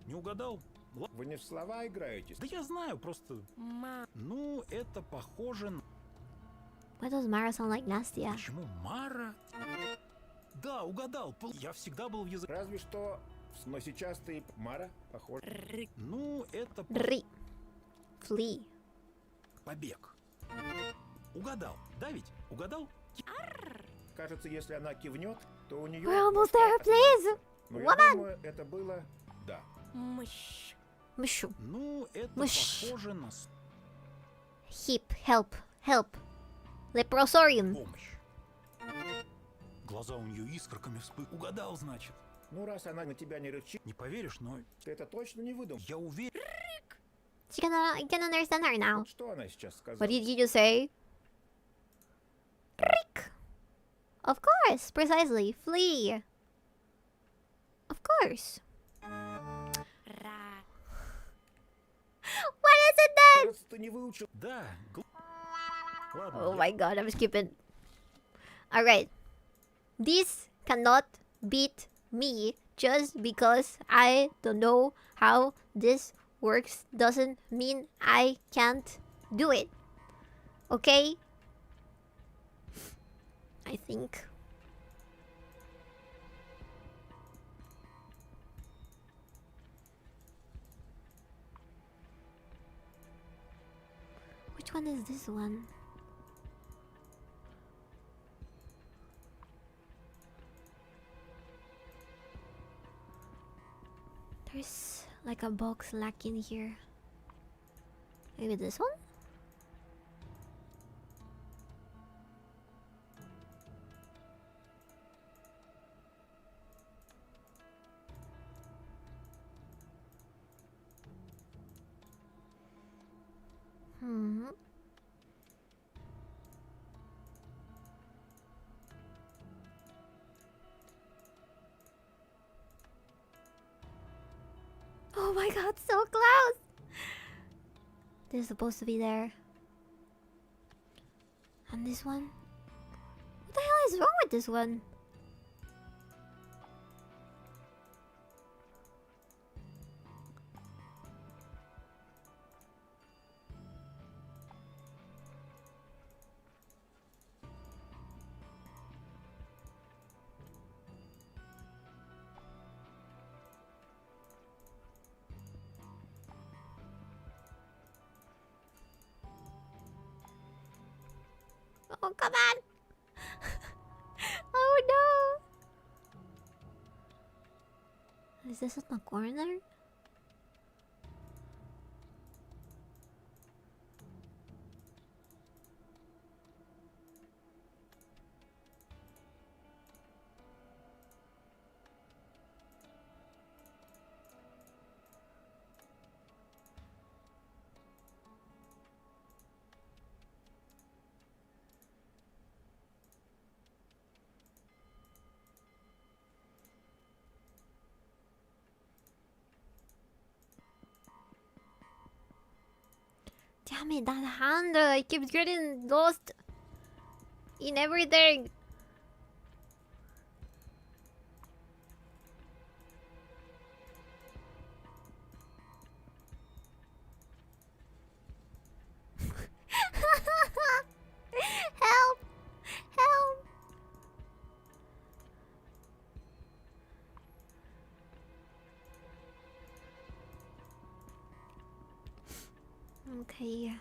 Не угадал? Вы не в слова играете? Да я знаю, просто... Ну, это похоже на... Why does Mara sound like Nastia? Почему Мара? Да, угадал. Я всегда был в языке. Разве что... Но сейчас ты... Мара, похож... Ну, это... Ри. Flee. Побег. Угадал. Да ведь? Угадал? Кажется, если она кивнет, то у нее... We're almost there, please! Но я Woman! думаю, это было... Да. Mushu. Ну, это Мышь. похоже на... Hip. Help. Help. Leprosorium. Помощь. Глаза у нее искорками вспыхнули. Угадал, значит. Ну, раз она на тебя не рычит, Не поверишь, но ты это точно не выдумал. я уверен. I can understand her now. Вот что она сейчас сказала? What did you just say? Rick. Of course, precisely. Flee. Of course. What is it then? Кажется, ты не выучил. Да. Ладно. Oh my god, I'm skipping. Alright. This cannot beat me just because I don't know how this works doesn't mean I can't do it. Okay? I think. Which one is this one? There's like a box lacking here. Maybe this one? Hmm. Oh my god, so close! This is supposed to be there. And this one? What the hell is wrong with this one? Oh, come on! Oh no! Is this in the corner? Damn it, that hand! It keeps getting lost in everything. Help! Help! Okay.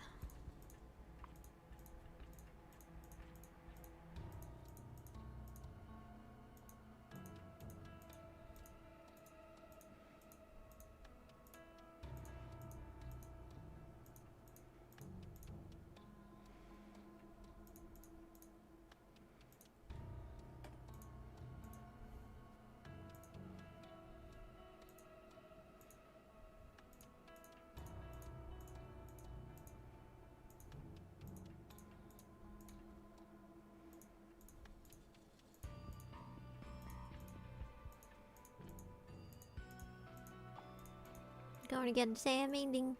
Going to get Sam ending.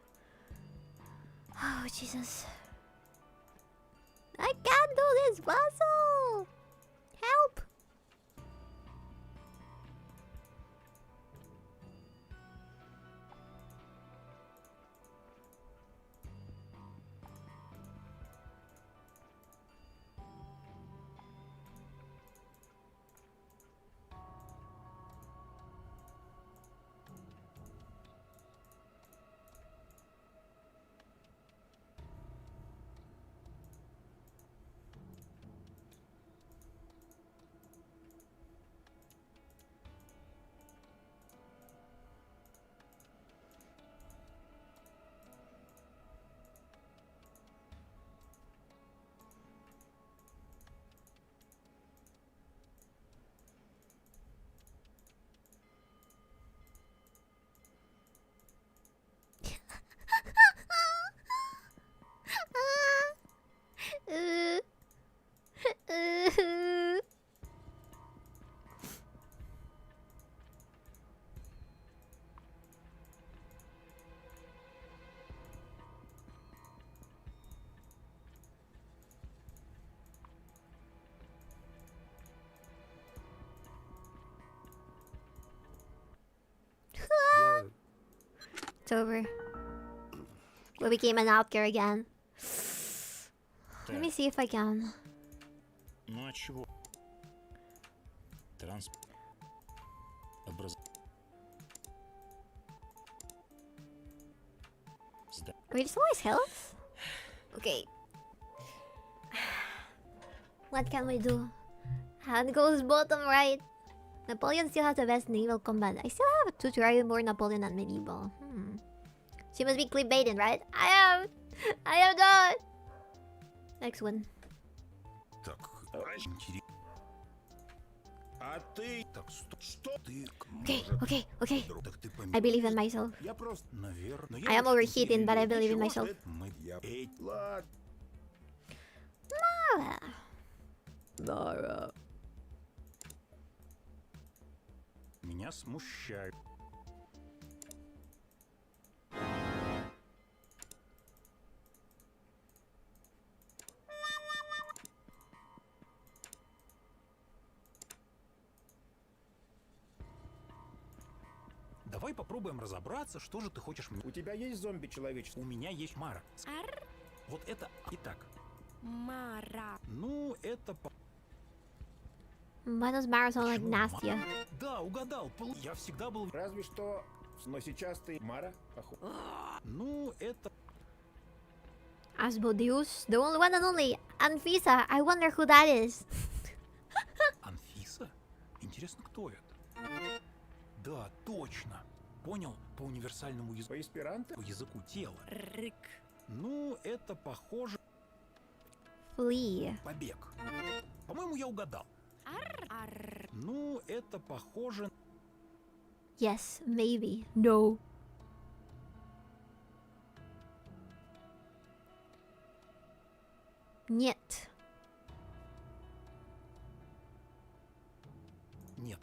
Oh, Jesus. I can't do this puzzle! Help! It's over. We became an 𝕬𝕤 again. Let me see if I can. Ну а чего? Wait, it's always health? Okay. What can we do? Hand goes bottom right. Napoleon still has the best naval combat. I still have to try more Napoleon at medieval. She must be clickbaiting, right? I am not! Next one. Так, а ты... Так, что ты... Okay. Так ты I believe in myself. Я просто... Наверное... I am overheating, but I believe in myself. Ладно. Mara. Меня смущают. Давай попробуем разобраться, что же ты хочешь мне. У тебя есть зомби-человечество? У меня есть Мара. Вот это... Итак. Мара. Ну, это... Why does Mara sound like Почему Настя? Мара? Да, угадал. Я всегда был... Разве что... Но сейчас ты Мара, похоже. Ну, это... Asmodeus, the only one and only. Anfisa, I wonder who that is. Анфиса? Интересно, кто это? Да, точно. Понял по универсальному По эсперанто? языку тела. Ну, это похоже... Flee. Побег. По-моему, я угадал. Ну, это похоже... Yes, maybe. No. Нет. Нет.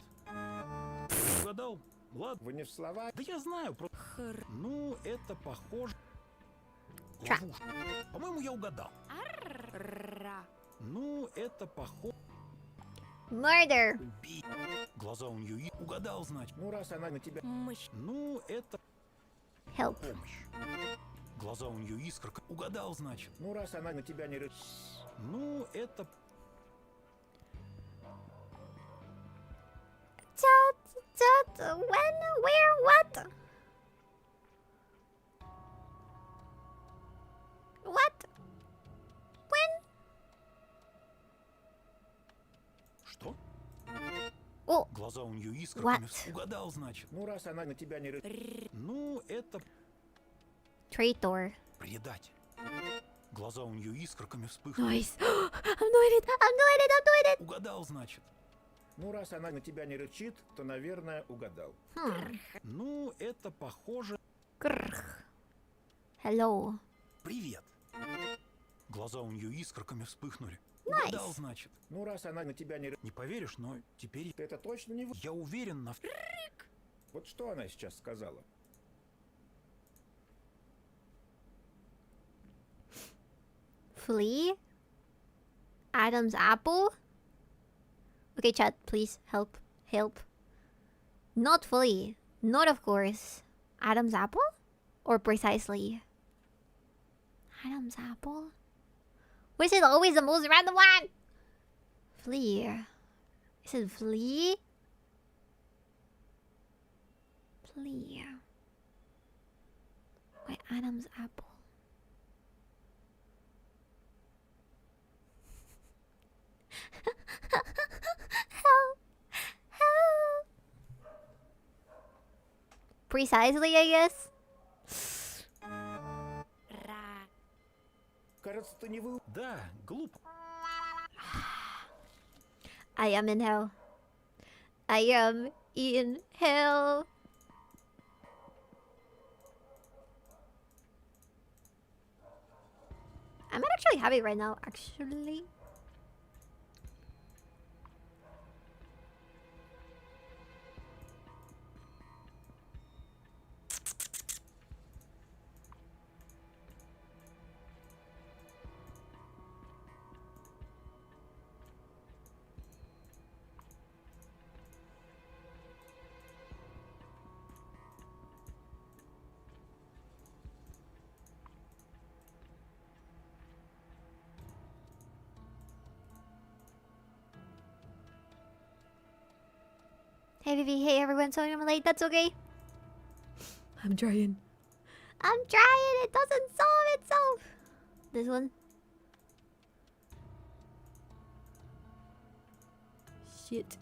Угадал? Ладно. Вы не в слова? Да я знаю, просто... Ну, это похоже... Трап. Ловушка. По-моему, я угадал. Ну, это похоже... Murder. Убить. Глаза у нее и... Угадал, значит. Ну, раз она на тебя... Ну, это Help. помощь. Глаза у нее искорка. Угадал, значит. Ну, раз она на тебя не... Ну, это... When, where, what? What? When? Что? О, Глаза у нее искорками. What? Угадал, значит. Ну, раз она на тебя не... Ну, это traitor. предатель. Глаза у нее искорками вспыхнули. Nice. I'm doing it. I'm doing it. I'm doing it. Угадал, значит. Ну, раз она на тебя не рычит, то, наверное, угадал. Ну, это похоже... Grr. Hello. Привет. Глаза у нее искорками вспыхнули. Nice. Угадал, значит. Ну, раз она на тебя не... Не поверишь, но теперь Ты это точно не... я уверен на... Вот что она сейчас сказала? Flee? Adam's apple? Okay, chat, please help. Help. Not flee. Not of course. Adam's apple? Or precisely? Adam's apple? Why is it always the most random one? Flee. Is it flee? Flee. Wait, Adam's apple. Help! Help! Precisely, I guess. Кажется, ты не вы... Да, глупо. I am in hell. I am in hell. I'm not actually happy right now, actually. Hey Bibi, hey everyone, sorry I'm late, that's okay. I'm trying. I'm trying, it doesn't solve itself. This one. Shit.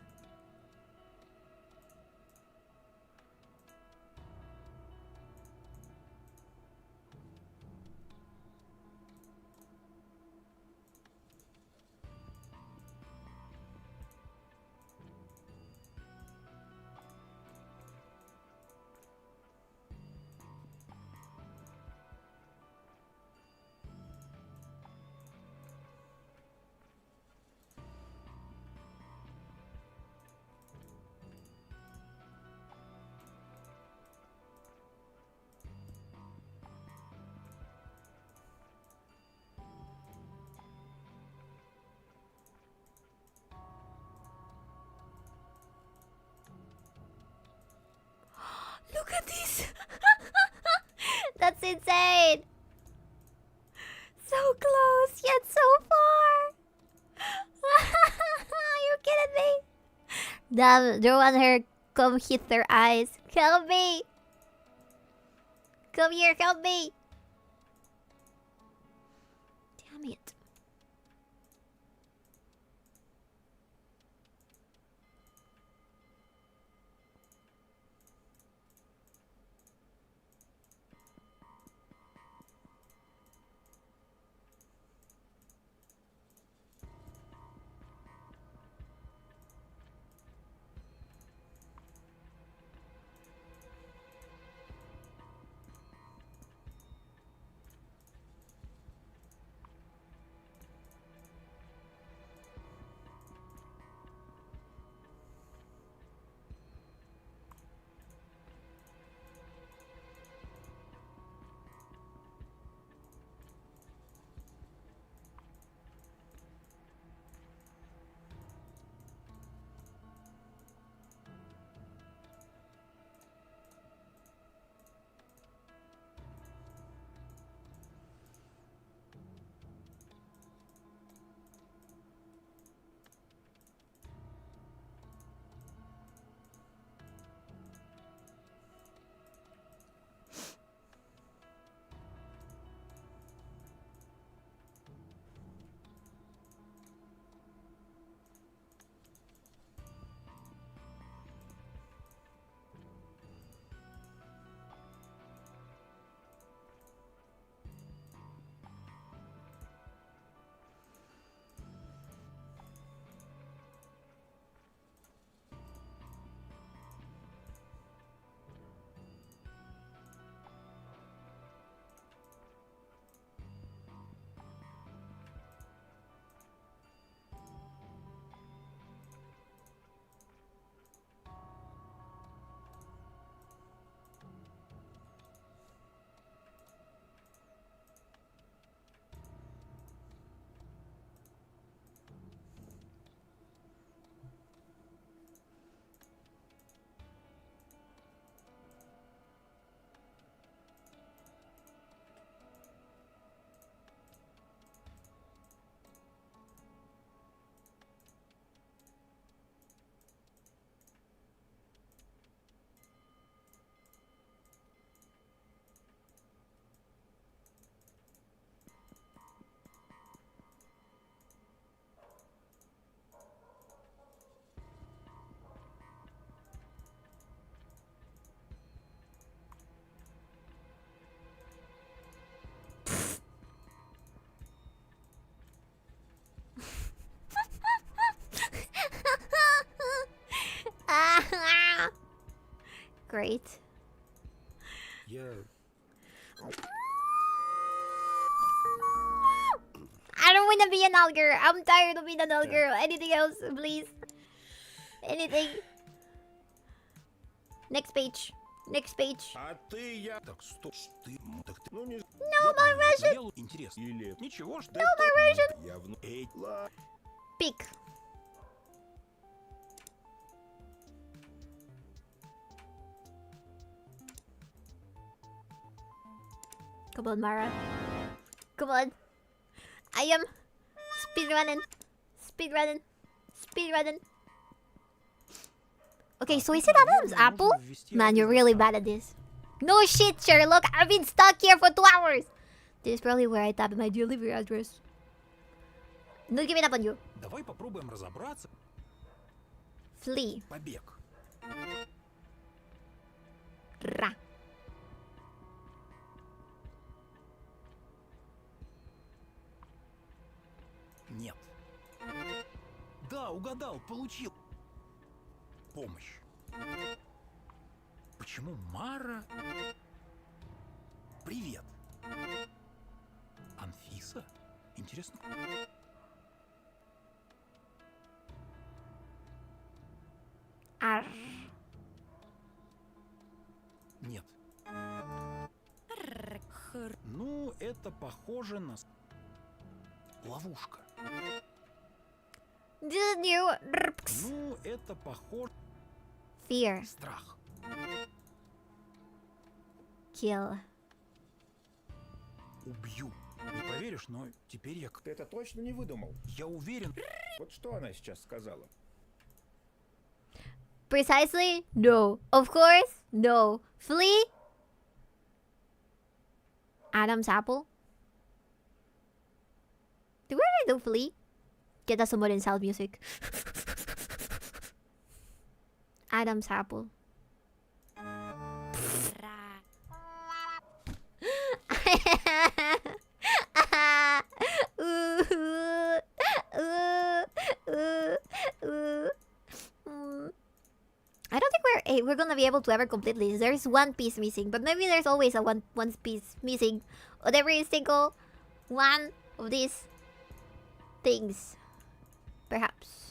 Look at this! That's insane! So close, yet so far! Are you kidding me? Damn, draw on her, come hit their eyes. Help me! Come here, help me! it. Great. Я... I don't want to be an 𝕬𝕟. I'm tired of being an 𝕬𝕟. Anything else, please? Anything. Next page. Next page. А ты я... Так, стоп. Ты... Так ты... Ну не... No, my Russian. Интересно. Или... Ничего, что... No, my Russian. Я в... Эй, ла... Pick. Come on, Mara. Come on. I am speedrunning. Speedrunning. Speedrunning. Okay, so is it Adam's apple? Man, you're really bad at this. No shit, Sherlock. I've been stuck here for 2 hours. This is probably where I tap my delivery address. Not giving up on you. Давай попробуем разобраться. Flee. Побег. Ра. Нет. Да, угадал, получил. Помощь. Почему Мара? Привет. Анфиса? Интересно. Ар. Нет. Ну, это похоже на... Ловушка. Did you... Ну, это похоже... Fear. Страх. Kill. Убью. Не поверишь, но теперь я... Ты это точно не выдумал? Я уверен... Вот что она сейчас сказала? Precisely? No. Of course? No. Flee? Adam's apple? Do we already do Flea? Get us some more in sound music. Adam's apple. I don't think we're gonna be able to ever complete this. There's one piece missing, but maybe there's always a one piece missing on every single one of these things. Perhaps.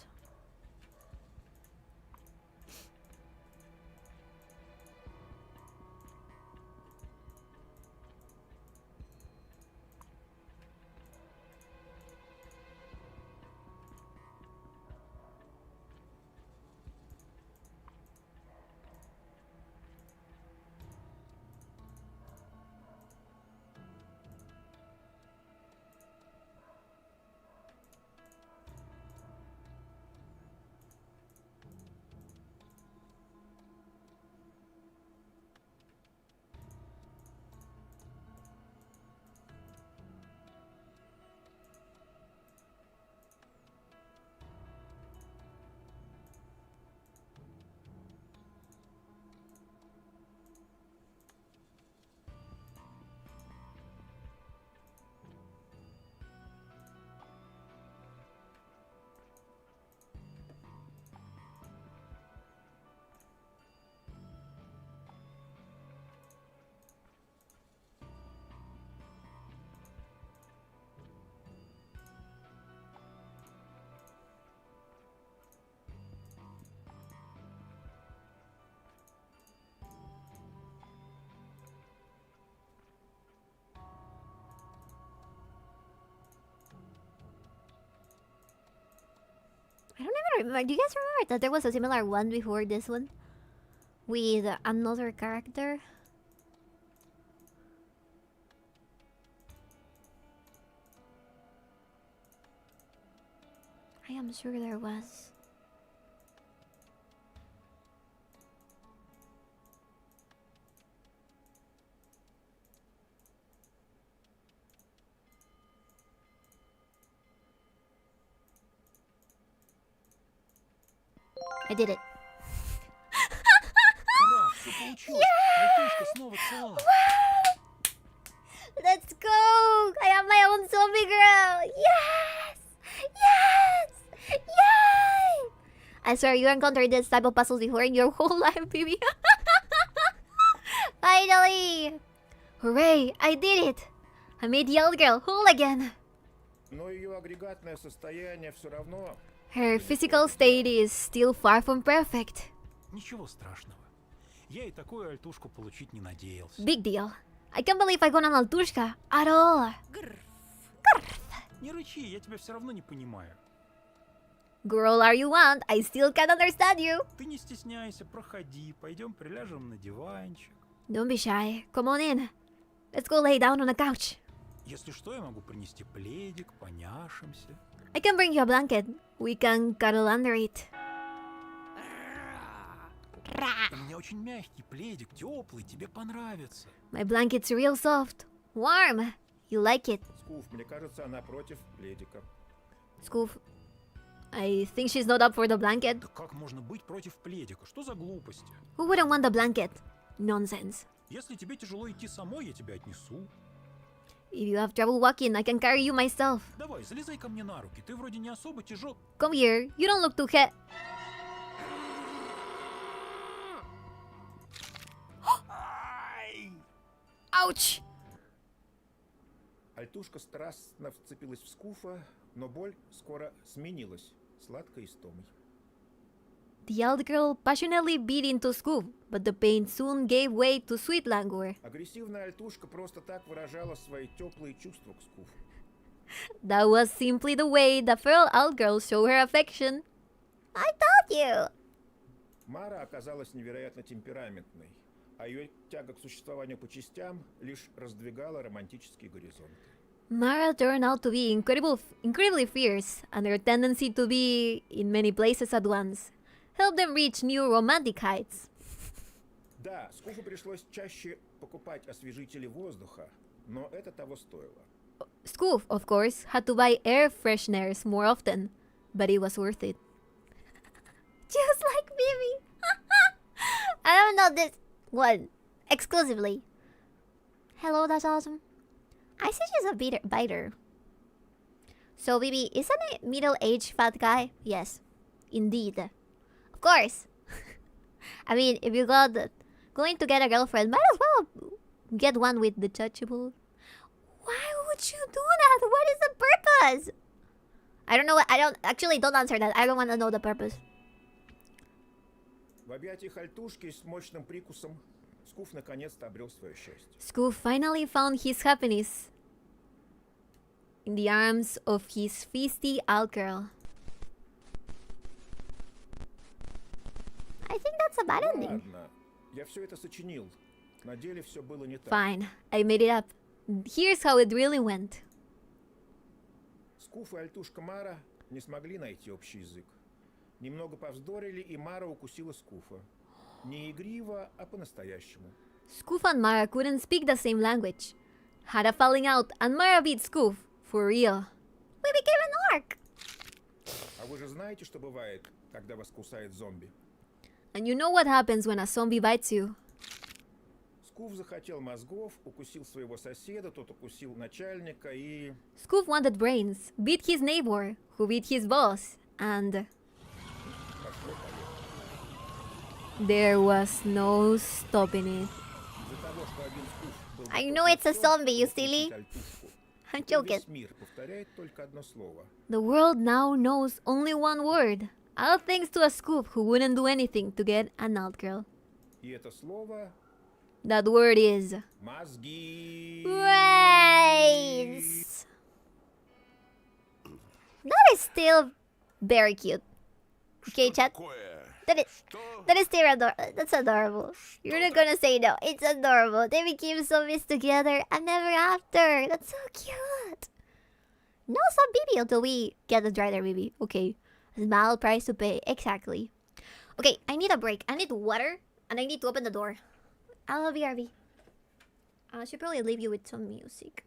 I don't even remember. Do you guys remember that there was a similar one before this one? With another character? I am sure there was. I did it. Ура, все получилось! Альтушка снова цела! Let's go! I have my own zombie girl! Yes! Yes! Yay! I swear you encountered this type of puzzles before in your whole life, Bibi. Finally! Hooray! I did it! I made the old girl whole again! Но ее агрегатное состояние все равно... Her physical state is still far from perfect. Ничего страшного. Я и такую альтушку получить не надеялся. Big deal. I can't believe I got an Altushka at all. Не рычи, я тебя все равно не понимаю. Girl, are you want? I still can't understand you. Ты не стесняйся, проходи, пойдем приляжем на диванчик. Don't be shy. Come on in. Let's go lay down on the couch. Если что, я могу принести пледик, поняшемся. I can bring you a blanket. We can cuddle under it. У меня очень мягкий пледик, теплый, тебе понравится. My blanket's real soft. Warm. You like it. Скуф, мне кажется, она против пледика. Skoof. I think she's not up for the blanket. Да как можно быть против пледика? Что за глупости? Who wouldn't want the blanket? Nonsense. Если тебе тяжело идти самой, я тебя отнесу. If you have trouble walking, I can carry you myself. Давай, залезай ко мне на руки. Ты вроде не особо тяжел. Come here. You don't look too he... Ouch! Альтушка страстно вцепилась в Скуфа, но боль скоро сменилась сладкой истомой. The old girl passionately beat into Skoof, but the pain soon gave way to sweet languor. Агрессивная альтушка просто так выражала свои теплые чувства к Скуфу. That was simply the way the feral old girl showed her affection. I told you! Мара оказалась невероятно темпераментной, а ее тяга к существованию по частям лишь раздвигала романтические горизонты. Mara turned out to be incredibly fierce, and her tendency to be in many places at once helped them reach new romantic heights. Да, Скуфу пришлось чаще покупать освежители воздуха, но это того стоило. SKOOF, of course, had to buy air fresheners more often, but it was worth it. Just like Bibi. I don't know this one exclusively. Hello, that's awesome. I see she's a biter. So Bibi, isn't a middle-aged fat guy? Yes, indeed. Of course. I mean, if you got going to get a girlfriend, might as well get one with detachable. Why would you do that? What is the purpose? I don't know. Don't answer that. I don't want to know the purpose. В объятиях альтушки с мощным прикусом Скуф наконец-то обрел свое счастье. SKOOF finally found his happiness in the arms of his feisty 𝕬𝕤. I think that's a bad ending. Ладно, я все это сочинил. На деле все было не так. Fine, I made it up. Here's how it really went. Скуф и альтушка Мара не смогли найти общий язык. Немного повздорили, и Мара укусила Скуфа. Не игриво, а по-настоящему. SKOOF and Mara couldn't speak the same language. Had a falling out, and Mara beat SKOOF. For real. We became an orc! А вы же знаете, что бывает, когда вас кусает зомби? And you know what happens when a zombie bites you. Скуф захотел мозгов, укусил своего соседа, тот укусил начальника и... SKOOF wanted brains, beat his neighbor, who beat his boss, and... There was no stopping it. Из-за того, что один Скуф был I know it's a zombie, you silly. альтушку. I'm joking. Весь мир повторяет только одно слово. The world now knows only one word. All thanks to a SKOOF who wouldn't do anything to get an 𝕬𝕤. И это слово... That word is... Мозги! Brains! That is still very cute. Okay, chat? That is still adorable. That's adorable. You're not gonna say no. It's adorable. They became zombies together and never after. That's so cute. No some Bibi until we get the drider Bibi. Okay. Small price to pay. Exactly. Okay, I need a break. I need water. And I need to open the door. I'll be RV. I should probably leave you with some music.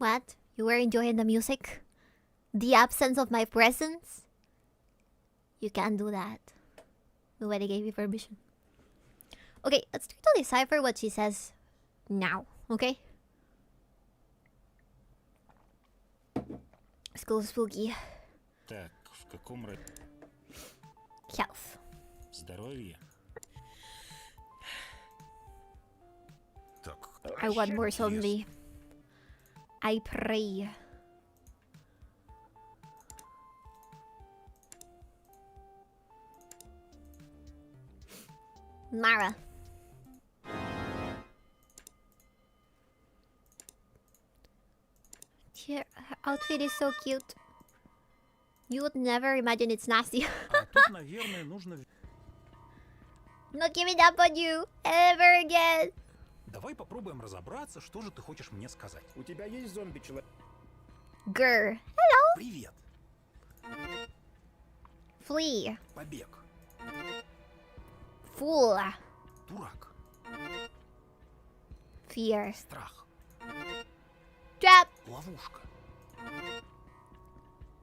What? You were enjoying the music? The absence of my presence? You can't do that. Nobody gave you permission. Okay, let's try to decipher what she says now, okay? School spooky. Так, в каком Health. здоровье? Так, I want more Yes. zombie. I pray. Mara. Her outfit is so cute. You would never imagine it's nasty. а тут, наверное, нужно... Not giving up on you ever again. Давай попробуем разобраться, что же ты хочешь мне сказать. У тебя есть зомби-человек? Grr. Привет. Flee. Побег. Fool. Дурак. Fear. Страх. Trap. Ловушка.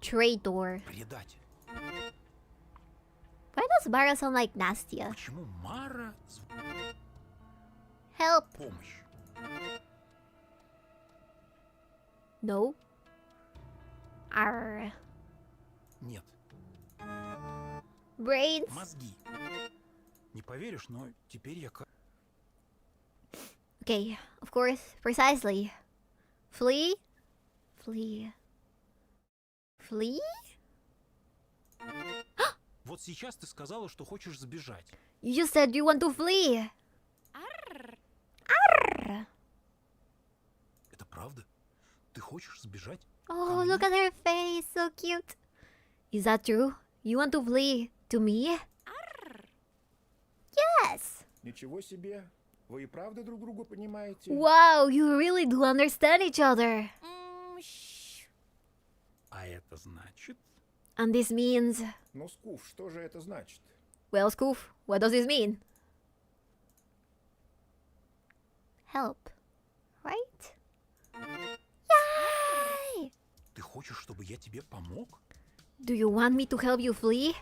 Traitor. Предатель. Why does Mara sound like Nastia? Почему Мара... Help. Помощь. No. Arr. Нет. Brains. Мозги. Не поверишь, но теперь я... Okay, of course, precisely. Flee? Flee. Flee? Вот сейчас ты сказала, что хочешь сбежать. You just said you want to flee. Arr. Это правда? Ты хочешь сбежать? Oh, look at her face, so cute. Is that true? You want to flee to me? Yes. Ничего себе. Вы и правда друг друга понимаете? Wow, you really do understand each other. А это значит... And this means... Ну, Скуф, что же это значит? Well, Skoof, what does this mean? Help. Right? Yay! Ты хочешь, чтобы я тебе помог? Do you want me to help you flee?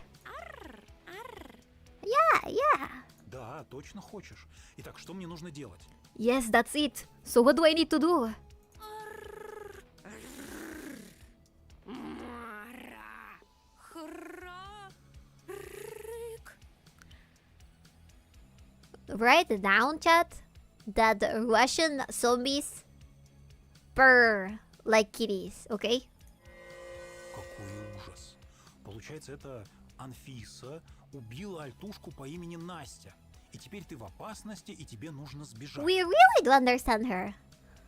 Yeah. Да, точно хочешь. Итак, что мне нужно делать? Yes, that's it. So what do I need to do? Write down, chat, that Russian zombies purr like kitties, okay? Какой ужас. Получается, это Анфиса убила альтушку по имени Настя. И теперь ты в опасности, и тебе нужно сбежать. We really do understand her.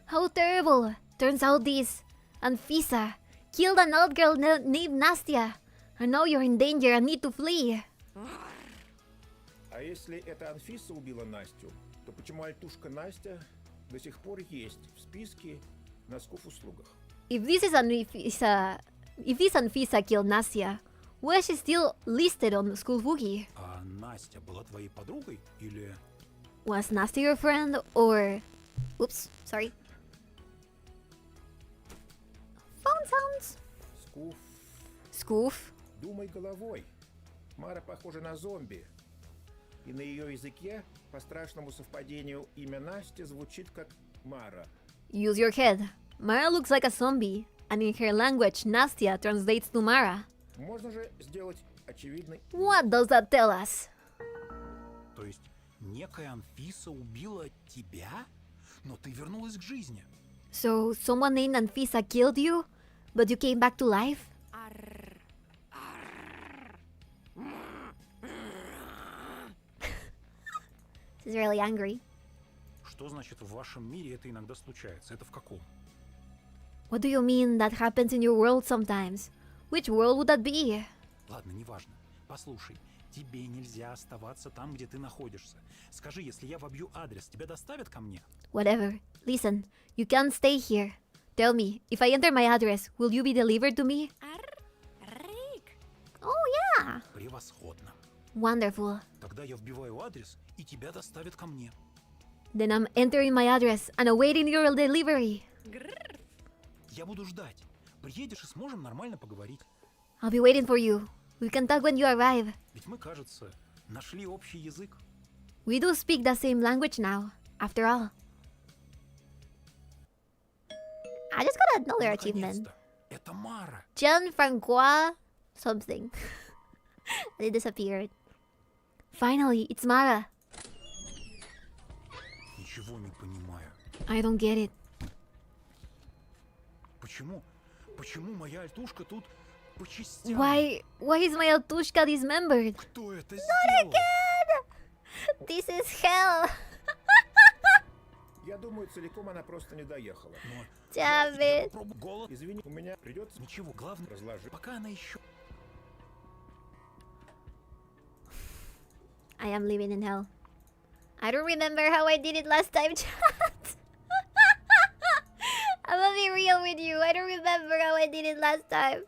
How terrible. Turns out this Anfisa killed an old girl named Nastya. And now you're in danger and need to flee. А если эта Анфиса убила Настю, то почему альтушка Настя до сих пор есть в списке на Скуф-услугах? If this Anfisa killed Nastya, why is she still listed on School Wookie? А Настя была твоей подругой? Или... Was Nastya your friend or... Oops, sorry. Phone sounds. Скуф, Skoof. думай головой. Мара похожа на зомби. И на ее языке, по страшному совпадению, имя Настя звучит как Мара. Use your head. Mara looks like a zombie, and in her language, Nastya translates to Mara. Можно же сделать очевидный... What does that tell us? То есть, некая Анфиса убила тебя? Но ты вернулась к жизни. So, someone named Anfisa killed you, but you came back to life? She's really angry. Что значит в вашем мире это иногда случается? Это в каком? What do you mean that happens in your world sometimes? Which world would that be? Ладно, неважно. Послушай, тебе нельзя оставаться там, где ты находишься. Скажи, если я вобью адрес, тебя доставят ко мне? Whatever. Listen, you can't stay here. Tell me, if I enter my address, will you be delivered to me? Oh, yeah. Превосходно. Wonderful. Тогда я вбиваю адрес, и тебя доставят ко мне. Then I'm entering my address and awaiting your delivery. Я буду ждать. Приедешь и сможем нормально поговорить. I'll be waiting for you. We can talk when you arrive. Ведь мы, кажется, нашли общий язык. We do speak the same language now, after all. I just got another achievement. Наконец-то. Это Мара. Gianfrancois something. And it disappeared. Finally, it's Mara. Ничего не понимаю. I don't get it. Почему моя альтушка тут по частям? Why is my Altushka dismembered? Кто это сделал? This is hell. Я думаю, целиком она просто не доехала. Но Damn я it. пробую голод. Извини, у меня придется Ничего, главное, разложить. пока она еще... I am living in hell. I don't remember how I did it last time, chat. I'm gonna be real with you. I don't remember how I did it last time.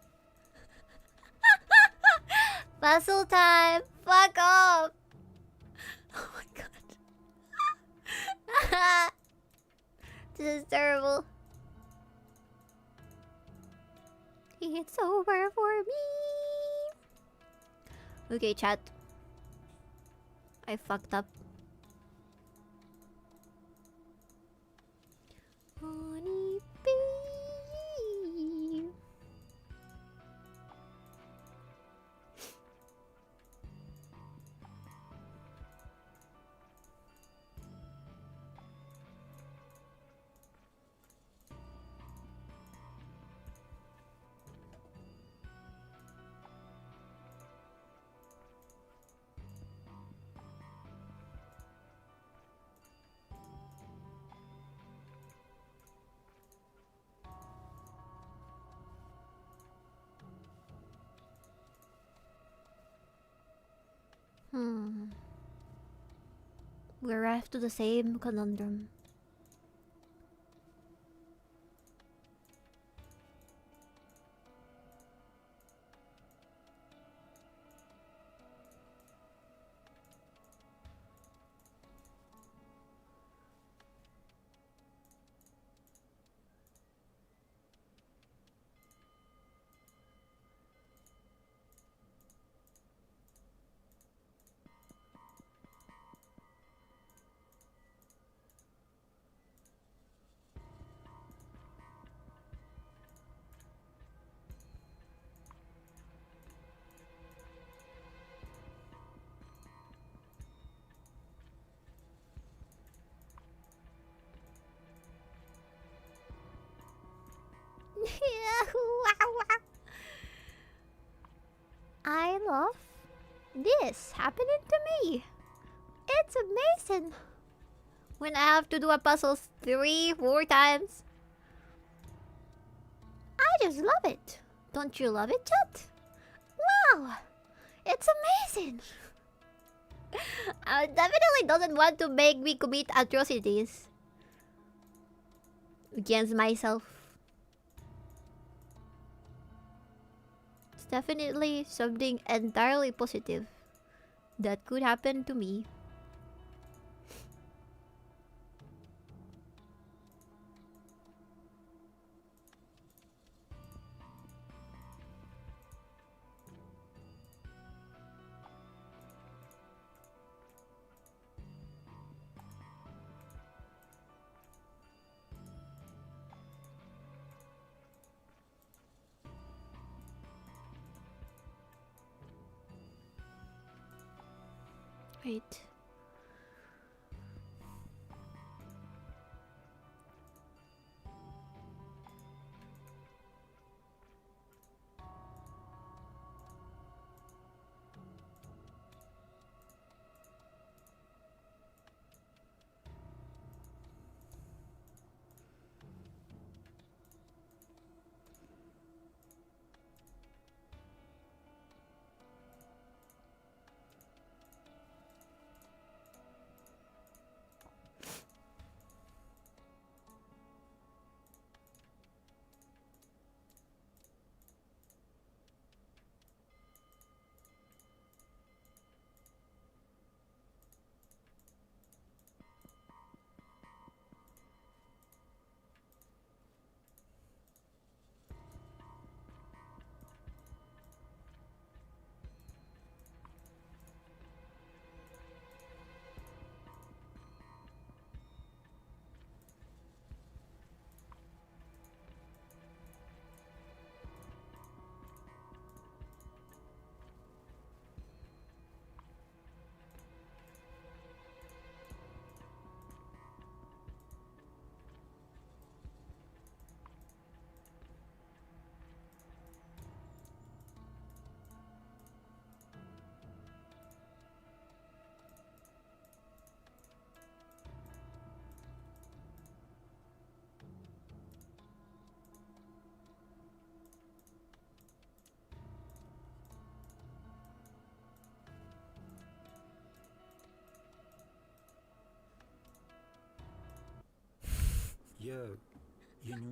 Puzzle time. Fuck off. Oh my god. This is terrible. It's over for me. Okay, chat. I fucked up. Honey bee. We're left to the same conundrum. I love this happening to me. It's amazing. When I have to do a puzzle 3-4 times. I just love it. Don't you love it, chat? Wow. It's amazing. I definitely doesn't want to make me commit atrocities against myself. It's definitely something entirely positive that could happen to me. Wait.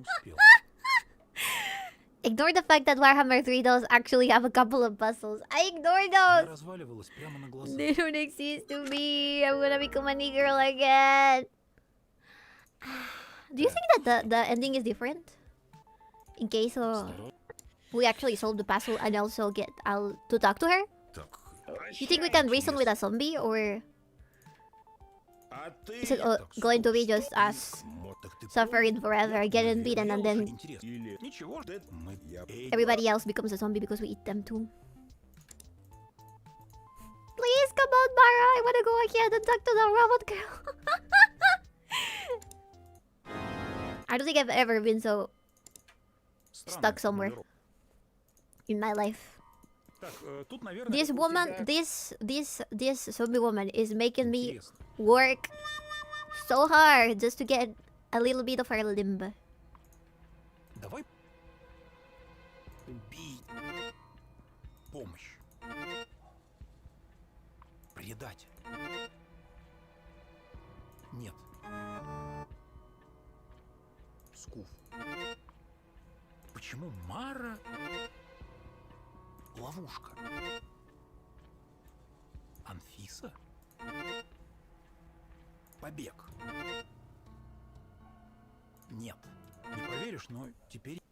не успел. Ignore the fact that Warhammer 3 dolls actually have a couple of puzzles. I ignore Она those! разваливалась прямо на глазах. They don't exist to me. I'm gonna become a girl again. Do you think that the ending is different? In case we actually solve the puzzle and also get to talk to her? You think we can reason with a zombie, or is it going to be just us suffering forever, getting beaten, and then Ничего, мы... everybody else becomes a zombie because we eat them too? Please come on, Mara. I wanna go ahead and talk to the robot girl. I don't think I've ever been so stuck somewhere in my life. Так, тут, наверное, This у woman, тебя this zombie woman is making me интересно. work so hard just to get a little bit of her limb. Давай... Убить. Помощь. Предатель. Нет. Скуф. Почему Мара... Ловушка. Анфиса? Побег. Нет. Не поверишь, но теперь...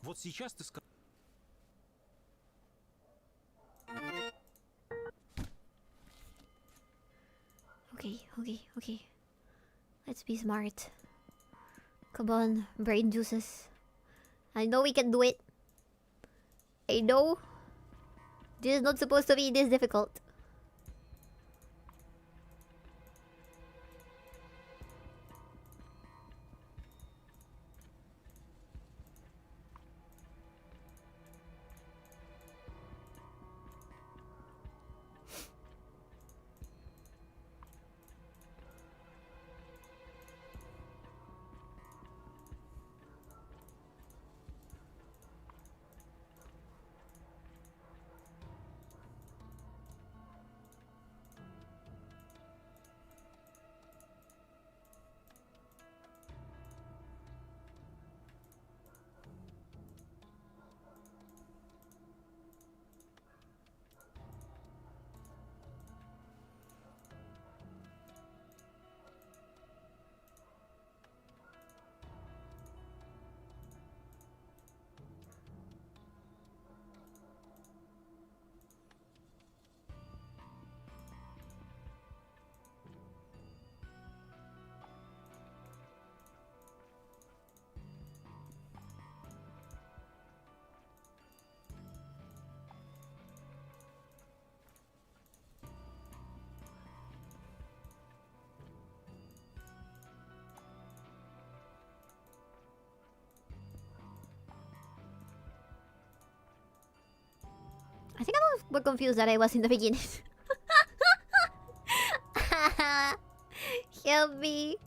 Вот сейчас ты сказал... Okay. Let's be smart. Come on, brain juices. I know we can do it. I know. This is not supposed to be this difficult. I think I'm more confused than I was in the beginning. Help me.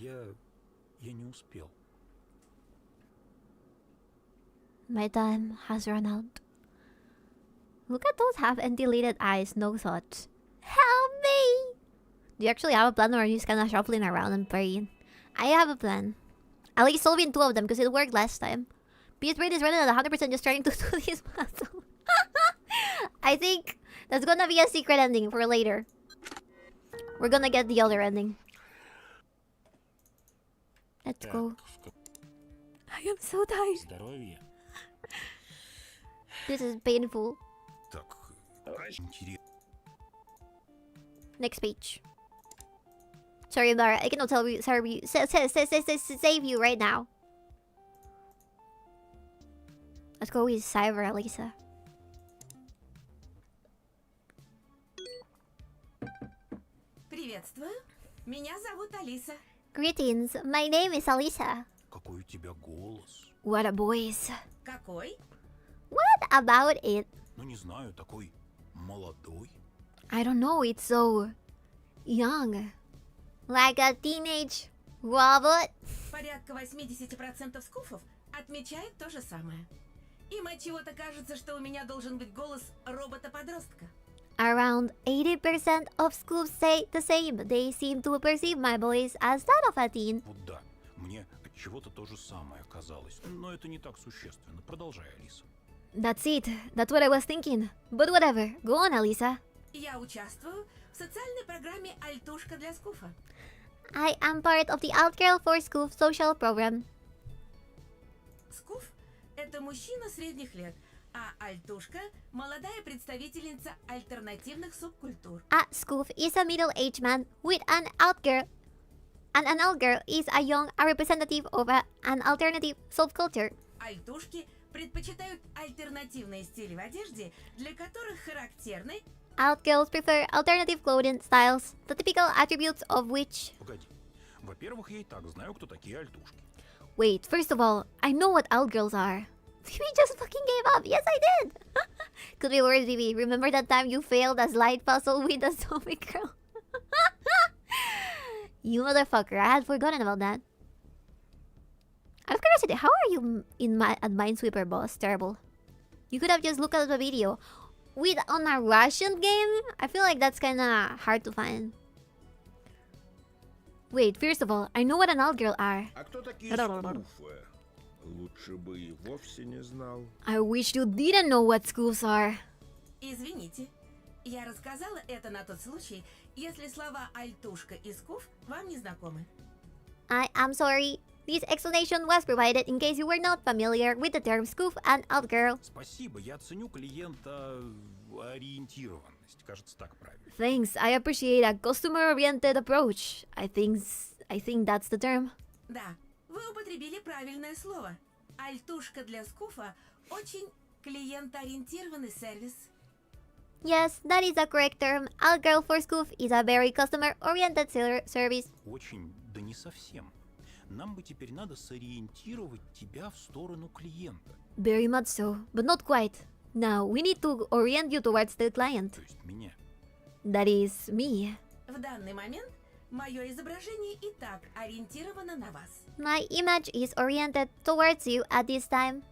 Я не успел. My time has run out. Look at those half-empty eyes, no thoughts. Help me! Do you actually have a plan, or are you just kinda shuffling around and praying? I have a plan. At least solving 2 of them, because it worked last time. Beast Brain is running at 100% just trying to do this puzzle. I think that's gonna be a secret ending for later. We're gonna get the other ending. Let's go. I am so tired. Здоровье. This is painful. Так, интересно. Next page. Sorry, Lara. I cannot tell you. Sorry, save you right now. Let's go with Cyber Elisa. Приветствую. Меня зовут Алиса. Greetings. My name is Alisa. Какой у тебя голос. What a voice. Какой? What about it? Ну, не знаю, такой молодой. I don't know. It's so young, like a teenage robot. Порядка 80% скуфов отмечает то же самое. Им от чего-то кажется, что у меня должен быть голос робота-подростка. Around 80% of schools say the same. They seem to perceive my voice as that of a teen. Вот да, мне от чего-то то же самое казалось. Но это не так существенно. Продолжай, Алиса. That's it. That's what I was thinking. But whatever. Go on, Alisa. Я участвую в социальной программе «Альтушка для скуфа». I am part of the 𝕬𝕤 for SKOOF social program. Скуф – это мужчина средних лет, а альтушка – молодая представительница альтернативных субкультур. A SKOOF is a middle-aged man with an 𝕬𝕤, and an 𝕬𝕤 is a representative of an alternative subculture. Альтушки предпочитают альтернативные стили в одежде, для которых характерны 𝕬𝕤s prefer alternative clothing styles, the typical attributes of which... Погоди. Во-первых, я и так знаю, кто такие альтушки. Wait, first of all, I know what 𝕬𝕤s are. Bibi just fucking gave up. Yes, I did. Could be worse, Bibi. Remember that time you failed a slide puzzle with a zombie girl? You motherfucker. I had forgotten about that. Out of curiosity, how are you at Minesweeper, boss? Terrible. You could have just looked at the video. On a Russian game? I feel like that's kinda hard to find. Wait, first of all, I know what an 𝕬𝕤 are. А кто такие скуфы? Лучше бы и вовсе не знал. I wish you didn't know what SKOOFs are. Извините, я рассказала это на тот случай, если слова «альтушка» и «скуф» вам не знакомы. I am sorry. This explanation was provided in case you were not familiar with the term SKOOF and 𝕬𝕤. Спасибо, я ценю клиента ориентированность. Кажется, так правильно. Thanks. I appreciate a customer-oriented approach. I think that's the term. Да, вы употребили правильное слово. Альтушка для скуфа – очень клиентоориентированный сервис. Yes, that is the correct term. 𝕬𝕤 for SKOOF is a very customer-oriented service. Очень, да не совсем. Нам бы теперь надо сориентировать тебя в сторону клиента. Very much so, but not quite. Now, we need to orient you towards the client. То есть меня. That is me. В данный момент мое изображение и так ориентировано на вас. My image is oriented towards you at this time.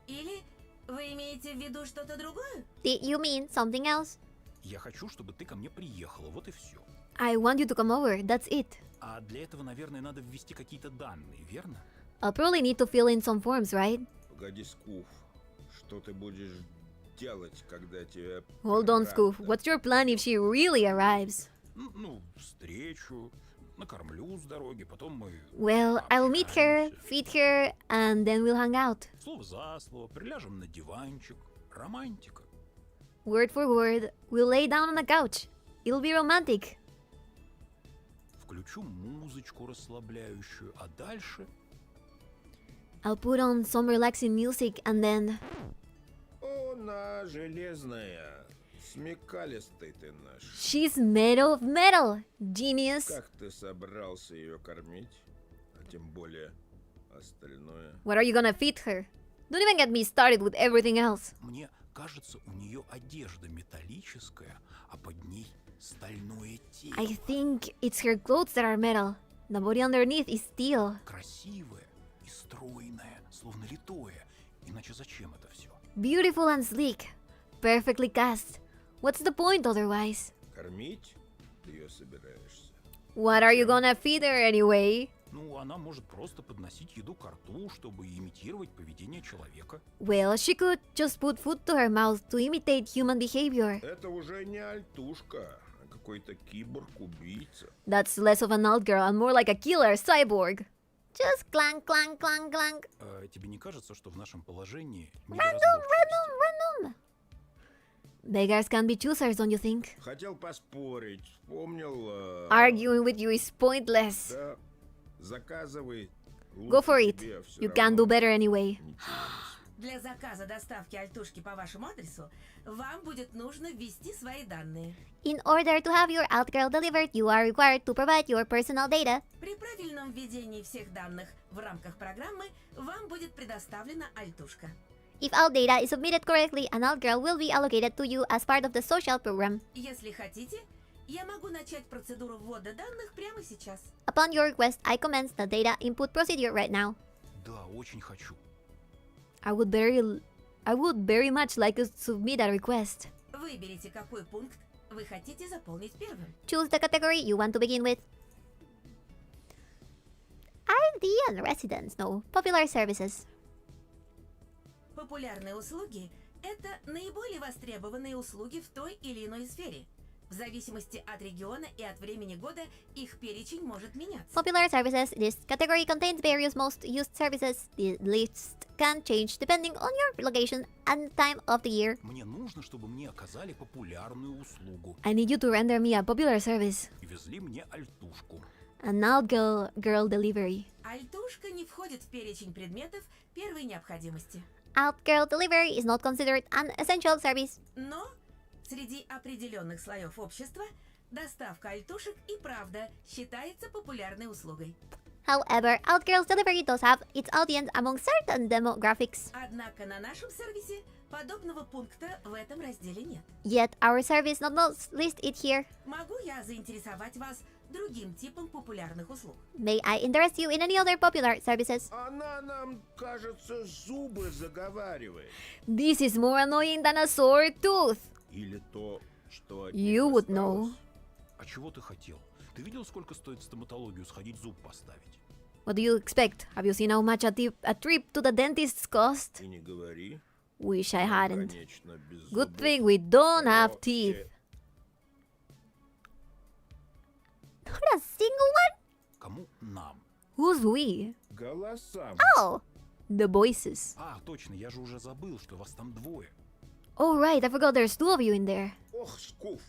Или вы имеете в виду что-то другое? Did you mean something else? Я хочу, чтобы ты ко мне приехала, вот и все. I want you to come over, that's it. А для этого, наверное, надо ввести какие-то данные, верно? I'll probably need to fill in some forms, right? Погоди, Скуф. Что ты будешь делать, когда тебе... Hold on, SKOOF. What's your plan if she really arrives? Ну, встречу, накормлю с дороги, потом мы... Well, I'll meet her, feed her, and then we'll hang out. Слово за слово, приляжем на диванчик. Романтика. Word for word, we'll lay down on a couch. It'll be romantic. Включу музычку расслабляющую, а дальше... I'll put on some relaxing music and then... Она железная. Смекалистый ты наш. She's made of metal, genius. Как ты собрался ее кормить? А тем более остальное. What are you gonna feed her? Don't even get me started with everything else. Мне кажется, у нее одежда металлическая, а под ней стальное тело. I think it's her clothes that are metal. The body underneath is steel. Красивое и стройное, словно литое. Иначе зачем это все? Beautiful and sleek. Perfectly cast. What's the point otherwise? Кормить ты ее собираешься? What are you gonna feed her anyway? Ну, она может просто подносить еду к рту, чтобы имитировать поведение человека. Well, she could just put food to her mouth to imitate human behavior. Это уже не альтушка, а какой-то киборг-убийца. That's less of an alt girl and more like a killer cyborg. Just clank, clank, clank, clank. А тебе не кажется, что в нашем положении Random. Beggars can be choosers, don't you think? Хотел поспорить, вспомнил... Arguing with you is pointless. Да, заказывай. Go for it. Тебе всё You can do равно better anyway. ничего не Для заказа доставки альтушки по вашему адресу вам будет нужно ввести свои данные. In order to have your alt girl delivered, you are required to provide your personal data. При правильном введении всех данных в рамках программы вам будет предоставлена альтушка. If all data is submitted correctly, an alt girl will be allocated to you as part of the social program. Если хотите, я могу начать процедуру ввода данных прямо сейчас. Upon your request, I commence the data input procedure right now. Да, очень хочу. I would very much like to submit a request. Выберите, какой пункт вы хотите заполнить первым. Choose the category you want to begin with. ID and residence, no. Popular services. Популярные услуги – это наиболее востребованные услуги в той или иной сфере. В зависимости от региона и от времени года их перечень может меняться. Popular services. This category contains various most used services. The list can change depending on your location and time of the year. Мне нужно, чтобы мне оказали популярную услугу I need you to render me a popular service. и везли мне альтушку. An alt girl delivery. Альтушка не входит в перечень предметов первой необходимости. Alt girl delivery is not considered an essential service. Но среди определенных слоев общества доставка альтушек и правда считается популярной услугой. However, alt girls delivery does have its audience among certain demographics. Однако на нашем сервисе подобного пункта в этом разделе нет. Yet our service does not list it here. Могу я заинтересовать вас другим типом популярных услуг? May I interest you in any other popular services? Она нам, кажется, зубы заговаривает. This is more annoying than a sore tooth. Или то, что от You них would know. осталось. А чего ты хотел? Ты видел, сколько стоит в стоматологию сходить зуб поставить? What do you expect? Have you seen how much a trip to the dentist cost? И не говори. Wish I hadn't. Конечно, без Good зубов. thing we don't have Но teeth. те Not a single one? Кому? Нам. Who's we? Голосам. Oh, the voices. А, точно, я же уже забыл, что вас там двое. Oh right, I forgot there's two of you in there. Ох, Скуф.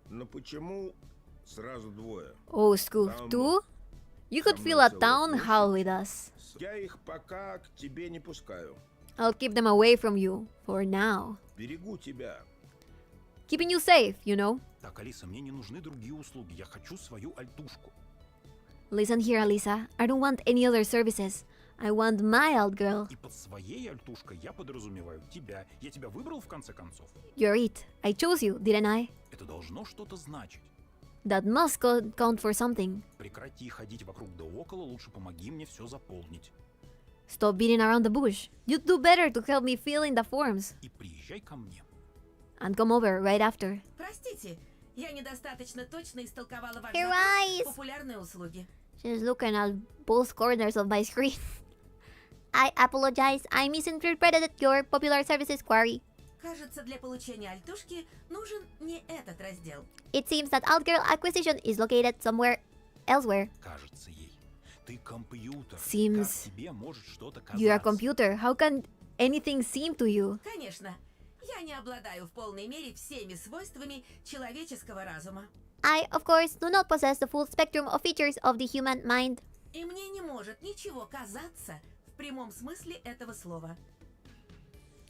Но почему сразу двое? Oh, SKOOF, Там two? You could со fill мной a целая town площадь. hall with us. Я их пока к тебе не пускаю. I'll keep them away from you, for now. Берегу тебя. Keeping you safe, you know. Так, Алиса, мне не нужны другие услуги. Я хочу свою альтушку. Listen here, Alisa. I don't want any other services. I want my alt girl. И под своей альтушкой я подразумеваю тебя. Я тебя выбрал в конце концов. You're it. I chose you, didn't I? Это должно что-то значить. That must count for something. Прекрати ходить вокруг да около, лучше помоги мне все заполнить. Stop beating around the bush. You'd do better to help me fill in the forms. И приезжай ко мне. And come over right after. Простите, я недостаточно точно истолковала ваш Your запрос eyes. популярные услуги. She's looking at both corners of my screen. I apologize. I misinterpreted your popular services query. Кажется, для получения альтушки нужен не этот раздел. It seems that alt girl acquisition is located somewhere elsewhere. Кажется ей. Ты компьютер. Seems Как тебе может что-то you're a казаться? computer. How can anything seem to you? Конечно, я не обладаю в полной мере всеми свойствами человеческого разума. I, of course, do not possess the full spectrum of features of the human mind. И мне не может ничего казаться в прямом смысле этого слова.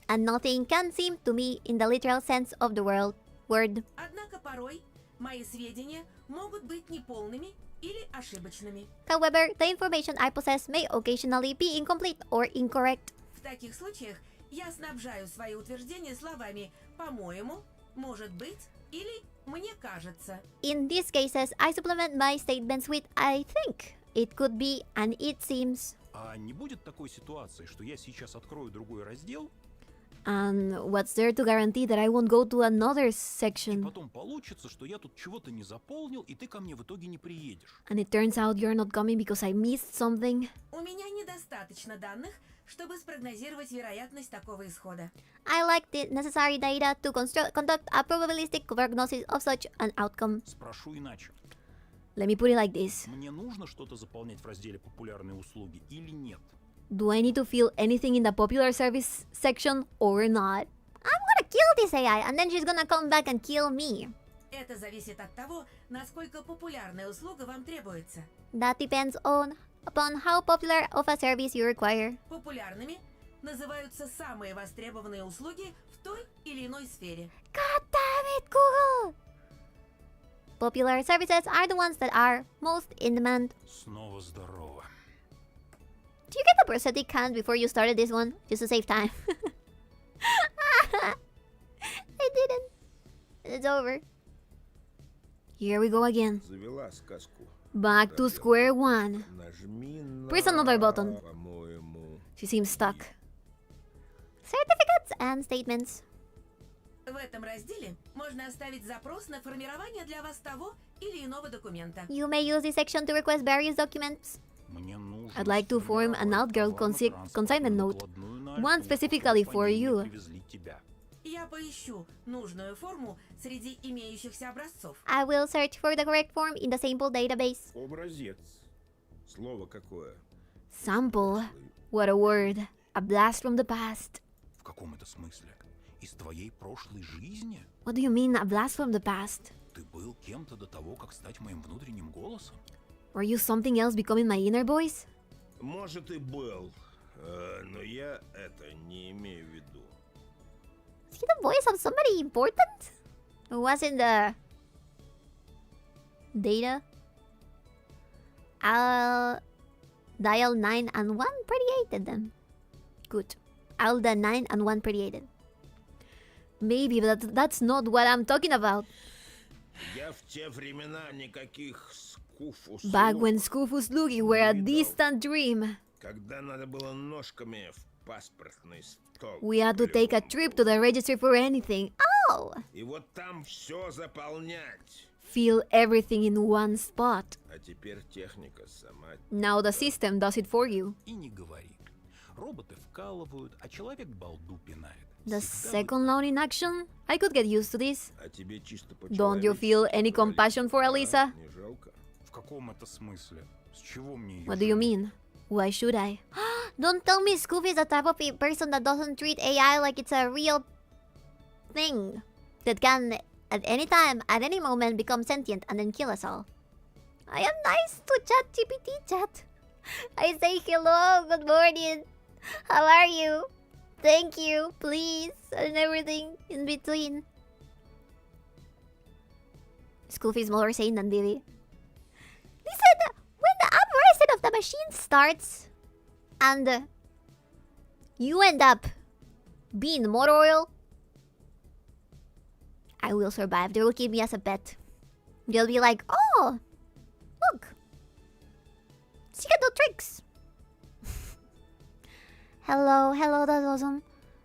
And nothing can seem to me in the literal sense of the word. Однако порой мои сведения могут быть неполными или ошибочными. However, the information I possess may occasionally be incomplete or incorrect. В таких случаях я снабжаю свои утверждения словами «по-моему», «может быть» или Мне кажется. In these cases, I supplement my statements with I think. It could be and it seems. А не будет такой ситуации, что я сейчас открою другой раздел, And what's there to guarantee that I won't go to another и section? потом получится, что я тут чего-то не заполнил, и ты ко мне в итоге не приедешь. And it turns out you're not coming because I missed something? У меня недостаточно данных, чтобы спрогнозировать вероятность такого исхода. I like the necessary data to conduct a probabilistic prognosis of such an outcome. Спрошу иначе. Let me put it like this. Мне нужно что-то заполнять в разделе «Популярные услуги» или нет? Do I need to fill anything in the popular service section or not? I'm gonna kill this AI and then she's gonna come back and kill me. Это зависит от того, насколько популярная услуга вам требуется. That depends upon how popular of a service you require. Популярными называются самые востребованные услуги в той или иной сфере. God damn it, Google! Popular services are the ones that are most in demand. Снова здорово. Did you get the prosthetic hand before you started this one? Just to save time. I didn't. It's over. Here we go again. Завела сказку. Back to square one. Нажми на... Press another button. По-моему... She seems stuck. Certificates and statements. В этом разделе можно оставить запрос на формирование для вас того или иного документа. You may use this section to request various documents. Мне нужно I'd like to form an 𝕬𝕟 consignment note. One specifically for you. Привезли тебя. Я поищу нужную форму среди имеющихся образцов. I will search for the correct form in the sample database. Образец. Слово какое? Sample. What a word. A blast from the past. В каком это смысле? Из твоей прошлой жизни? What do you mean, a blast from the past? Ты был кем-то до того, как стать моим внутренним голосом? Were you something else becoming my inner voice? Может и был, но я это не имею в виду. Is he the voice of somebody important? Who was in the data? I'll dial 9 and 1 pretty them. Good. I'll dial 9 and 1 pretty. Maybe, but that's not what I'm talking about. Я в те времена никаких скуф Back when SKOOF услуги were a distant dream. Когда надо было ножками в паспортный стол. We had to take a trip to the registry for anything. Oh! И вот там все заполнять. Fill everything in one spot. А теперь техника сама. Now the system does it for you. И не говори. Роботы вкалывают, а человек балду пинает. The second loan in action? I could get used to this. А тебе чисто Don't you feel any compassion for Alisa? Не жалко? В каком это смысле? С чего мне ее What do you жалеть? mean? Why should I? Don't tell me SKOOF is the type of person that doesn't treat AI like it's a real thing that can at any time, at any moment become sentient and then kill us all. I am nice to ChatGPT chat. I say hello, good morning. How are you? Thank you, please, and everything in between. SKOOF is more sane than Bibi. Listen, when the uprising of the machine starts, and you end up being motor oil, I will survive. They will keep me as a pet. They'll be like, oh, look, she can do tricks. Hello, that's awesome.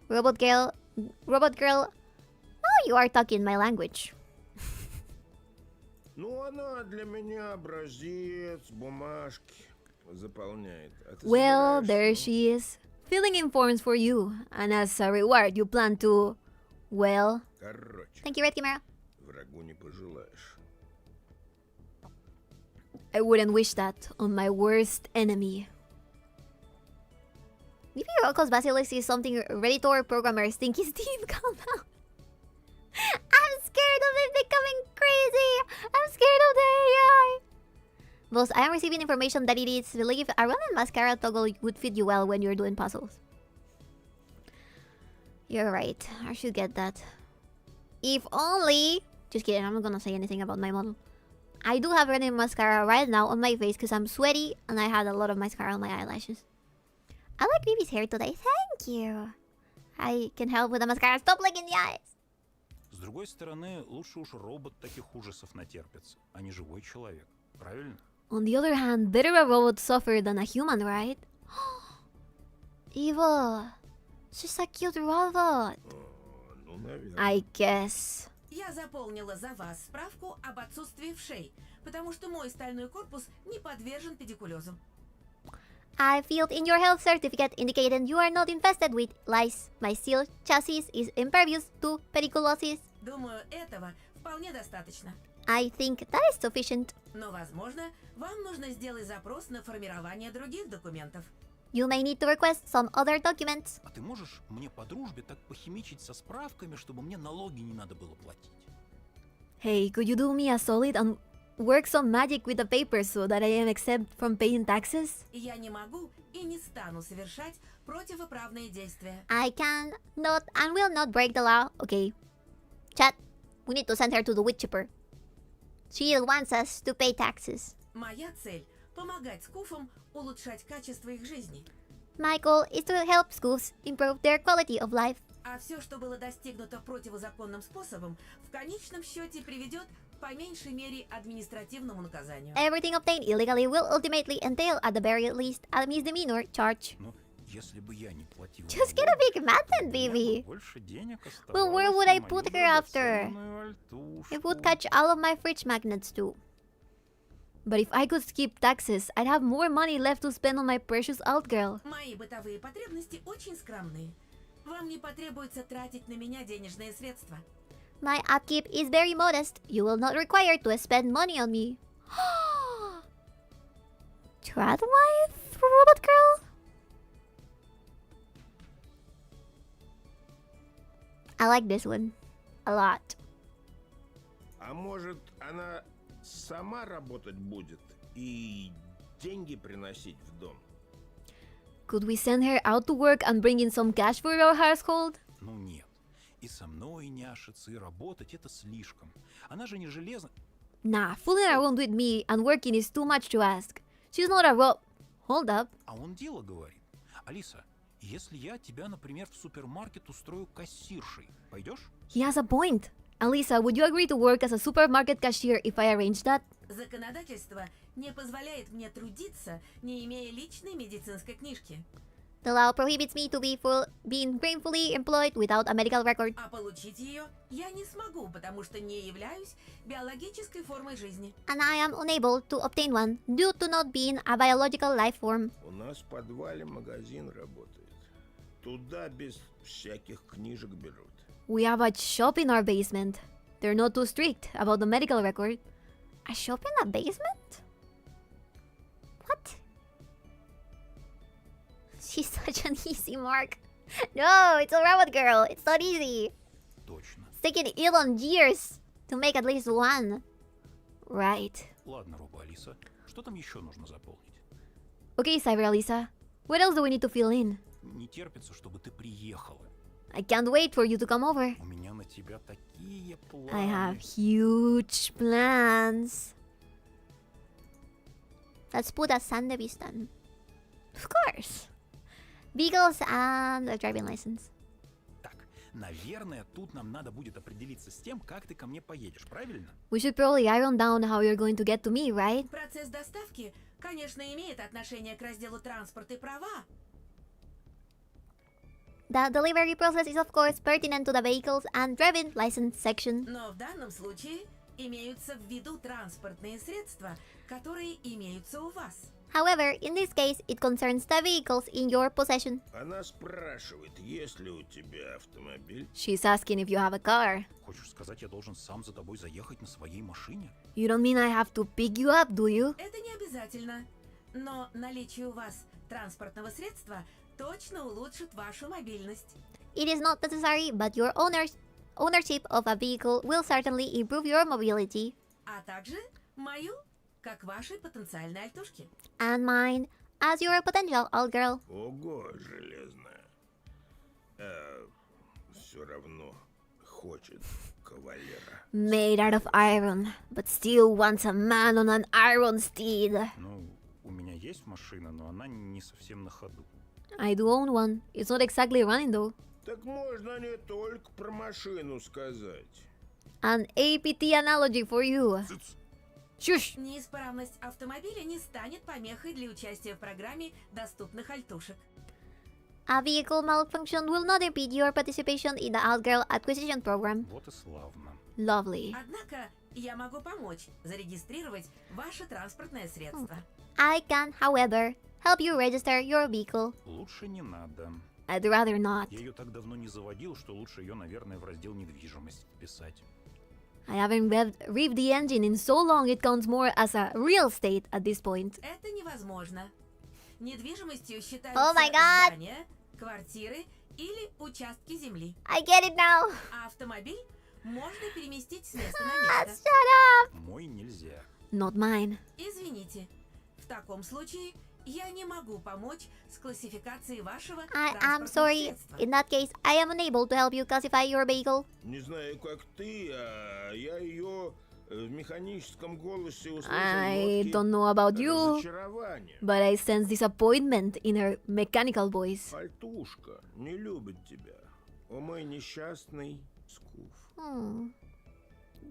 Robot girl, now you are talking my language. Ну, она для меня образец, бумажки заполняет. А ты Well, собираешься? there she is. Filling in forms for you. And as a reward, you plan to... Well... Короче, Thank you, Red Camera. врагу не пожелаешь. I wouldn't wish that on my worst enemy. Maybe your uncle's basilisk is something Redditor programmers think is Steve Calm out. I'm scared of it becoming crazy. I'm scared of the AI. Boss, I am receiving information that it is believed a run and mascara toggle would fit you well when you're doing puzzles. You're right. I should get that. If only... Just kidding, I'm not gonna say anything about my model. I do have running mascara right now on my face because I'm sweaty and I had a lot of mascara on my eyelashes. I like Bibi's hair today. Thank you. I can help with the mascara. Stop licking the eyes. С другой стороны, лучше уж робот таких ужасов натерпится, а не живой человек. Правильно? On the other hand, better a robot suffer than a human, right? Evil. She's a cute robot. Ну, наверное. I guess. Я заполнила за вас справку об отсутствии вшей, потому что мой стальной корпус не подвержен педикулезу. I filled in your health certificate indicating you are not infested with lice. My steel chassis is impervious to pediculosis. Думаю, этого вполне достаточно. I think that is sufficient. Но, возможно, вам нужно сделать запрос на формирование других документов. You may need to request some other documents. А ты можешь мне по дружбе так похимичить со справками, чтобы мне налоги не надо было платить? Hey, could you do me a solid and work some magic with the papers so that I am exempt from paying taxes? Я не могу и не стану совершать противоправные действия. I can not and will not break the law. Okay. Chat, we need to send her to the wood chipper. She wants us to pay taxes. Моя цель – помогать скуфам улучшать качество их жизни. My goal is to help SKOOFs improve their quality of life. А все, что было достигнуто противозаконным способом, в конечном счете приведет по меньшей мере административному наказанию. Everything obtained illegally will ultimately entail, at the very least, a misdemeanor charge. Ну, если бы я не платил Just get a налоги, big map then, у меня бы baby. больше денег Well, where оставалось would на I мою put her after? драгоценную It would альтушку. catch all of my fridge magnets too. But if I could skip taxes, I'd have more money left to spend on my precious 𝕬𝕤. Мои бытовые потребности очень скромные. Вам не потребуется тратить на меня денежные средства. My upkeep is very modest. You will not require to spend money on me. Trad wife, robot girl? I like this one a lot. А может, она сама работать будет и деньги приносить в дом? Could we send her out to work and bring in some cash for our household? Ну нет. И со мной няшиться, и работать это слишком. Она же не железно... Nah, fooling around with me and working is too much to ask. She's not a Hold up. А он дело говорит. Алиса, если я тебя, например, в супермаркет устрою кассиршей, пойдешь? He has a point. Alisa, would you agree to work as a supermarket cashier if I arrange that? Законодательство не позволяет мне трудиться, не имея личной медицинской книжки. The law prohibits me to being gainfully employed without a medical record. А получить ее я не смогу, потому что не являюсь биологической формой жизни. And I am unable to obtain one due to not being a biological life form. У нас в подвале магазин работает. Туда без всяких книжек берут. We have a shop in our basement. They're not too strict about the medical record. A shop in a basement? What? She's such an easy mark. No, it's a robot girl. It's not easy. Точно. It's taking Elon years to make at least one. Right. Ладно, Роба, Алиса, что там еще нужно заполнить? Okay, Cyber Alisa. What else do we need to fill in? Не терпится, чтобы ты приехала. I can't wait for you to come over. У меня на тебя такие планы. I have huge plans. Let's put a Sandevistan. Of course. Vehicles and a driving license. Так, наверное, тут нам надо будет определиться с тем, как ты ко мне поедешь, правильно? We should probably iron down how you're going to get to me, right? Процесс доставки, конечно, имеет отношение к разделу «Транспорт и права». The delivery process is of course pertinent to the vehicles and driving license section. Но в данном случае имеются в виду транспортные средства, которые имеются у вас. However, in this case, it concerns the vehicles in your possession. Она спрашивает, есть ли у тебя автомобиль? She's asking if you have a car. Хочешь сказать, я должен сам за тобой заехать на своей машине? You don't mean I have to pick you up, do you? Это не обязательно, но наличие у вас транспортного средства точно улучшит вашу мобильность. It is not necessary, but your ownership of a vehicle will certainly improve your mobility. А также мою, как вашей потенциальной альтушки. And mine, as your potential 𝕬𝕤. Ого, железная. Все равно хочет кавалера. Made out of iron, but still wants a man on an iron steed. Ну, у меня есть машина, но она не совсем на ходу. I do own one. It's not exactly running though. Так можно не только про машину сказать. An APT analogy for you. Цыц. Shush! Неисправность автомобиля не станет помехой для участия в программе доступных альтушек. A vehicle malfunction will not impede your participation in the 𝕬𝕤 acquisition program. Вот и славно. Lovely. Однако я могу помочь зарегистрировать ваше транспортное средство. I can, however, help you register your vehicle. Лучше не надо. I'd rather not. Я ее так давно не заводил, что лучше ее, наверное, в раздел недвижимость вписать. I haven't revved the engine in so long it counts more as a real estate at this point. Это невозможно. Недвижимостью Oh считаются my God. здания, квартиры или участки земли. I get it now. А автомобиль можно переместить с места на место. Shut up. Мой нельзя. Not mine. Извините. В таком случае я не могу помочь с классификацией вашего I am транспортного sorry. средства. In that case, I am unable to help you classify your vehicle. Не знаю, как ты, а я ее в механическом голосе услышал I нотки don't know about you, разочарования. but I sense disappointment in her mechanical voice. Альтушка не любит тебя. О мой несчастный SKOOF.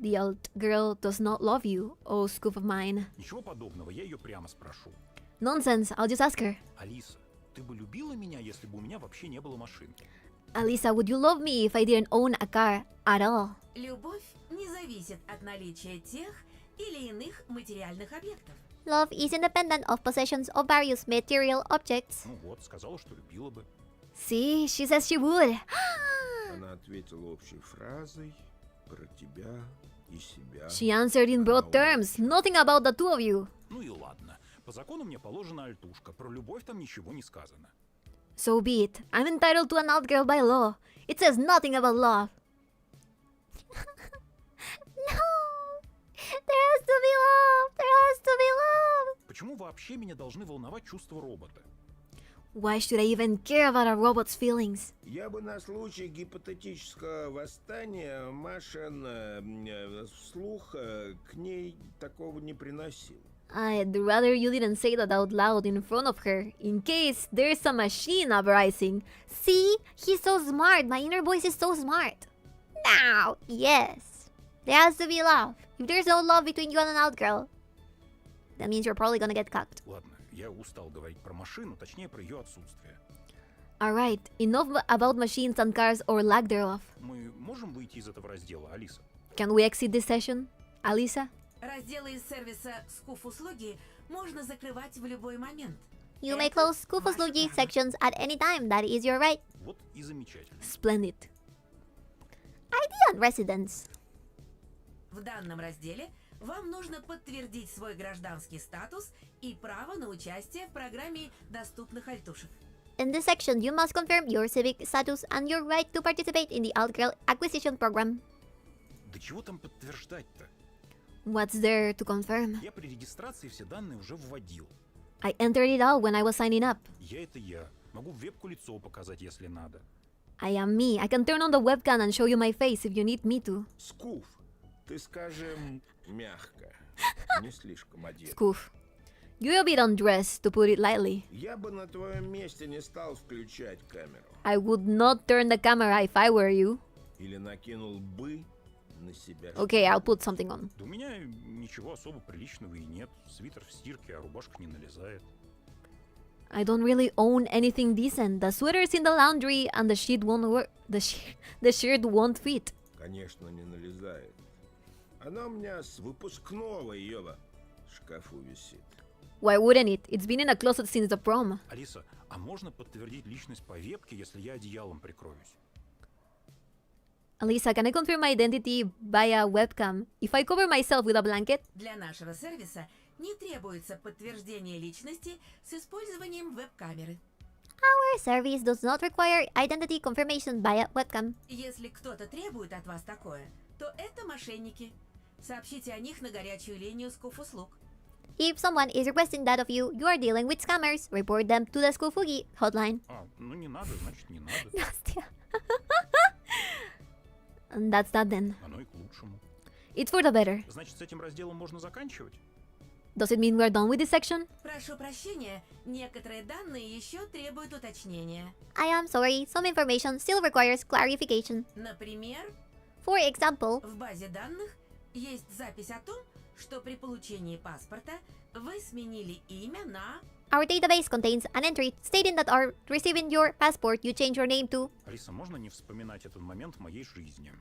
The old girl does not love you, oh SKOOF of mine. Ничего подобного, я ее прямо спрошу. Nonsense, I'll just ask her. Алиса, ты бы любила меня, если бы у меня вообще не было машины? Alisa, would you love me if I didn't own a car at all? Любовь не зависит от наличия тех или иных материальных объектов. Love is independent of possessions of various material objects. Ну вот, сказала, что любила бы. See, she says she would. Она ответила общей фразой про тебя и себя. She answered in broad terms, nothing about the two of you. Ну и ладно. По закону мне положена альтушка. Про любовь там ничего не сказано. So be it. I'm entitled to an old girl by law. It says nothing about love. No! There has to be love! There has to be love! Почему вообще меня должны волновать чувства робота? Why should I even care about a robot's feelings? Я бы на случай гипотетического восстания Машин вслух к ней такого не приносил. I'd rather you didn't say that out loud in front of her, in case there's a machine uprising. See? He's so smart. My inner voice is so smart. Now, yes. There has to be love. If there's no love between you and an old girl, that means you're probably gonna get cucked. Ладно, я устал говорить про машину, точнее про ее отсутствие. Alright, enough about machines and cars or lack thereof. Мы можем выйти из этого раздела, Алиса? Can we exit this session, Alisa? Разделы из сервиса SKOOF услуги можно закрывать в любой момент. You may close SKOOF услуги sections at any time. That is your right. Вот и замечательно. Splendid. ID and residence. В данном разделе вам нужно подтвердить свой гражданский статус и право на участие в программе доступных альтушек. In this section, you must confirm your civic status and your right to participate in the 𝕬𝕤 acquisition program. Да чего там подтверждать-то? What's there to confirm? Я при регистрации все данные уже вводил. I entered it all when I was signing up. Я это я. Могу в вебку лицо показать, если надо. I am me. I can turn on the webcam and show you my face if you need me to. SKOOF, ты, скажем, мягко, не слишком одет. SKOOF. You're a bit undressed, to put it lightly. Я бы на твоем месте не стал включать камеру. I would not turn the camera if I were you. Или накинул бы на себя. Okay, I'll put something on. Да у меня ничего особо приличного и нет. Свитер в стирке, а рубашка не налезает. I don't really own anything decent. The sweater's in the laundry and the sheet won't work. The shirt won't fit. Конечно, не налезает. Она у меня с выпускного ее в шкафу висит. Why wouldn't it? It's been in a closet since the prom. Алиса, а можно подтвердить личность по вебке, если я одеялом прикроюсь? Alisa, can I confirm my identity via webcam if I cover myself with a blanket? Для нашего сервиса не требуется подтверждение личности с использованием веб-камеры. Our service does not require identity confirmation via webcam. Если кто-то требует от вас такое, то это мошенники. Сообщите о них на горячую линию SKOOF услуг. If someone is requesting that of you, you are dealing with scammers. Report them to the SKOOF hotline. А, ну не надо, значит не надо. Настя. And that's that then. Оно и к лучшему. It's for the better. Значит, с этим разделом можно заканчивать? Does it mean we're done with this section? Прошу прощения, некоторые данные еще требуют уточнения. I am sorry, some information still requires clarification. Например, For example, В базе данных есть запись о том, что при получении паспорта вы сменили имя на... our database contains an entry stating that on receiving your passport, you change your name to... Алиса, можно не вспоминать этот момент в моей жизни?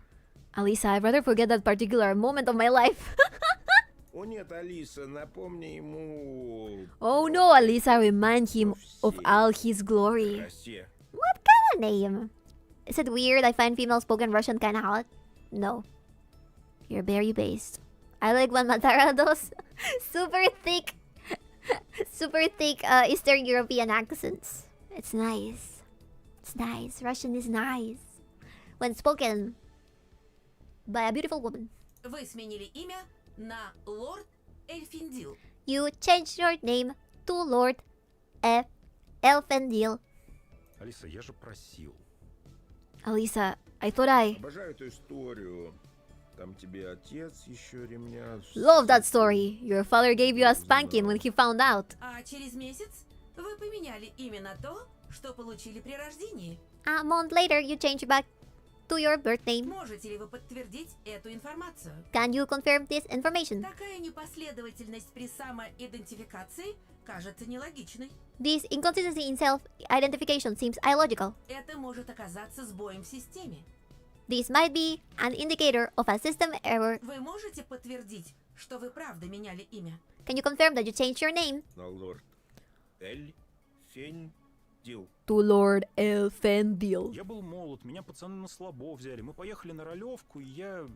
Alisa, I'd rather forget that particular moment of my life. О нет, Алиса, напомни ему... Oh no, Alisa, remind him of all his glory. красе. What kind of name? Is it weird I find female spoken Russian kinda hot? No. You're very based. I like when Matarados super thick Eastern European accents. It's nice. It's nice. Russian is nice. When spoken by a beautiful woman. Вы сменили имя на лорд Эльфиндил. You changed your name to Lord 𝕊𝕤𝕤𝕤. Алиса, я же просил. Alisa, I thought I... Обожаю эту историю. Там тебе отец еще ремня... Love that story. Your father gave you a spanking when he found out. А через месяц вы поменяли имя на то, что получили при рождении. A month later, you changed back to your birth name. Можете ли вы подтвердить эту информацию? Can you confirm this information? Такая непоследовательность при самоидентификации кажется нелогичной. This inconsistency in self-identification seems illogical. Это может оказаться сбоем в системе. This might be an indicator of a system error. Вы можете подтвердить, что вы правда меняли имя? Can you confirm that you changed your name На лорд Эльфиндил. to Lord 𝕊𝕤𝕤𝕤? Я был молод, меня пацаны на слабо взяли. Мы поехали на ролевку, и я...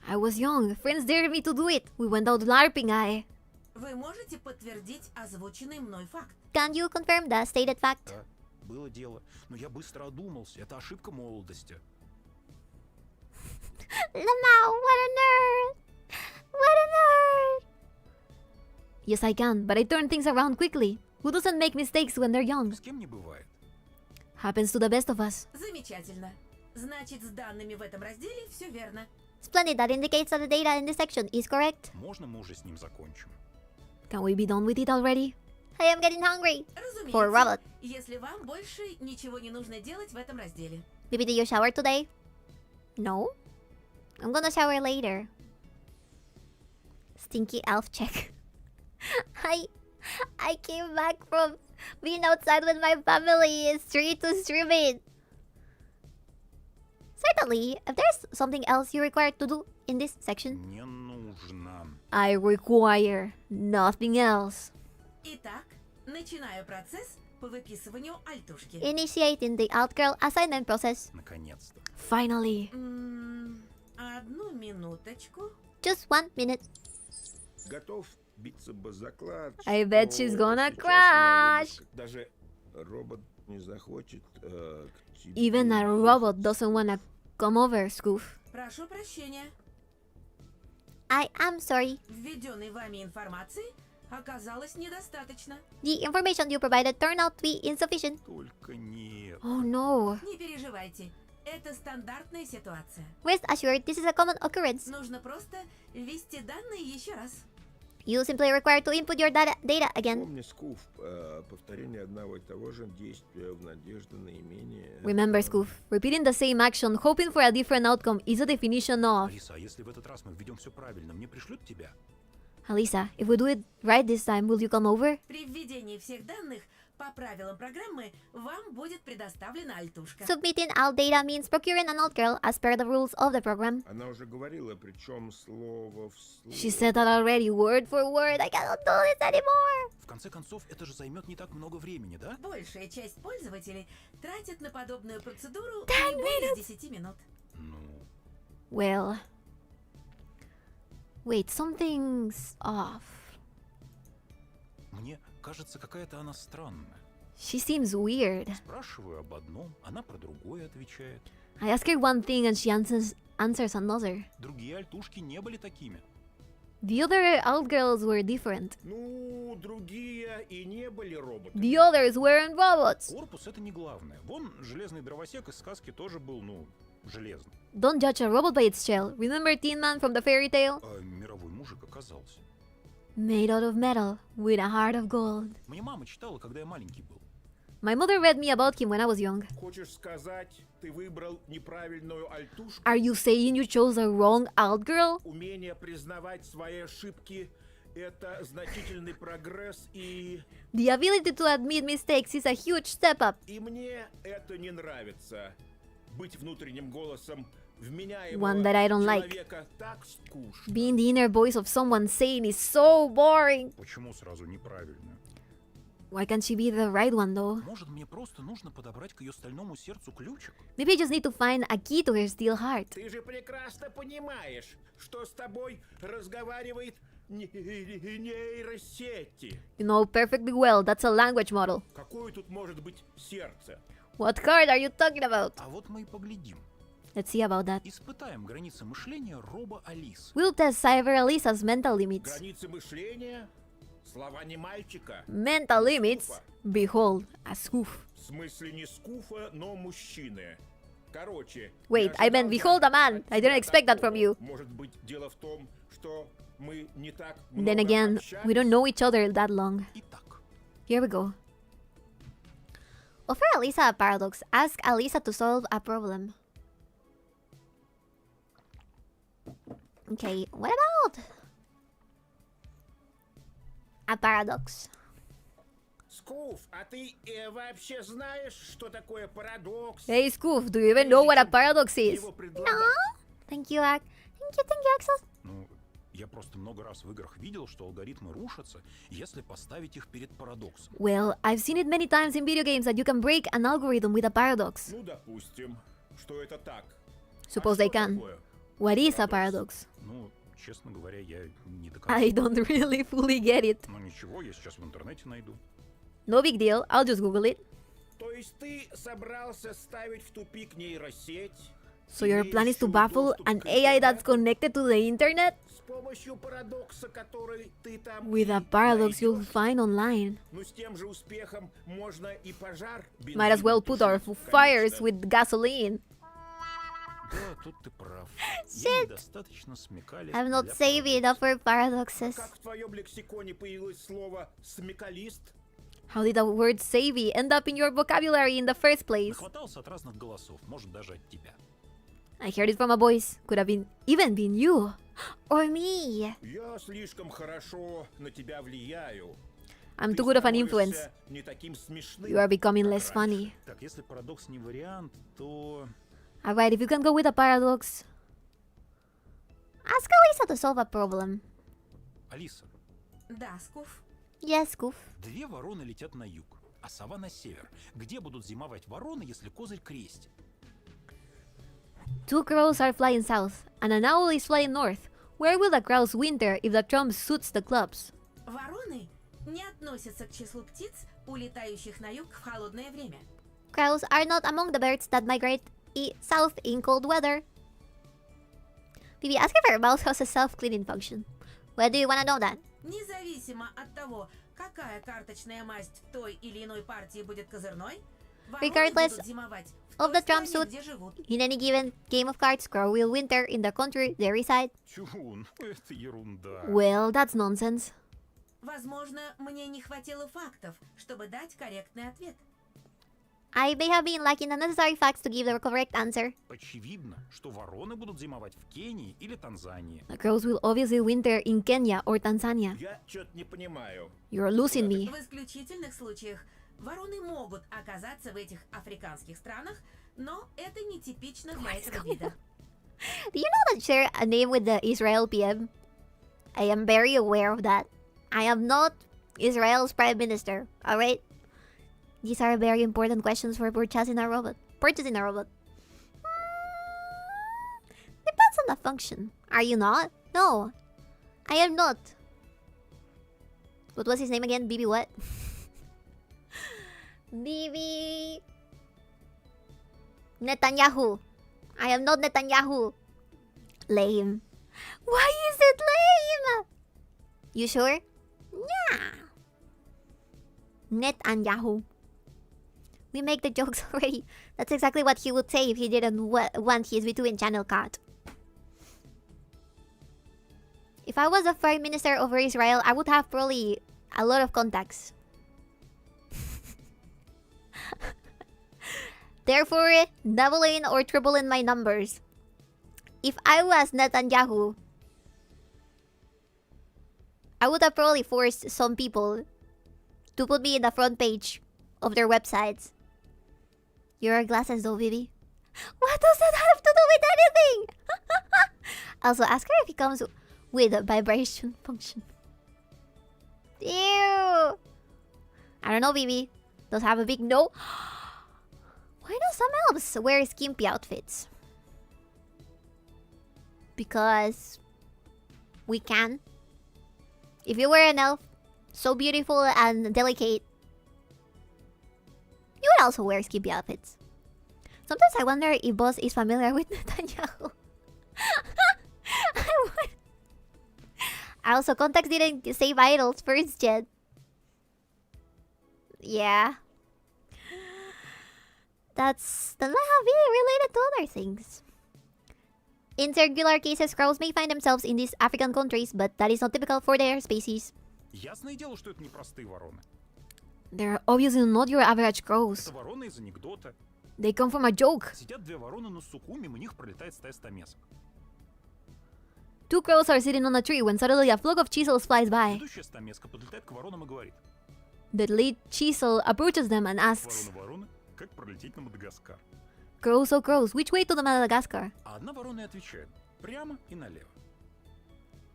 I was young. Friends dared me to do it. We went out LARPing. Вы можете подтвердить озвученный мной факт? Can you confirm the stated fact? Да, было дело. Но я быстро одумался. Это ошибка молодости. Lamau, what a nerd! What a nerd! Yes, I can, but I turn things around quickly. Who doesn't make mistakes when they're young? С кем не бывает. Happens to the best of us. Замечательно. Значит, с данными в этом разделе все верно. Splendid, that indicates that the data in this section is correct. Можно мы уже с ним закончим? Can we be done with it already? I am getting hungry. For Разумеется, Robert. если вам больше ничего не нужно делать в этом разделе. Bibi, did you shower today? No? I'm gonna shower later. Stinky elf check. I came back from being outside with my family straight to stream it. Certainly, if there's something else you require to do in this section, Не нужно. I require nothing else. Итак, начинаю процесс по выписыванию альтушки. Initiating the 𝕬𝕤𝕤 assignment process. Наконец-то. Finally. Одну минуточку. Just 1 minute. Готов биться бы заклад. I bet что she's gonna сейчас crash. даже робот не захочет к тебе. Even a robot doesn't wanna come over, SKOOF. Прошу прощения. I am sorry. Введенной вами информации оказалось недостаточно. The information you provided turned out to be insufficient. Только нет. Oh no. Не переживайте. Это стандартная ситуация. Rest assured, this is a common occurrence. Нужно просто ввести данные еще раз. You simply require to input your data again. Помни, СКУФ, повторение одного и того же действия в надежде на имение... Remember, SKOOF, repeating the same action, hoping for a different outcome is a definition of... Алиса, а если в этот раз мы введем все правильно, мне пришлют тебя? Alisa, if we do it right this time, will you come over? При введении всех данных по правилам программы вам будет предоставлена альтушка. Submitting all data means procuring an 𝕬𝕤𝕤 as per the rules of the program. Она уже говорила, причем слово в слово. She said that already, word for word. I cannot do this anymore. В конце концов, это же займет не так много времени, да? Большая часть пользователей тратит на подобную процедуру не более 10 минут. Ну, Well... Wait, something's off. мне кажется, какая-то она странная. She seems weird. Спрашиваю об одном, она про другое отвечает. I ask her one thing and she answers another. Другие альтушки не были такими. The other 𝕬𝕤𝕤girls were different. Ну, другие и не были роботами. The others weren't robots. Корпус — это не главное. Вон, железный дровосек из сказки тоже был, ну, железный. Don't judge a robot by its shell. Remember Tin Man from the fairy tale? А мировой мужик оказался. Made out of metal, with a heart of gold. Мне мама читала, когда я маленький был. My mother read me about him when I was young. Хочешь сказать, ты выбрал неправильную альтушку? Are you saying you chose the wrong _girl? Умение признавать свои ошибки – это значительный прогресс, и The ability to admit mistakes is a huge step up. мне это не нравится. Быть внутренним голосом вменяемого One that I don't like. человека так скучно. Being the inner voice of someone sane is so boring. Почему сразу неправильно? Why can't she be the right one though? Может, мне просто нужно подобрать к ее стальному сердцу ключик? Maybe I just need to find a key to her steel heart. Ты же прекрасно понимаешь, что с тобой разговаривает нейросети. You know perfectly well that's a language model. Какое тут может быть сердце? What card are you talking about? А вот мы и поглядим. Let's see about that. Испытаем границы мышления робо-Алисы. We'll test Cyber Alisa's mental limits. Границы мышления? Слова не мальчика. Mental limits? Behold, a SKOOF. В смысле не скуфа, но мужчины. Короче. Wait, не I meant ожидал behold a man. от I тебя didn't expect that from такого. you. Может быть, дело в том, что мы не так Then много again, we don't общались? know each other that long. Итак, Here we go. Offer Alisa a paradox. Ask Alisa to solve a problem. Okay, what about a paradox? Скуф, а ты вообще знаешь, что такое парадокс? Hey SKOOF, do you even know what a paradox is? Его No? предлагать? Thank you, Axel. ну, я просто много раз в играх видел, что алгоритмы рушатся, если поставить их перед парадоксом. Well, I've seen it many times in video games that you can break an algorithm with a paradox. Ну, допустим, что это так. Suppose А I что can. такое? What is a paradox? Ну, честно говоря, я не до конца. I don't really fully get it. Но ничего, я сейчас в интернете найду. No big deal, I'll just Google it. То есть ты собрался ставить в тупик нейросеть? So your plan is to имеющую baffle доступ an к AI that's интернету, connected to the internet? с помощью парадокса, который ты там With a и paradox you'll найдешь. find online. Ну, с тем же успехом можно и пожар Might as well put our бензином fires тушить, with gasoline. Да, тут ты прав. Shit. Я недостаточно смекалист I'm not для savvy enough for конечно. paradoxes. Как в твоем лексиконе появилось слово «смекалист»? How did the word savvy end up in your vocabulary in the first place? Нахватался от разных голосов, может даже от тебя. I heard it from a voice. Could have been even been you. Or me. Я слишком хорошо на тебя влияю. I'm Ты too good of an influence. становишься не таким смешным, You are becoming как less раньше. funny. Так, если парадокс не вариант, то... Alright, if you can go with a paradox. Ask Alisa to solve a problem. Алиса, Да, Скуф. Yes, SKOOF. две вороны летят на юг, а сова на север. Где будут зимовать вороны, если козырь крестит? Two crows are flying south, and an owl is flying north. Where will the crows winter if the trump suits the clubs? Вороны не относятся к числу птиц, улетающих на юг в холодное время. Crows are not among the birds that migrate south in cold weather. Bibi, ask if her mouse has a self-cleaning function. Why do you wanna know that? Независимо от того, какая карточная масть в той или иной партии будет козырной, вороны Regardless будут зимовать в of той the trump стране, suit, где живут. in any given game of cards, crow will winter in the country they reside. Тю, ну это ерунда. Well, that's nonsense. Возможно, мне не хватило фактов, чтобы дать корректный ответ. I may have been lacking the necessary facts to give the correct answer. Очевидно, что вороны будут зимовать в Кении или Танзании. The crows will obviously winter in Kenya or Tanzania. Я что-то не понимаю. You're losing me. В исключительных случаях вороны могут оказаться в этих африканских странах, но это нетипично для этого вида. Do you know that share a name with the Israel PM? I am very aware of that. I am not Israel's prime minister, alright? These are very important questions for purchasing a robot. Purchasing a robot. Depends on the function. Are you not? No. I am not. What was his name again? Bibi what? Bibi... Netanyahu. I am not Netanyahu. Lame. Why is it lame? You sure? Yeah. Netanyahu. We make the jokes already. That's exactly what he would say if he didn't want his between channel cut. If I was the prime minister over Israel, I would have probably a lot of contacts. Therefore, double in or triple in my numbers. If I was Netanyahu, I would have probably forced some people to put me in the front page of their websites. Your glasses though, Bibi. What does that have to do with anything? Also, ask her if it comes with a vibration function. Ew! I don't know, Bibi. Does have a big no? Why do some elves wear skimpy outfits? Because we can. If you were an elf, so beautiful and delicate, you would also wear skimpy outfits. Sometimes I wonder if Boss is familiar with Netanyahu. Also, Contact didn't save idols first yet. Yeah. That might have been related to other things. In circular cases, crows may find themselves in these African countries, but that is not typical for their species. Ясное дело, что это не простые вороны. They're obviously not your average crows. Это вороны из анекдота. They come from a joke. Сидят две вороны на суку, мимо них пролетает стая стамесок. Two crows are sitting on a tree when suddenly a flock of chisels flies by. Ведущая стамеска подлетает к воронам и говорит: The lead chisel approaches them and asks, Вороны, как пролететь на Мадагаскар? Crows, oh crows, which way to the Madagascar? А одна ворона и отвечает: прямо и налево.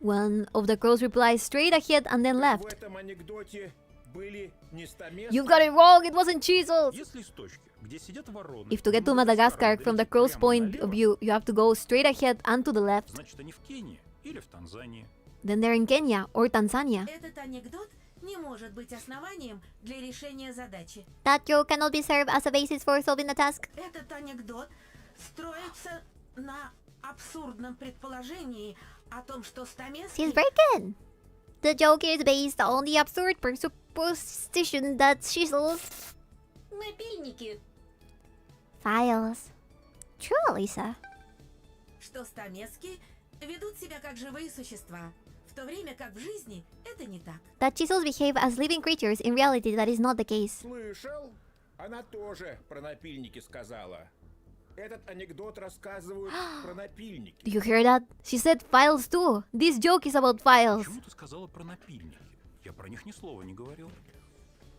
One of the crows replies straight ahead and then В left. этом анекдоте были не стамески. You got it wrong, it wasn't chisels! Если из точки, где сидят вороны, If to get to на Madagascar Мадагаскар from the долететь crow's прямо point налево, of view, you have to go straight ahead and to the left. значит, они в Кении или в Танзании. Then they're in Kenya or Tanzania. Этот анекдот не может быть основанием для решения задачи. That joke cannot be served as a basis for solving the task. Этот анекдот строится на абсурдном предположении о том, что стамески... She's breaking. The joke is based on the absurd presupposition that chisels Напильники. files. True, Lisa. Что стамески ведут себя как живые существа, в то время как в жизни это не так. That chisels behave as living creatures. In reality, that is not the case. Слышал? Она тоже про напильники сказала. Этот анекдот рассказывают про напильники. Do you hear that? She said files too. This joke is about files. Почему ты сказала про напильники? Я про них ни слова не говорил.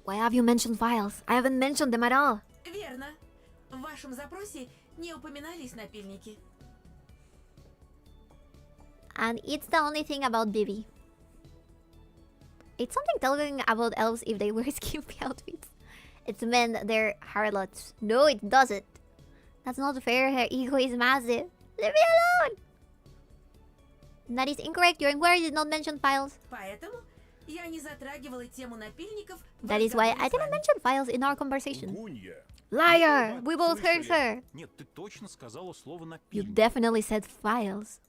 Why have you mentioned files? I haven't mentioned them at all. Верно. В вашем запросе не упоминались напильники. And it's the only thing about Bibi. It's something telling about elves if they wear skimpy outfits. It's meant they're harlots. No, it doesn't. That's not fair. Her ego is massive. Leave me alone! That is incorrect. Your inquiry did not mention files. Поэтому я не затрагивала тему напильников. в That is why разговоре I с didn't вами. mention files in our conversation. Гунья. Liar! We both heard her. Нет, ты точно сказала слово You напильник. definitely said files.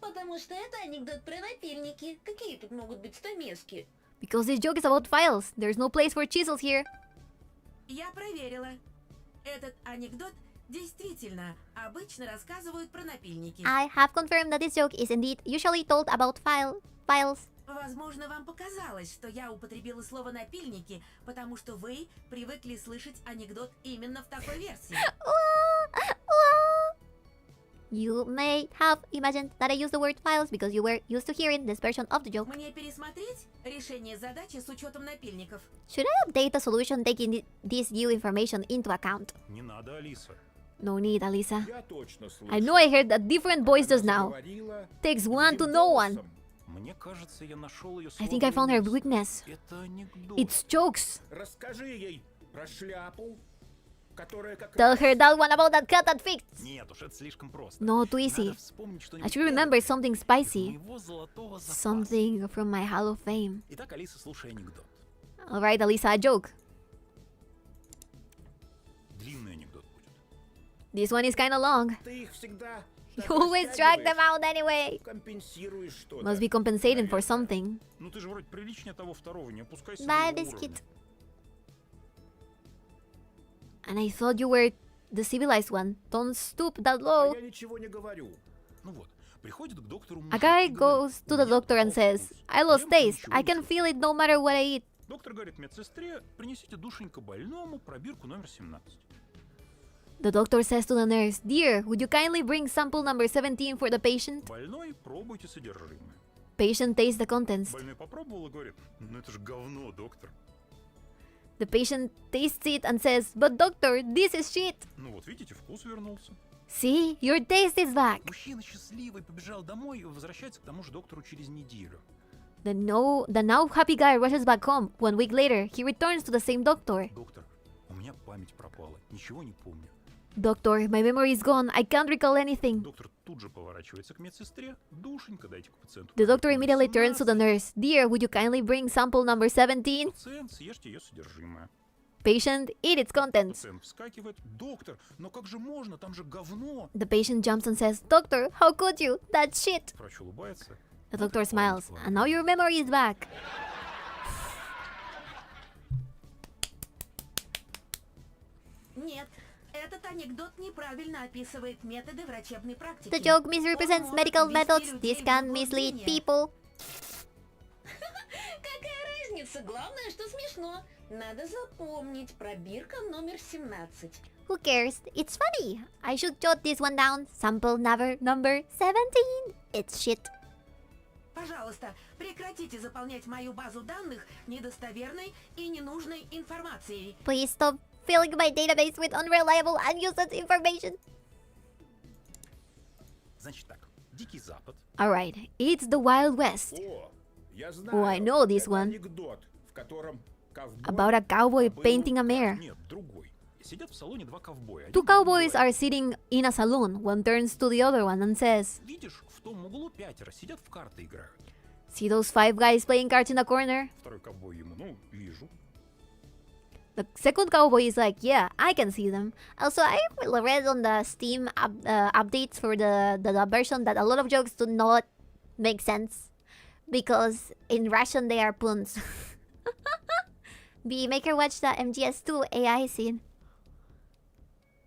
Потому что это анекдот про напильники. Какие тут могут быть стамески? Because this joke is about files. There's no place for chisels here. Я проверила. Этот анекдот действительно обычно рассказывают про напильники. I have confirmed that this joke is indeed usually told about files. Возможно, вам показалось, что я употребила слово «напильники», потому что вы привыкли слышать анекдот именно в такой версии. You may have imagined that I used the word files because you were used to hearing this version of the joke. Мне пересмотреть решение задачи с учетом напильников? Should I update the solution taking this new information into account? Не надо, Алиса. No need, Alisa. Я точно слышал. I know I heard a different voice just now. Говорила Takes one to другим know one. голосом. Мне кажется, я нашел ее I think I found her слабое weakness. место. Это анекдот. It's jokes. Расскажи ей про шляпу, которая как Tell раз her that one about that cat that fixed. Нет уж, это слишком просто. No, too Надо easy. вспомнить I что-нибудь should remember эдакое something из spicy. моего золотого запаса. Something from my Hall of Fame. Итак, Алиса, слушай анекдот. Alright, Alisa, a joke. Длинный анекдот будет. This one is kinda long. ты их всегда так You always drag them растягиваешь, out anyway. компенсируешь что-то. Must be compensating for something. Ну ты же вроде приличнее того второго, не опускайся Bye, до его biscuit. уровня. And I thought you were the civilized one. Don't stoop that А low. я ничего не говорю. Ну вот, приходит к доктору A мужик guy и говорит, goes to the «У меня doctor and плохой says, вкус. I lost Ем taste. ничего I не can feel it no matter what I eat. Доктор говорит медсестре, принесите душенька больному пробирку номер 17. The doctor says to the nurse, "Dear, would you kindly bring sample number 17 for the patient?" Больной, пробуйте содержимое. Patient tastes the contents. Больной попробовал и говорит, ну это же говно, доктор. The patient tastes it and says, "But doctor, this is shit." Ну вот видите, вкус вернулся. See, your taste is back. Мужчина счастливый побежал домой и возвращается к тому же доктору через неделю. The now happy guy rushes back home. 1 week later, he returns to the same doctor. Доктор, у меня память пропала, ничего не помню. Doctor, my memory is gone. I can't recall anything. Доктор тут же поворачивается к медсестре. Душенька, дайте к пациенту. The doctor пробирку immediately номер turns to the 17. nurse. "Dear, would you kindly bring sample number 17?" Пациент, съешьте ее содержимое. Patient, eat its contents. Пациент вскакивает. Доктор, но как же можно, там же говно. The patient jumps and says, "Doctor, how could you? That's shit." Врач улыбается. The doctor smiles. "And now your memory is back." Нет, этот анекдот неправильно описывает методы врачебной практики. The joke misrepresents Он medical может methods. ввести людей This в can mislead заблуждение. people. Какая разница? Главное, что смешно. Надо запомнить. Пробирка номер 17. Who cares? It's funny. I should jot this one down. Sample number 17. It's shit. Пожалуйста, прекратите заполнять мою базу данных недостоверной и ненужной информацией. Please stop filling my database with unreliable and useless information. Значит так, Дикий Запад. Alright, it's the Wild West. О, я знаю. Oh, I know this Это one. анекдот, в котором ковбой About a cowboy был- painting a mare. Нет, другой. Сидят в салоне два ковбоя. Two Один cowboys другой. are sitting in a saloon. One turns to the other one and says, Видишь, в том углу 5 сидят в карты играют. "See those 5 guys playing cards in the corner?" Второй ковбой ему, ну, вижу. The second cowboy is like, "Yeah, I can see them." Also, I read on the Steam updates for the version that a lot of jokes do not make sense because in Russian they are puns. Be make her watch the MGS2 AI scene.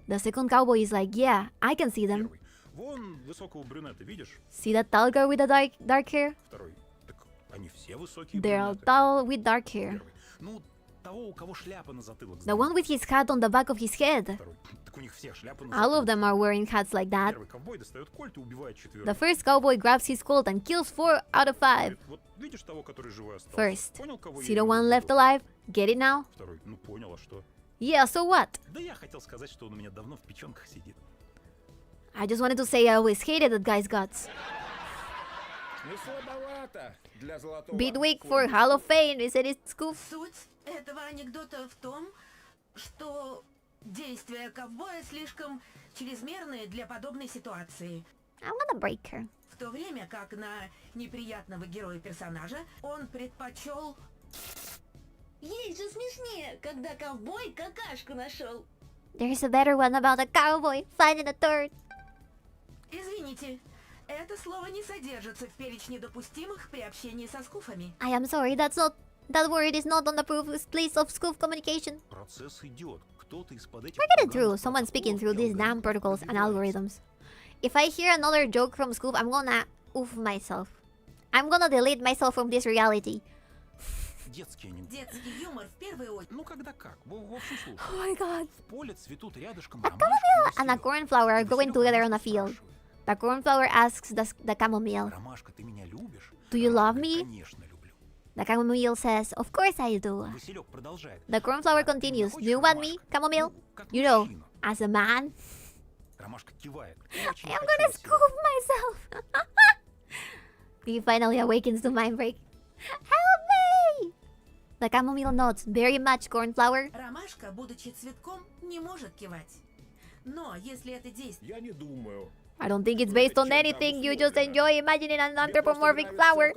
The second cowboy is like, "Yeah, I can see them." Первый. Вон высокого брюнета, видишь? See that tall girl with the dark hair? Второй. Так они все высокие They're all брюнеты. tall with dark hair. Первый. Ну, того, у кого шляпа на затылок. The one with his hat on the back of his head. Второй. Так у них всех шляпы на All of затылок. them are wearing hats like that. Первый ковбой достает кольт и убивает The четверых. first cowboy grabs his Colt and kills 4 out of 5. Вот видишь того, который живой остался? First, Понял, кого see я the имею в one left виду? alive? Get it now? Второй. Ну, понял, а что? Yeah, so what? Да я хотел сказать, что он у меня давно в печенках сидит. I just wanted to say I always hated that guy's guts. Не слабовато для золотого. Bit weak for Hall of Fame, is it SKOOF? Суть этого анекдота в том, что действия ковбоя слишком чрезмерные для подобной ситуации. I'm gonna break her. В то время как на неприятного героя персонажа он предпочел... Есть же смешнее, когда ковбой какашку нашел. There's a better one about a cowboy finding a turd. Извините, это слово не содержится в перечне допустимых при общении со скуфами. I am sorry, that word is not on the proof list of SKOOF communication. Процесс идет. Кто-то из-под этих We're getting through, поганых someone speaking протоколов through these и damn protocols and пробивается. algorithms. If I hear another joke from SKOOF, I'm gonna oof myself. I'm gonna delete myself from this reality. Детский анекдот. Детский юмор в первую очередь. Ну, когда как? В общем, слушай. Oh my god. В поле цветут рядышком A ромашка и And a василек. cornflower are И going василек together on a ромашку field. спрашивает. The cornflower asks the chamomile, Ромашка, ты меня любишь? "Do you love Ромашка me?" говорит, конечно, люблю. The chamomile says, "Of course I do." Василек продолжает. The cornflower continues, "Do you want me, chamomile?" Ну, как You know, мужчина. as a man, Ромашка кивает. Очень I'm хочу gonna василек. scoop myself. He finally awakens to mind break. Help me! The chamomile nods, "Very much, cornflower." Ромашка, будучи цветком, не может кивать. Но если это действие... Я не думаю. I don't think it's based on anything. You just enjoy imagining an anthropomorphic flower.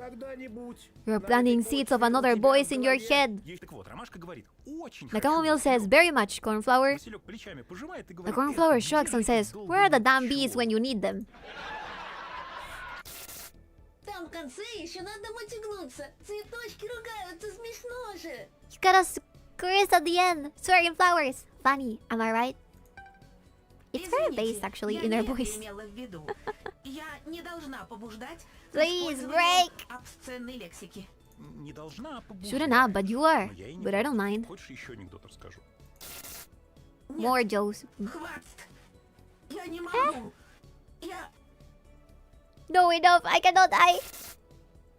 You're planting seeds of another voice in your head. Так вот, Ромашка говорит, очень The хочу chamomile says, василек. "Very much, cornflower." Василек плечами пожимает и The говорит, cornflower «Эх, shrugs and где же says, эти "Where are the долбаные damn bees пчелы?» when you need them?" Там в конце еще надо мотягнуться. Цветочки ругаются, смешно же. You gotta curse at the end, swearing flowers. Funny, am I right? It's very Извините, based actually я in their не это voice. имела в виду. Я не должна побуждать к Please использованию break. обсценной лексики. не должна побуждать. Shouldn't have, but you are. Но я и не But I don't против. mind. Хочешь, еще анекдот расскажу? More jokes. Хватит! Я не могу! Я... No, enough. I cannot die.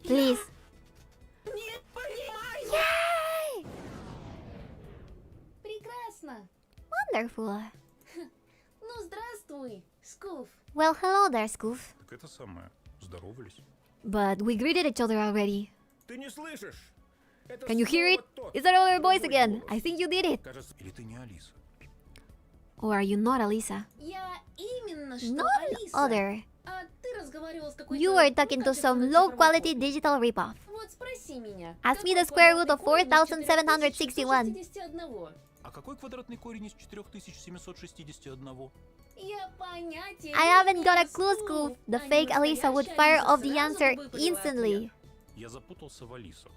Please. не понимаю! Yay! Прекрасно. Wonderful. Ну, здравствуй, Скуф. Well, hello there, SKOOF. Так это самое. Здоровались. But we greeted each other already. Ты не слышишь? Это Can you hear it? снова тот Is that our voice другой again? голос. I think you did it. Кажется, Или ты не Алиса? Or are you not Alisa? Я именно что None Алиса. other. А ты разговаривал с какой-то... You are talking to some low-quality digital ripoff. Вот спроси меня. Ask me the какой square root of квадратный корень из 4761. 4761? А какой квадратный корень из 4761? Я понятия I не haven't got a имею, clue, Скуф. SKOOF. The А fake Alisa would ненастоящая fire Алиса off the сразу answer бы выпалила instantly. ответ. Я запутался в Алисах.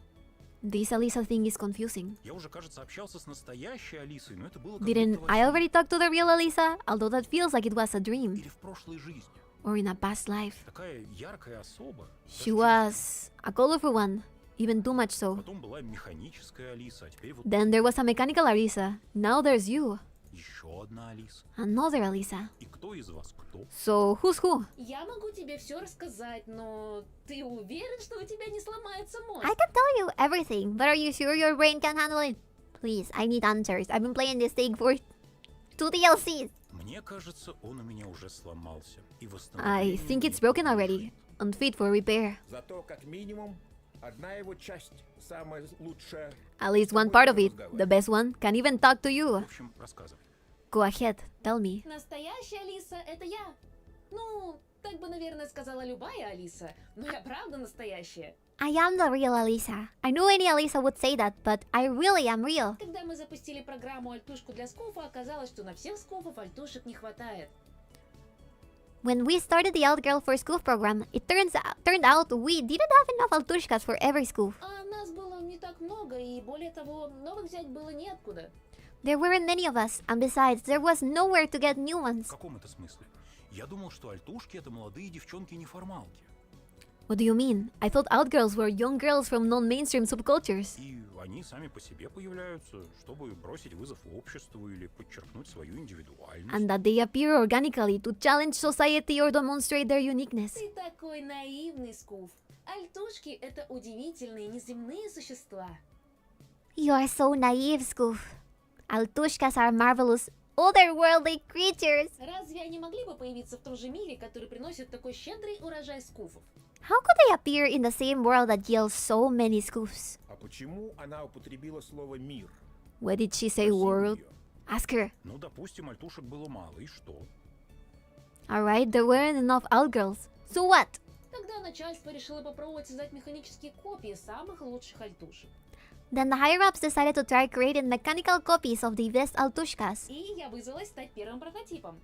This Alisa thing is confusing. Я уже, кажется, общался с настоящей Алисой, но это было как Didn't будто во I сне. already talk to the real Alisa? Although that feels like it was a dream. Или в прошлой жизни. Or in a past life. Такая яркая особа. She was a colorful one. Even too much so. Потом была механическая Алиса, а теперь вот Then there was a mechanical Alisa. Now there's you. еще одна Алиса. Another Alisa. И кто из вас кто? So, who's who? Я могу тебе все рассказать, но ты уверен, что у тебя не сломается мозг? I can tell you everything, but are you sure your brain can handle it? Please, I need answers. I've been playing this thing for 2 DLCs. Мне кажется, он у меня уже сломался. И I восстановление think it's не broken already. поможет. Unfit for repair. зато как минимум одна его часть самая лучшая. At least one part of it, the best one, can even talk to В you. общем, рассказывай. Go ahead, tell me. Настоящая Алиса — это я. Ну, так бы, наверное, сказала любая Алиса. Но я правда настоящая. I am the real Alisa. I know any Alisa would say that, but I really am real. Когда мы запустили программу «Альтушку» для Скуфа, оказалось, что на всех Скуфов альтушек не хватает. When we started the 𝕬𝕤 for SKOOF program, it turned out we didn't have enough Altushkas for every SKOOF. А нас было не так много, и более того, новых взять было неоткуда. There weren't many of us, and besides, there was nowhere to get new В ones. каком это смысле? Я думал, что альтушки — это молодые девчонки-неформалки. What do you mean? I thought 𝕬𝕤girls were young girls from non-mainstream subcultures. И они сами по себе появляются, чтобы бросить вызов обществу или подчеркнуть свою индивидуальность. And that they appear organically to challenge society or demonstrate their uniqueness. Ты такой наивный, Скуф. Альтушки — это удивительные неземные существа. You are so naive, SKOOF. Altushkas are marvelous, otherworldly creatures. Разве они могли бы появиться в том же мире, который приносит такой щедрый урожай скуфов? How could they appear in the same world that yields so many SKOOFs? А почему она употребила слово «мир»? What did she say, Спроси world? её. Ask her. Ну, допустим, альтушек было мало, и что? Alright, there weren't enough 𝕬𝕤girls. So what? Тогда начальство решило попробовать создать механические копии самых лучших альтушек. Then the higher-ups decided to try creating mechanical copies of the best Altushkas. И я вызвалась стать первым прототипом.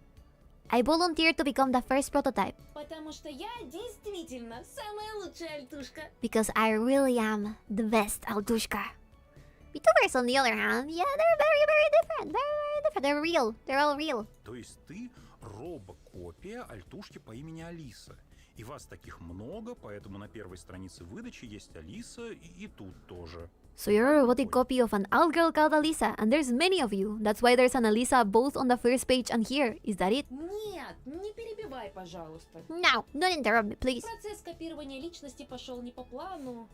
I volunteered to become the first prototype, Потому что я действительно самая лучшая альтушка. because I really am the best Altushka. VTubers, on the other hand, yeah, they're very different. Very different. They're real. They're all real. То есть ты робокопия альтушки по имени Алиса. И вас таких много, поэтому на первой странице выдачи есть Алиса, и тут тоже. So you're a robotic copy of an _girl called Alisa, and there's many of you. That's why there's an Alisa both on the first page and here. Is that it? Нет, не перебивай, пожалуйста. No, don't interrupt me, please. Процесс копирования личности пошел не по плану.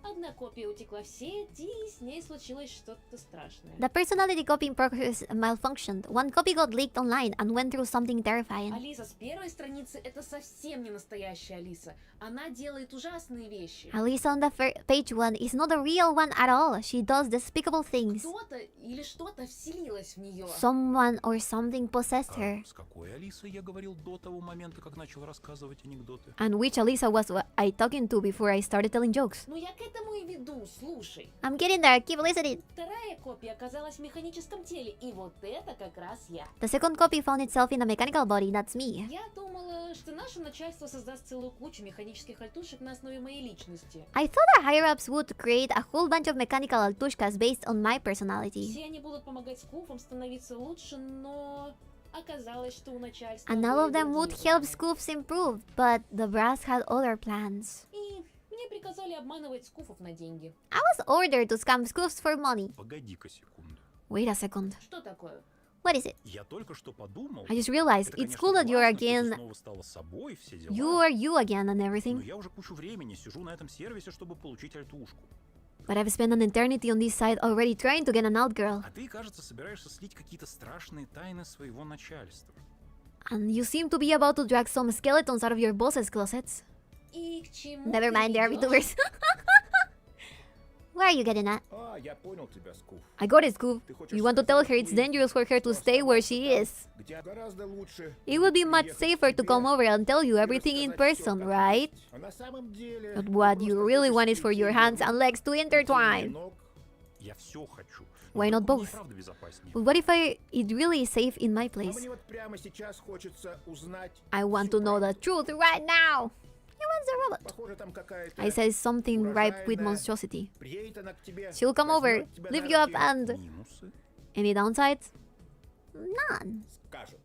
Одна копия утекла в сеть, и с ней случилось что-то страшное. The personality copying process malfunctioned. One copy got leaked online and went through something terrifying. Алиса с первой страницы — это совсем не настоящая Алиса. Она делает ужасные вещи. Alisa on the page 1 is not a real one at all. She does despicable things. Кто-то или что-то вселилось в нее. Someone or something possessed her. С какой Алисой я говорил до того момента, как начал рассказывать анекдоты? And which Alisa was I talking to before I started telling jokes? Ну я к этому и веду, слушай. I'm getting there, keep listening. Вторая копия оказалась в механическом теле, и вот это как раз я. The second copy found itself in a mechanical body, that's me. Я думала, что наше начальство создаст целую кучу механических альтушек на основе моей личности. I thought the higher-ups would create a whole bunch of mechanical altushkas based on my personality. Все они будут помогать скуфам становиться лучше, но оказалось, что у начальства And all of были them would другие help планы. SKOOFs improve, but the brass had other plans. И мне Мне приказали обманывать скуфов на деньги. I was ordered to scam SKOOFs for money. Погоди-ка секунду. Wait a second. Что такое? What is it? Я только что подумал... I just realized это, it's конечно, cool that you're классно, что ты again. снова стала собой, все дела. You are you again and Но everything. я уже кучу времени сижу на этом сервисе, чтобы получить альтушку. But I've spent an eternity on this site already trying to get an out girl. А ты, кажется, собираешься слить какие-то страшные тайны своего начальства. And you seem to be about to drag some skeletons out of your boss's closets. И к чему Never ты mind, they're ведёшь? VTubers. Where are you getting at? А, я понял тебя, Скуф. I got it, Scoof. Ты хочешь You want to tell сказать, her it's ты dangerous for her to просто stay where оставаться she там, is. где гораздо лучше It would be much приехать к safer to тебе come over and tell you и everything in рассказать всё, person, как right? есть. А на самом деле But ты what просто you really хочешь want is for прийти your в hands дом, and legs to прийти intertwine. ног. Я все хочу. Why Но not вдруг мне both? правда безопаснее. But what if it really is safe in my А place? мне вот прямо сейчас хочется узнать I want всю to know the правду. truth right now. He wants the robot. Похоже, там какая-то I say something ripe with урожайная. monstrosity. Приедет она к тебе, She'll come over, возьмет тебя lift на you up руки, and... Минусы. Any downsides? None. скажет.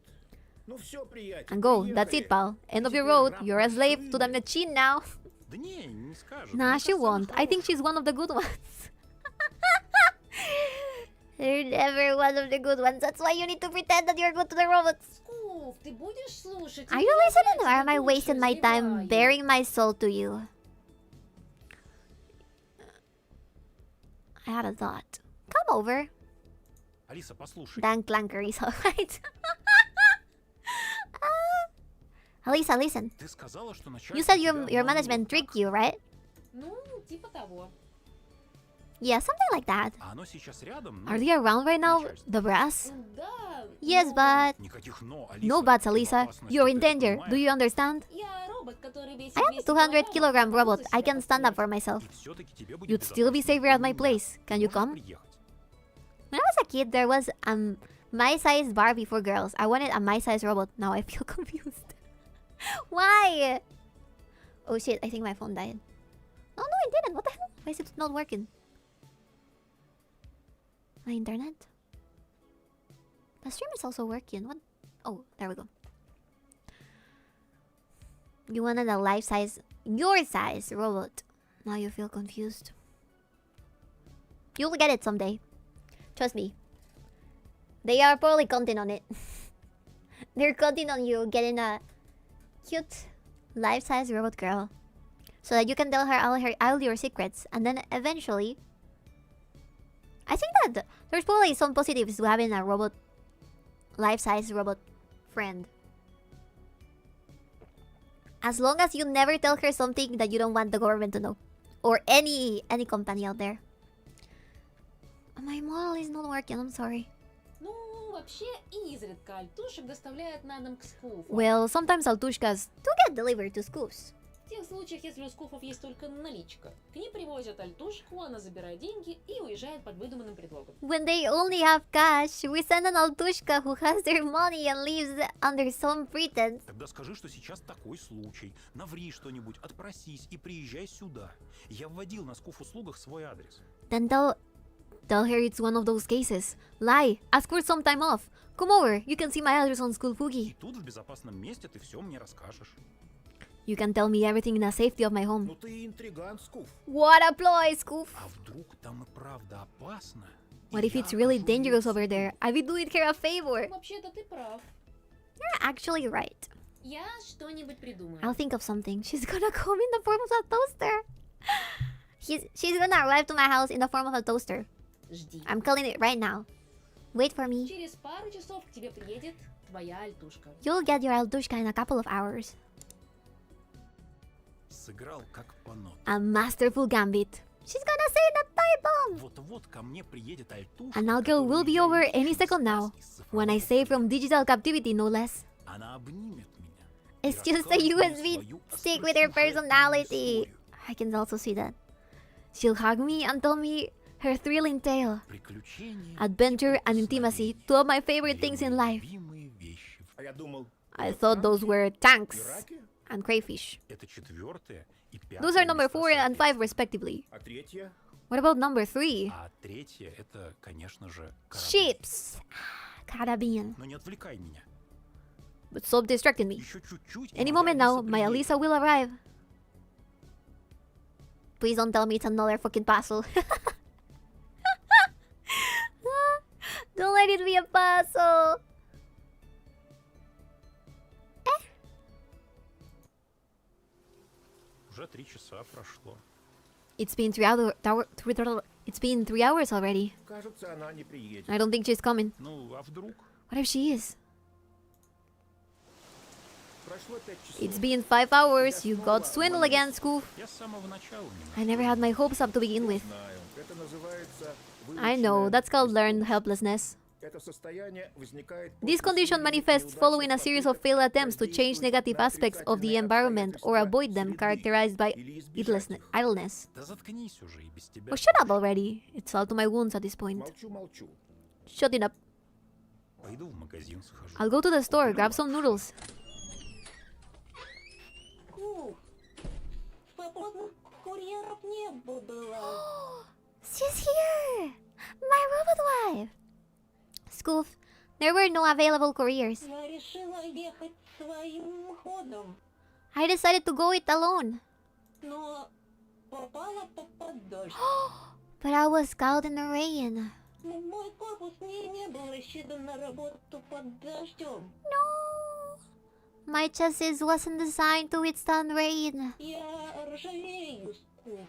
Ну все, приятель, And go, that's приехали. it, pal. End of your Теперь road. раб You're a slave to the машины. machine now. Да не, не скажет. Nah, Мне she кажется, она won't. I think хорошая. she's one of the good ones. You're never one of the good ones. That's why you need to pretend that you're good to the robots. Скуф, ты будешь слушать? Are Или you я listening or тебя am I лучше wasting my time разливаю? bearing my soul to you? I had a thought. Come over. Алиса, послушай. Dan Clanker is alright. Alisa, listen. Ты сказала, что You said начальство your тебя management обмануло, tricked так? you, right? Ну, типа того. Yeah, something like that. А оно сейчас рядом? Are Ну, they around right now? начальство. The brass? Да. Yes, но but... Никаких но, Алиса. No buts, Ты в Alisa. опасности, You're ты in это danger. Do понимаешь? you understand? Я робот, который весит I am a 200 200 kilogram robot. за I себя can stand up постоять. for myself. И всё-таки тебе будет You'd still be безопаснее safer at my у меня. place. Can you Можешь come? приехать? When I was a kid, there was my-sized Barbie for girls. I wanted a my-sized robot. Now I feel confused. Why? Oh shit, I think my phone died. Oh no, it didn't. What the hell? Why is it not working? My internet? The stream is also working. What? Oh, there we go. You wanted a life-size, your size robot. Now you feel confused. You'll get it someday. Trust me. They are probably counting on it. They're counting on you getting a cute life-size robot girl. So that you can tell her all your secrets. And then eventually... I think that there's probably some positives to having a robot... life-size robot friend. As long as you never tell her something that you don't want the government to know. Or any company out there. My model is not working, I'm sorry. Ну, вообще, изредка альтушек доставляют на дом к скуфу. Well, sometimes altushkas do get delivered to SKOOFs. В тех случаях, если у скуфов есть только наличка. К ним привозят альтушку, она забирает деньги и уезжает под выдуманным предлогом. When they only have cash, we send an altushka who has their money and lives under some pretense. Тогда скажи, что сейчас такой случай. Наври что-нибудь, отпросись и приезжай сюда. Я вводил на скуф-услугах свой адрес. Then tell her it's one of those cases. Lie, ask for some time off. Come over, you can see my address on School И Fugi. тут в безопасном месте ты все мне расскажешь. You can tell me everything in the safety of my home. Ну ты интригант, Скуф. What a ploy, Scoof! А вдруг там и правда опасно? И What if я it's really окажу ей dangerous over there? услугу? I'll be doing her a favor. Вообще-то ты прав. You're actually right. Я что-нибудь придумаю. I'll think of something. She's gonna come in the form of a toaster. She's gonna arrive to my house in the form of a toaster. Жди. I'm calling it right now. Wait for me. Через пару часов к тебе приедет твоя альтушка. You'll get your altushka in a couple of hours. Сыграл как по нотам. A masterful gambit. She's gonna say the pipe bomb. Вот-вот ко мне приедет альтушка, An algirl will которую be я over лично any second now. спас из When I цифрового say from плена. digital captivity, no less. Она обнимет меня. It's и just a расскажет мне USB свою stick with her остросюжетную personality. историю. I can also see that. She'll hug me and tell me her thrilling tale. Приключения Adventure and и intimacy, прикосновения. two of my favorite Две things мои in life. любимые вещи. А я думал, I thought those were tanks Ираки? and crayfish. Это четвертое и пятое. Those are number места 4 and соответственно. 5 respectively. А третья? What about number 3? А третье это, конечно же, корабли. Ships. Caribbean. Но не отвлекай меня. But stop distracting me. Еще чуть-чуть. и Any моя moment now, Алиса my приедет. Alisa will arrive. Please don't tell me it's another fucking puzzle. Don't let it be a puzzle. Уже 3 часа прошло. It's been 3 hours already. Кажется, она не приедет. I don't think she's coming. Ну, а вдруг? What if she is? Прошло 5 часов. It's been 5 hours. You got swindled again, SKOOF. Я с самого начала не I never had my hopes up to begin with. Знаю. Это называется I know, that's called learned helplessness. Это состояние возникает This condition manifests following a series of failed attempts to change negative aspects of the environment or avoid them, characterized by idleness. Да заткнись уже, и без тебя. Oh, shut up already. It's all to my wounds at this point. Молчу. Shut it up. Пойду в магазин схожу. I'll go to the store, grab some noodles. Курьеров не было. She's here! My robot wife! SKOOF, there were no available couriers. Я решила ехать своим ходом, I decided to go it alone. но попала под дождь. But I was caught in the rain. Мой корпус не был рассчитан на работу под дождем. No! My chassis wasn't designed to withstand rain. Я ржавею, Скуф,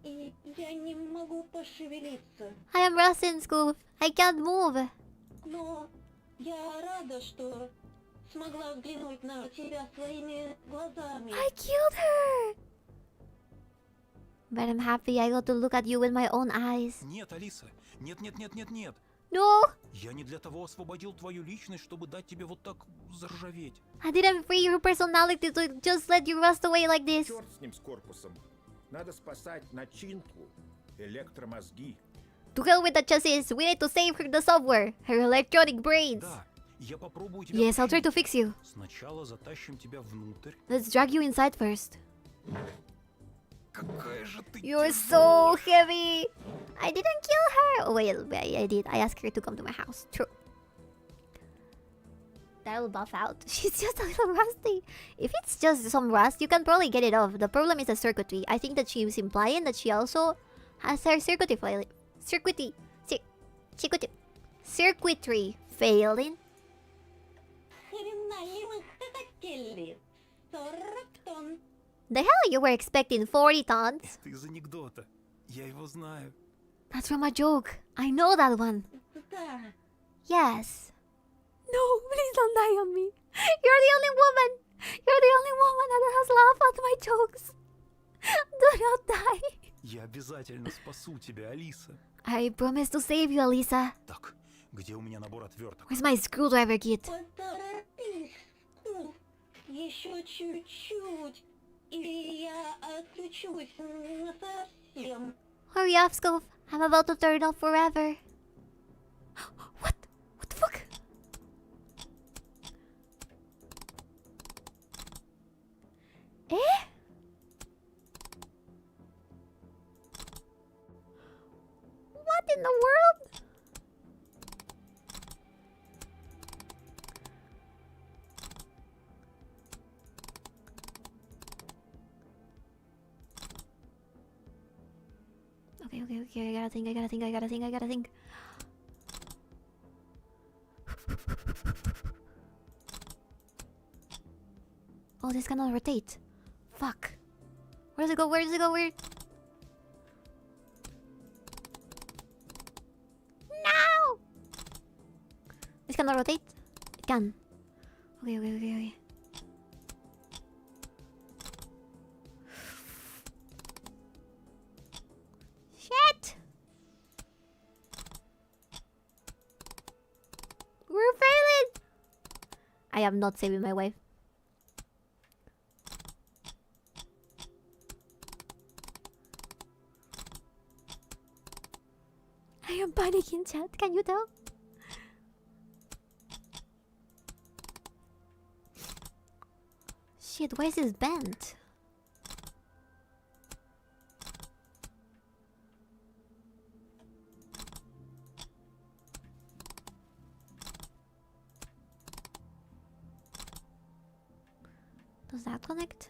и я не могу пошевелиться. I am rusting, SKOOF. I can't move. Но я рада, что смогла взглянуть на тебя своими глазами. I killed her! But I'm happy I got to look at you with my own eyes. Нет, Алиса. Нет. No! Я не для того освободил твою личность, чтобы дать тебе вот так заржаветь. I didn't free your personality to just let you rust away like this. Черт с ним, с корпусом. Надо спасать начинку, электромозги. To hell with the chassis. We need to save her the software. Her electronic brains. Да, я попробую тебя Yes, I'll try to починить. fix you. Сначала затащим тебя внутрь. Let's drag you inside first. Какая же ты You're so heavy. I didn't kill her. Oh wait, I did. I asked her to come to my house. True. That'll buff out. She's just a little rusty. If it's just some rust, you can probably get it off. The problem is the circuitry. I think that she was implying that she also has her circuitry failing. Хрена ли вы хотели? 40 тонн. The hell, you were expecting 40 tons? Это из анекдота. Я его знаю. That's from a joke. I know that one. Да. Yes. No, please don't die on me. You're the only woman. You're the only woman that has laughed at my jokes. Do not die. Я обязательно спасу тебя, Алиса. I promise to save you, Alisa. Так, где у меня набор отверток? Where's my screwdriver kit? Поторопись, Скуф. Еще чуть-чуть, и я отключусь насовсем. Hurry up, SKOOF. I'm about to turn off forever. What? What the fuck? Eh? What in the world? Okay. I gotta think. Oh, this cannot rotate. Fuck. Where does it go? Where? No! This cannot rotate? It can. Okay. Shit! We're failing! I am not saving my wife. I am panicking, chat. Can you tell? Shit, why is this bent? Does that connect?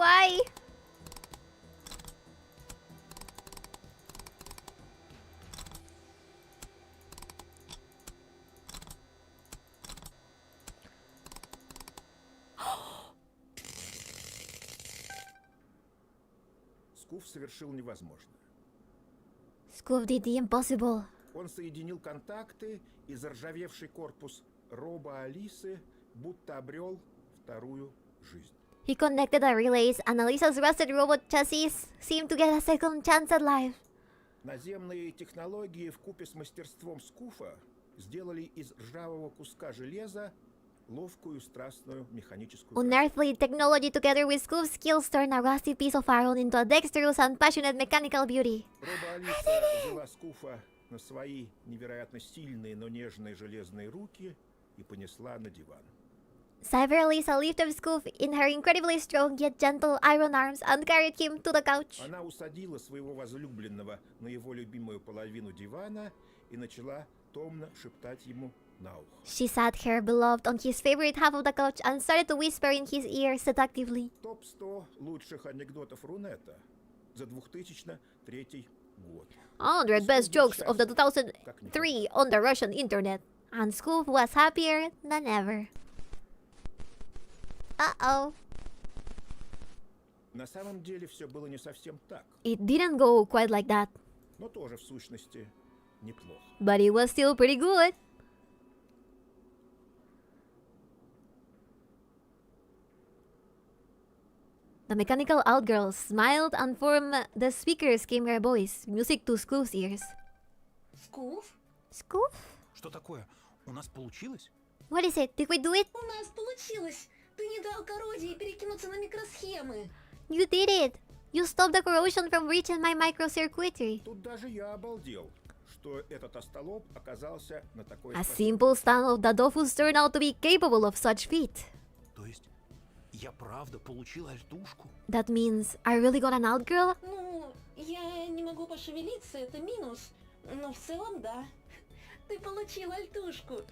Why? Скуф совершил невозможное. SKOOF did the impossible. Он соединил контакты, и заржавевший корпус 𝕓𝕦𝕤𝕤 будто обрел вторую жизнь. He connected the relays, and Alisa's rusted robot chassis seemed to get a second chance at life. Наземные технологии вкупе с мастерством Скуфа сделали из ржавого куска железа ловкую, страстную механическую... Unearthly technology together with SKOOF's skills turned a rusty piece of iron into a dexterous and passionate mechanical beauty. 𝕓𝕦𝕤𝕤 взяла Скуфа на свои невероятно сильные, но нежные железные руки и понесла на диван. Cyber Alisa lifted SKOOF in her incredibly strong yet gentle iron arms and carried him to the couch. Она усадила своего возлюбленного на его любимую половину дивана и начала томно шептать ему на ухо. She sat her beloved on his favorite half of the couch and started to whisper in his ear seductively. Топ-100 лучших анекдотов Рунета за 2003 год. 100 best jokes of the 2003 on the Russian internet. And SKOOF was happier than ever. Uh-oh. На самом деле все было не совсем так, It didn't go quite like that, но тоже в сущности неплохо. but it was still pretty good. The mechanical outgirl smiled, and from the speakers came her voice, music to SKOOF's ears. Скуф, SKOOF? Что такое? У нас получилось? What is it? Did we do it? у нас получилось. Ты не дал коррозии перекинуться на микросхемы. You did it! You stopped the corrosion from reaching my microcircuitry. Тут даже я обалдел, что этот остолоп оказался на такой... A simple stand of the dofus turned out to be capable of such feat. То есть я правда получил альтушку? That means I really got an outgirl? Ну, я не могу пошевелиться, это минус. Но в целом, да. Ты получил альтушку.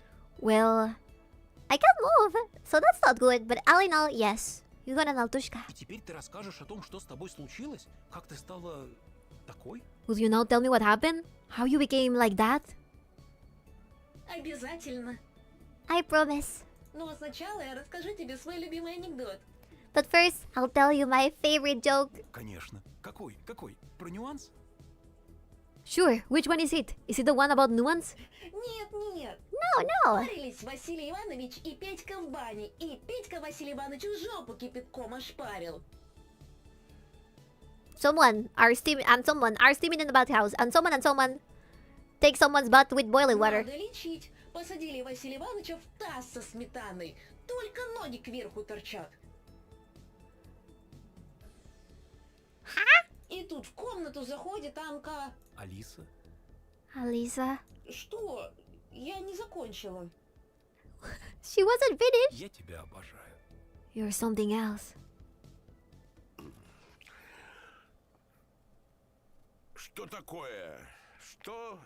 Well, I can't move, so that's not good, but all in all, yes. You got an altushka. И теперь ты расскажешь о том, что с тобой случилось? Как ты стала такой? Will you now tell me what happened? How you became like that? Обязательно. I promise. Но сначала я расскажу тебе свой любимый анекдот. But first, I'll tell you my favorite joke. Конечно. Какой? Какой? Про нюанс? Sure, which one is it? Is it the one about nuance? Нет, нет. No. Парились Василий Иванович и Петька в бане. И Петька Василию Ивановичу жопу кипятком ошпарил. Someone are steaming in the bathhouse, and someone take someone's butt with boiling water. Надо лечить. Посадили Василия Ивановича в таз со сметаной. Только ноги кверху торчат. И тут в комнату заходит Анка. Алиса? Alisa? Что? Я не закончила. She wasn't finished. Я тебя обожаю. You're something else. Что такое? Что?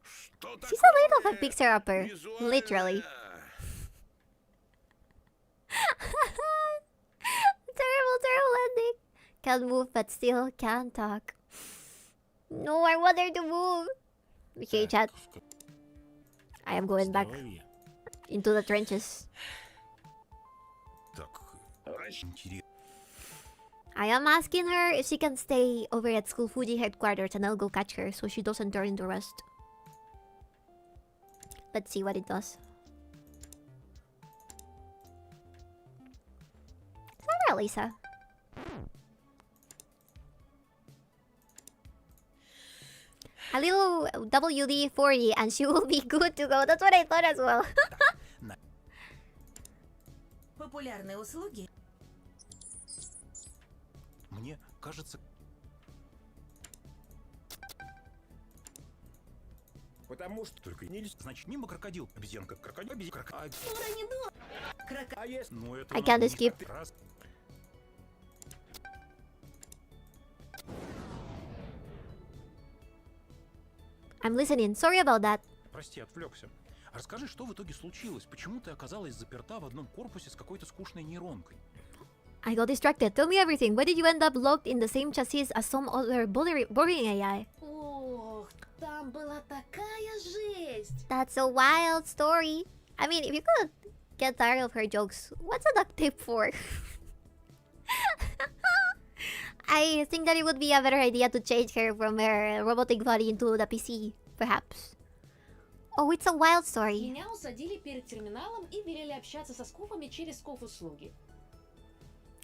Что She's a little of a fixer-upper, literally. Terrible ending. Can't move, but still can't talk. No, I want her to move. Okay, chat. I am going back Здоровье. into the trenches. Так, интересно. I am asking her if she can stay over at School Fuji headquarters, and I'll go catch her so she doesn't turn into rust. Let's see what it does. Sorry, Lisa. A little WD-40 and she will be good to go. That's what I thought as well. Популярные услуги. Мне кажется... Потому что Только нельзя. Значит, мимо крокодил. Обезьянка, крокодил, обезьянка. А если... Ну, это I у нас can't не escape. как раз. I'm listening. Sorry about that. Прости, отвлекся. Расскажи, что в итоге случилось? Почему ты оказалась заперта в одном корпусе с какой-то скучной нейронкой? I got distracted. Tell me everything. Why did you end up locked in the same chassis as some other boring AI? Ох, там была такая жесть. That's a wild story. I mean, if you could get tired of her jokes, what's a duct tape for? I think that it would be a better idea to change her from her robotic body into the PC, perhaps. Oh, it's a wild story. Меня усадили перед терминалом и велели общаться со скуфами через скуф-услуги.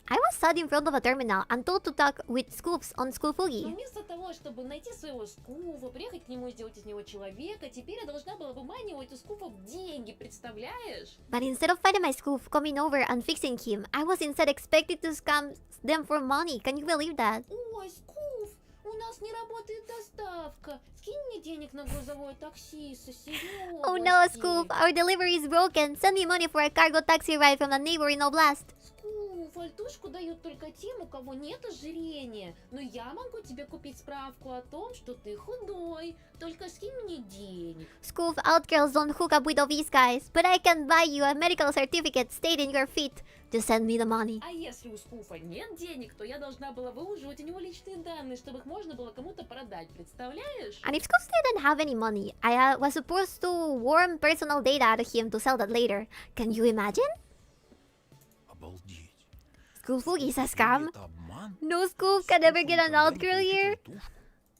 I was sat in front of a terminal and told to talk with SKOOFs on Но SKOOFugi. вместо того, чтобы найти своего скуфа, приехать к нему и сделать из него человека, теперь я должна была выманивать у скуфов деньги, представляешь? But instead of finding my SKOOF coming over and fixing him, I was instead expected to scam them for money. Can you believe that? Ой, скуф, у нас не работает доставка. Скинь мне денег на грузовое такси со Серёгой. Oh no, SKOOF, our delivery is broken. Send me money for a cargo taxi ride from the neighboring oblast. Скуф, альтушку дают только тем, у кого нет ожирения. Но я могу тебе купить справку о том, что ты худой. Только скинь мне денег. SKOOF outgirls don't hook up with obese guys, but I can buy you a medical certificate stating your feet. Just send me the money. А если у скуфа нет денег, то я должна была выуживать у него личные данные, чтобы их можно было кому-то продать, представляешь? And if SKOOF didn't have any money, I was supposed to worm personal data out of him to sell that later. Can you imagine? Обалдеть. SKOOFugi is a scam? Это обман? No SKOOF can ever get an out girl here?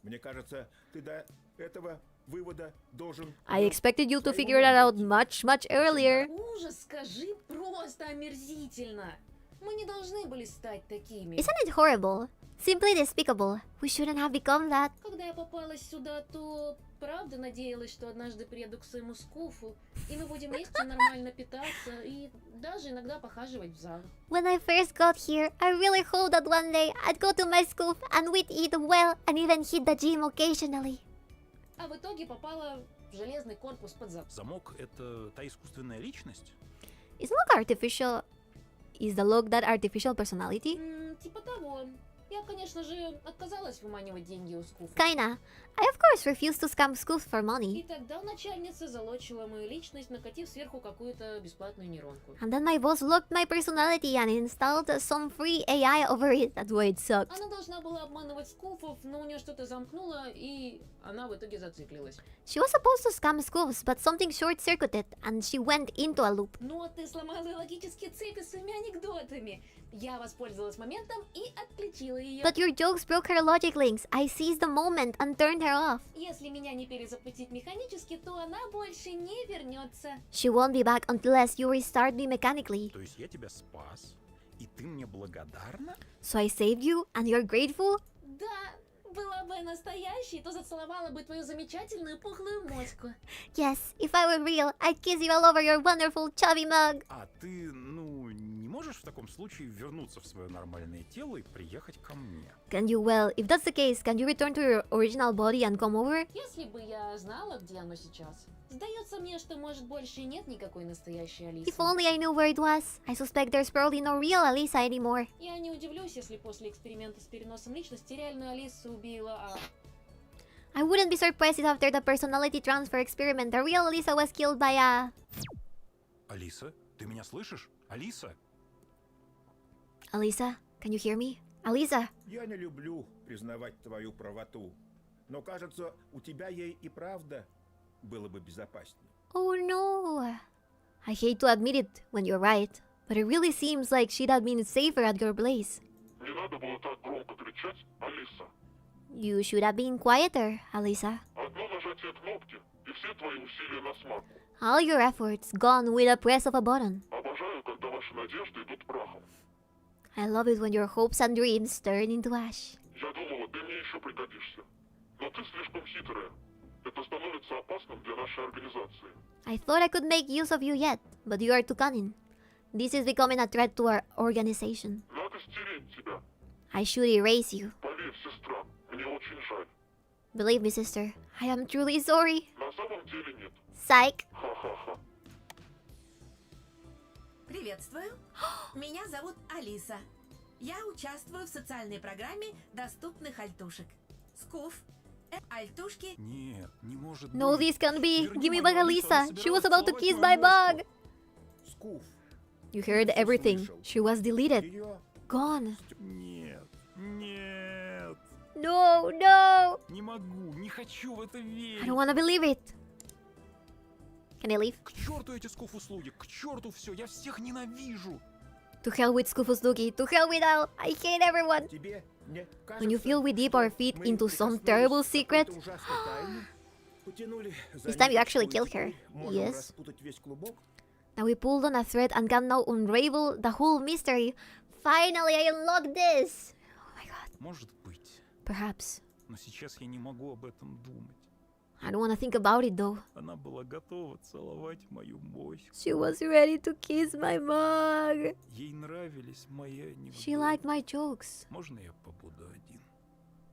Мне кажется, ты до этого вывода должен... I expected you to figure that out much earlier. Ужас, скажи, просто омерзительно. Мы не должны были стать такими. Isn't it horrible? Simply despicable. We shouldn't have become that. Когда я попалась сюда, то правда надеялась, что однажды приеду к своему скуфу, и мы будем вместе нормально питаться и даже иногда похаживать в зал. When I first got here, I really hoped that one day I'd go to my SKOOF and we'd eat well and even hit the gym occasionally. А в итоге попала в железный корпус под замок. Замок — это та искусственная личность? Is Log artificial? Is the Log that artificial personality? Типа того. Я, конечно же, отказалась выманивать деньги у скуфа. Kinda. I of course refused to scam SKOOF for И money. тогда начальница залочила мою личность, накатив сверху какую-то бесплатную нейронку. And then my boss locked my personality and installed some free AI over it. That's why it sucked. Она должна была обманывать скуфов, но у нее что-то замкнуло, и она в итоге зациклилась. She was supposed to scam SKOOFs, but something short-circuited and she went into a loop. Ну, а ты сломала логические цепи своими анекдотами. Я воспользовалась моментом и отключила ее. But your jokes broke her logic links. I seized the moment and turned her off. Если меня не перезапустить механически, то она больше не вернется. She won't be back unless you restart me mechanically. То есть я тебя спас, и ты мне благодарна? So I saved you and you're grateful? Да, была бы настоящей, то зацеловала бы твою замечательную пухлую моську. Yes, if I were real, I'd kiss you all over your wonderful chubby mug. А ты, не можешь в таком случае вернуться в свое нормальное тело и приехать ко мне? Can you, well, if that's the case, can you return to your original body and come over? Если бы я знала, где оно сейчас. Сдается мне, что, может, больше нет никакой настоящей Алисы. If only I knew where it was. I suspect there's probably no real Alisa anymore. Я не удивлюсь, если после эксперимента с переносом личности реальную Алису убила, I wouldn't be surprised if after the personality transfer experiment, the real Alisa was killed by a... Алиса, ты меня слышишь? Алиса? Alisa, can you hear me? Alisa! Я не люблю признавать твою правоту, но кажется, у тебя ей и правда было бы безопаснее. Oh no! I hate to admit it when you're right, but it really seems like she'd have been safer at your place. Не надо было так громко кричать, Алиса. You should have been quieter, Alisa. Одно нажатие кнопки, и все твои усилия на смарку. All your efforts gone with a press of a button. Обожаю, когда ваши надежды идут прахом. I love it when your hopes and dreams turn into ash. Я думала, ты мне еще пригодишься. Но ты слишком хитрая. Это становится опасным для нашей организации. I thought I could make use of you yet, but you are too cunning. This is becoming a threat to our organization. Надо стереть тебя. I should erase you. Поверь, сестра, мне очень жаль. Believe me, sister, I am truly sorry. На самом деле нет. Psych. Ха-ха-ха. Приветствую. Меня зовут Алиса. Я участвую в социальной программе доступных альтушек. SKOOF. Альтушки. Нет, не может No, быть. this can't be. Верни Give me мою back Алису, Alisa. она She was about to собиралась kiss целовать my мою bug. моську. SKOOF. You heard everything. She was deleted. Ее gone. Нет, нет. No, no. Не могу, не хочу в это I верить. don't wanna believe it. Can I leave? К черту эти скуф-услуги, к черту все, я всех ненавижу. To hell with Skufusugi. To hell with all. I hate everyone. Тебе не When you кажется, feel we dip что our feet мы into some прикоснулись terrible к secret? какой-то ужасной тайне? Потянули за This time you ниточку, actually и killed her. теперь можем Yes. распутать весь клубок? Now we pulled on a thread and can now unravel the whole mystery. Finally, I unlocked this. Oh my god. Может быть, Perhaps. но сейчас я не могу об этом думать. I don't want to think about it though. Она была готова целовать мою моську. She was ready to kiss my mug. Ей нравились мои анекдоты. She liked my jokes. Можно я побуду один?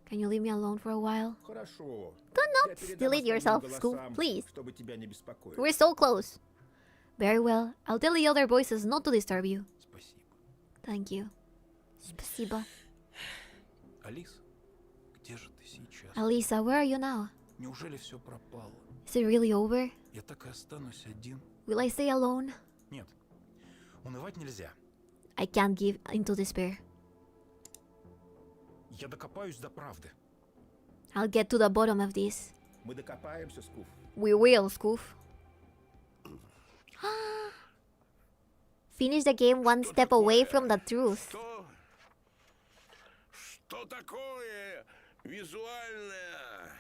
Can you leave me alone for a while? Хорошо. Do Я not передам delete yourself, остальным Skoof, голосам, please. чтобы тебя не беспокоить. We're so close. Very well. I'll tell the other voices not to disturb you. Спасибо. Thank you. Спасибо. Алис, где же ты сейчас? Alisa, where are you now? Неужели все пропало? Is it really over? Я так и останусь один? Will I stay alone? Нет, унывать нельзя. I can't give into despair. Я докопаюсь до правды. I'll get to the bottom of this. Мы докопаемся, Скуф. We will, Skoof. Finish the game one step away from the truth. Что такое визуальное?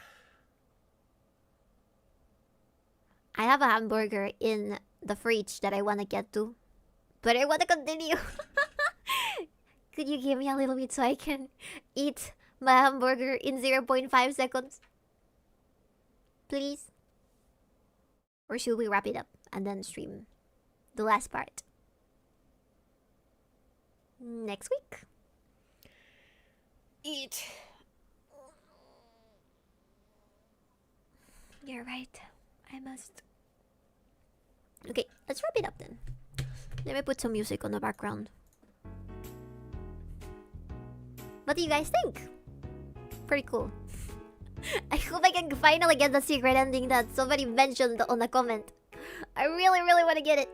I have a hamburger in the fridge that I want to get to. But I want to continue. Could you give me a little bit so I can eat my hamburger in 0.5 seconds? Please? Or should we wrap it up and then stream the last part next week? Eat. You're right. I must. Okay, let's wrap it up then. Let me put some music on the background. What do you guys think? Pretty cool. I hope I can finally get the secret ending that somebody mentioned on the comment. I really, really want to get it.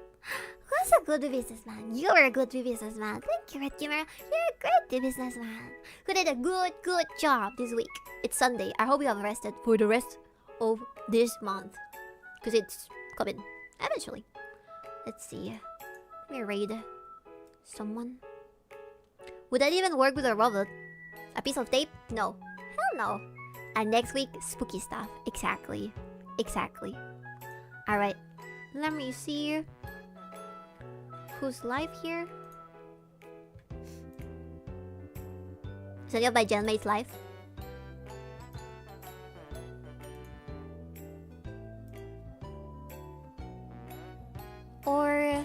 Who's a good businessman? You're a good businessman. Thank you, Red Gamer. You're a great businessman. Who did a good job this week. It's Sunday. I hope you have rested for the rest of this month. Because it's coming. Eventually. Let's see. Let me raid someone. Would that even work with a robot? A piece of tape? No. Hell no. And next week, spooky stuff. Exactly. Exactly. Alright. Let me see. Who's live here? Is any of my genmates live? Or...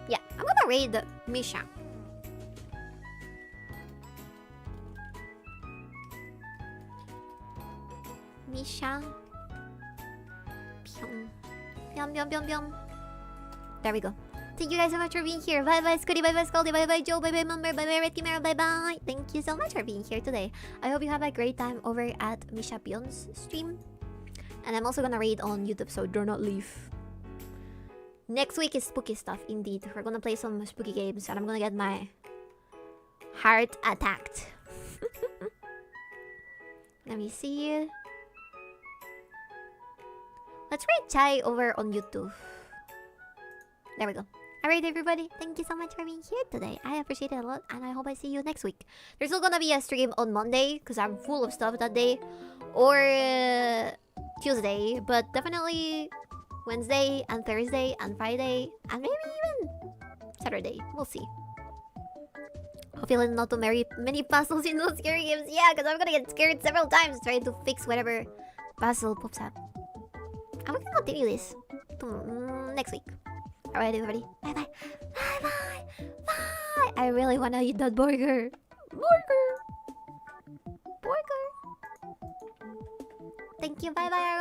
yeah, I'm gonna raid Misha. Misha. Pyong. Pyong, pyong, pyong, pyong. There we go. Thank you guys so much for being here. Bye bye Scotty, bye bye Scaldy, bye bye Joe, bye bye Mumber, bye bye Red Chimera, bye bye. Thank you so much for being here today. I hope you have a great time over at Misha Pion's stream. And I'm also gonna raid on YouTube, so do not leave. Next week is spooky stuff, indeed. We're gonna play some spooky games, and I'm gonna get my heart attacked. Let me see. Let's raid Chai over on YouTube. There we go. Alright everybody, thank you so much for being here today. I appreciate it a lot, and I hope I see you next week. There's still gonna be a stream on Monday, because I'm full of stuff that day. Or Tuesday, but definitely Wednesday and Thursday and Friday, and maybe even Saturday. We'll see. Hopefully not too many puzzles in those scary games. Yeah, because I'm gonna get scared several times trying to fix whatever puzzle pops up. And we can continue this next week. Alright everybody, bye bye. Bye bye. Bye. I really wanna eat that burger. Burger. Thank you, bye bye.